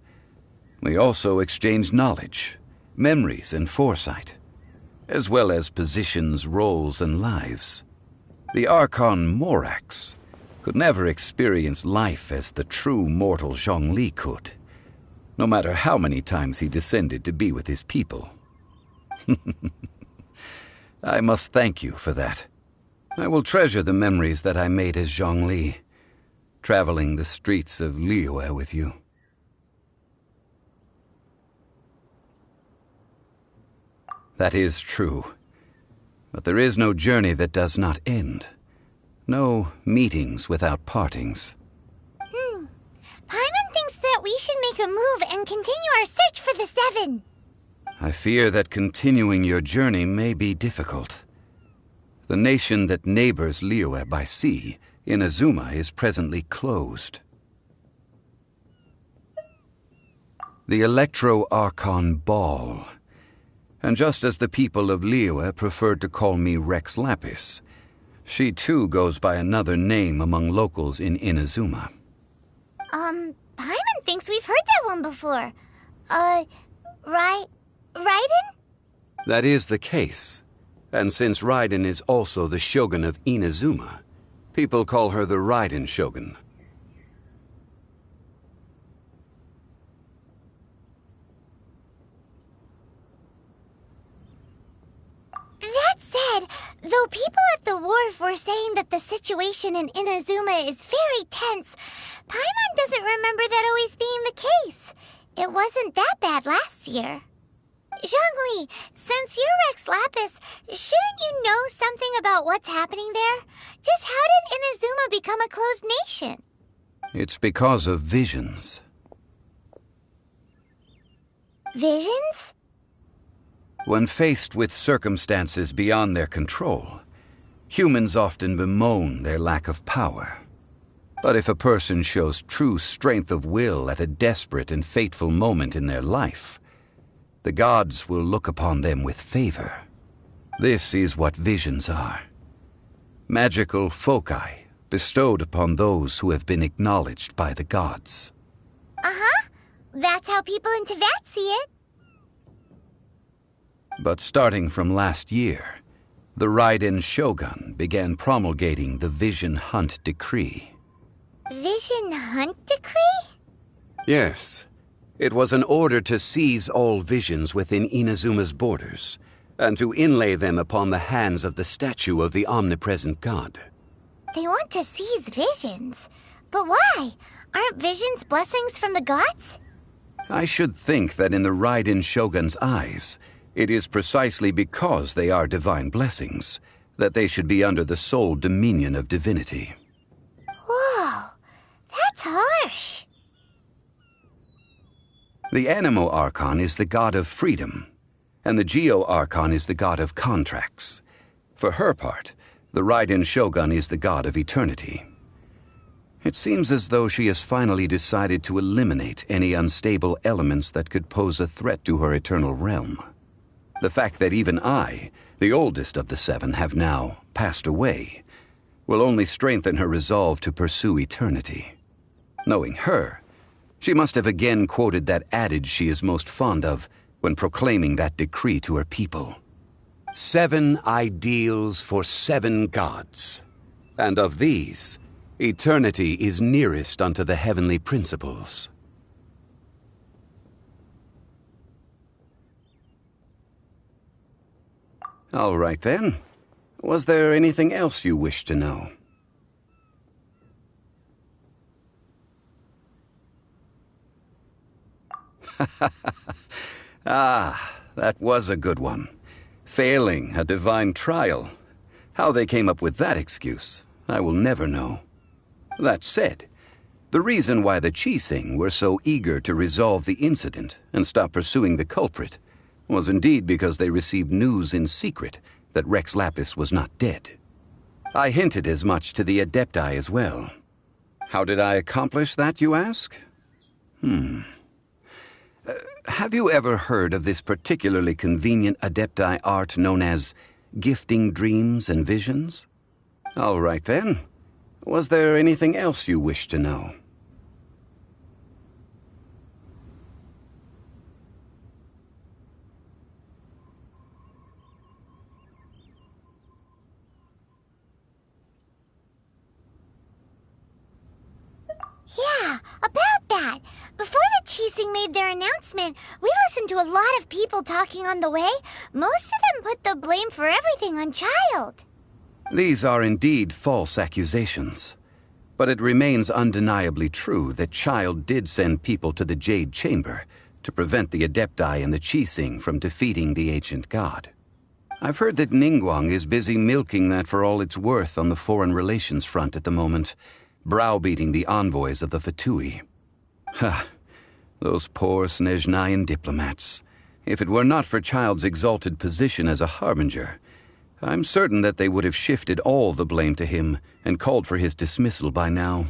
We also exchange knowledge, memories and foresight, as well as positions, roles, and lives. The Archon Morax could never experience life as the true mortal Zhongli could, no matter how many times he descended to be with his people. I must thank you for that. I will treasure the memories that I made as Zhongli, traveling the streets of Liyue with you. That is true. But there is no journey that does not end. No meetings without partings. Paimon thinks that we should make a move and continue our search for the Seven. I fear that continuing your journey may be difficult. The nation that neighbors Liyue by sea, Inazuma, is presently closed. The Electro-Archon Ball. And just as the people of Liyue preferred to call me Rex Lapis, she too goes by another name among locals in Inazuma. Paimon thinks we've heard that one before. Raiden? That is the case. And since Raiden is also the Shogun of Inazuma, people call her the Raiden Shogun. That said, though people at the wharf were saying that the situation in Inazuma is very tense, Paimon doesn't remember that always being the case. It wasn't that bad last year. Zhongli, since you're Rex Lapis, shouldn't you know something about what's happening there? Just how did Inazuma become a closed nation? It's because of visions. Visions? When faced with circumstances beyond their control, humans often bemoan their lack of power. But if a person shows true strength of will at a desperate and fateful moment in their life, the gods will look upon them with favor. This is what visions are. Magical foci bestowed upon those who have been acknowledged by the gods. Uh-huh. That's how people in Teyvat see it. But starting from last year, the Raiden Shogun began promulgating the Vision Hunt Decree. Vision Hunt Decree? Yes. It was an order to seize all visions within Inazuma's borders, and to inlay them upon the hands of the statue of the omnipresent god. They want to seize visions. But why? Aren't visions blessings from the gods? I should think that in the Raiden Shogun's eyes, it is precisely because they are divine blessings that they should be under the sole dominion of divinity. Whoa, that's harsh. The Animo Archon is the god of freedom, and the Geo Archon is the god of contracts. For her part, the Raiden Shogun is the god of eternity. It seems as though she has finally decided to eliminate any unstable elements that could pose a threat to her eternal realm. The fact that even I, the oldest of the seven, have now passed away, will only strengthen her resolve to pursue eternity. Knowing her, she must have again quoted that adage she is most fond of when proclaiming that decree to her people. 7 ideals for 7 gods, and of these, eternity is nearest unto the heavenly principles. All right then. Was there anything else you wish to know? That was a good one. Failing a divine trial. How they came up with that excuse, I will never know. That said, the reason why the Qixing were so eager to resolve the incident and stop pursuing the culprit was indeed because they received news in secret that Rex Lapis was not dead. I hinted as much to the Adepti as well. How did I accomplish that, you ask? Have you ever heard of this particularly convenient Adepti art known as gifting dreams and visions? All right then. Was there anything else you wished to know? made their announcement, we listened to a lot of people talking on the way. Most of them put the blame for everything on Child. These are indeed false accusations. But it remains undeniably true that Child did send people to the Jade Chamber to prevent the Adepti and the Qixing from defeating the ancient god. I've heard that Ningguang is busy milking that for all it's worth on the foreign relations front at the moment, browbeating the envoys of the Fatui. Ha! Those poor Snezhnayan diplomats. If it were not for Child's exalted position as a harbinger, I'm certain that they would have shifted all the blame to him and called for his dismissal by now.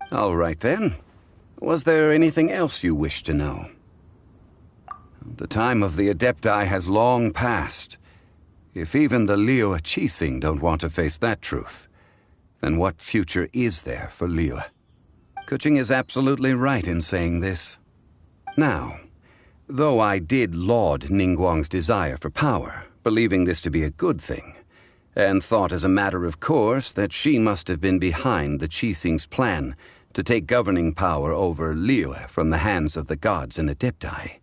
All right then. Was there anything else you wished to know? The time of the Adepti has long passed. If even the Liyue Qixing don't want to face that truth, then what future is there for Liyue? Kuching is absolutely right in saying this. Now, though I did laud Ningguang's desire for power, believing this to be a good thing, and thought as a matter of course that she must have been behind the Qixing's plan to take governing power over Liyue from the hands of the gods and Adepti,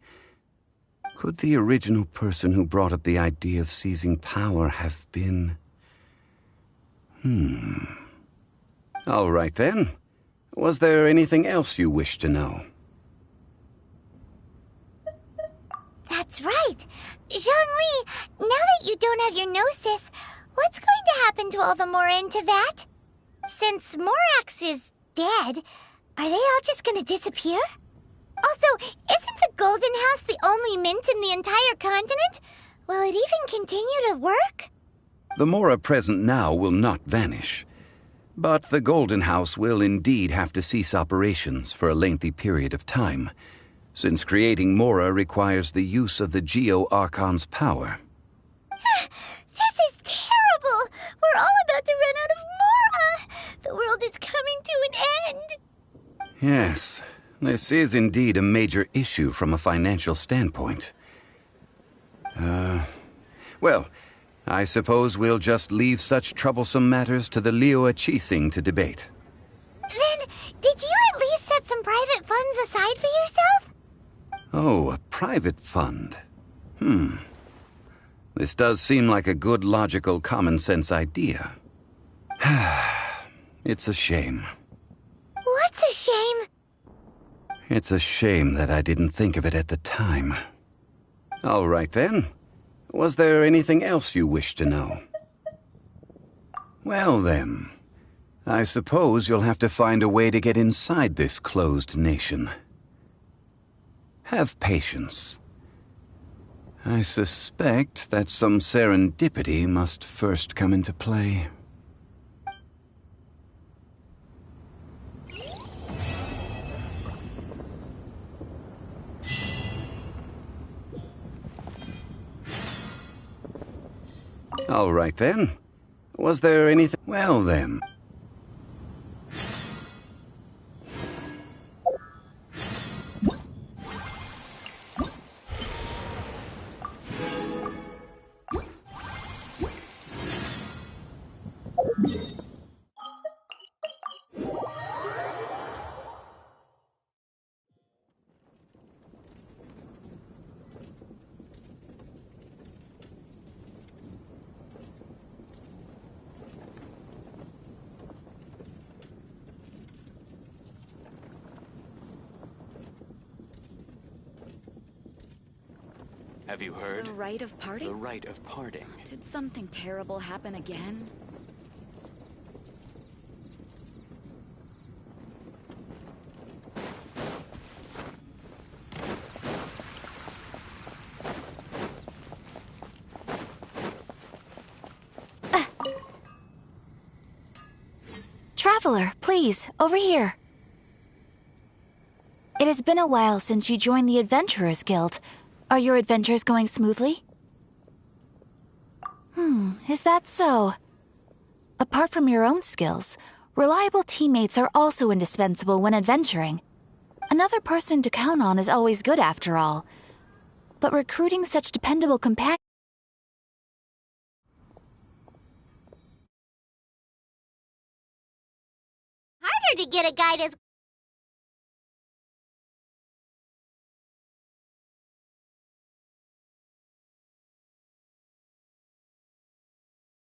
could the original person who brought up the idea of seizing power have been... All right then. Was there anything else you wished to know? That's right. Zhongli, now that you don't have your gnosis, what's going to happen to all the Mora in Teyvat? Since Morax is dead, are they all just going to disappear? Also, isn't the Golden House the only mint in the entire continent? Will it even continue to work? The Mora present now will not vanish. But the Golden House will indeed have to cease operations for a lengthy period of time, since creating Mora requires the use of the Geo-Archon's power. This is terrible! We're all about to run out of Mora! The world is coming to an end! Yes, this is indeed a major issue from a financial standpoint. Well, I suppose we'll just leave such troublesome matters to the Liyue Qixing to debate. Then, did you at least set some private funds aside for yourself? Oh, a private fund. This does seem like a good, logical, common-sense idea. It's a shame. What's a shame? It's a shame that I didn't think of it at the time. All right then. Was there anything else you wished to know? Well then, I suppose you'll have to find a way to get inside this closed nation. Have patience. I suspect that some serendipity must first come into play. All right then. Was there anything? Well then. Have you heard? The rite of parting? The rite of parting. Did something terrible happen again? Traveler, please, over here. It has been a while since you joined the Adventurers Guild. Are your adventures going smoothly? Is that so? Apart from your own skills, reliable teammates are also indispensable when adventuring. Another person to count on is always good after all. But recruiting such dependable companions... Harder to get a guide as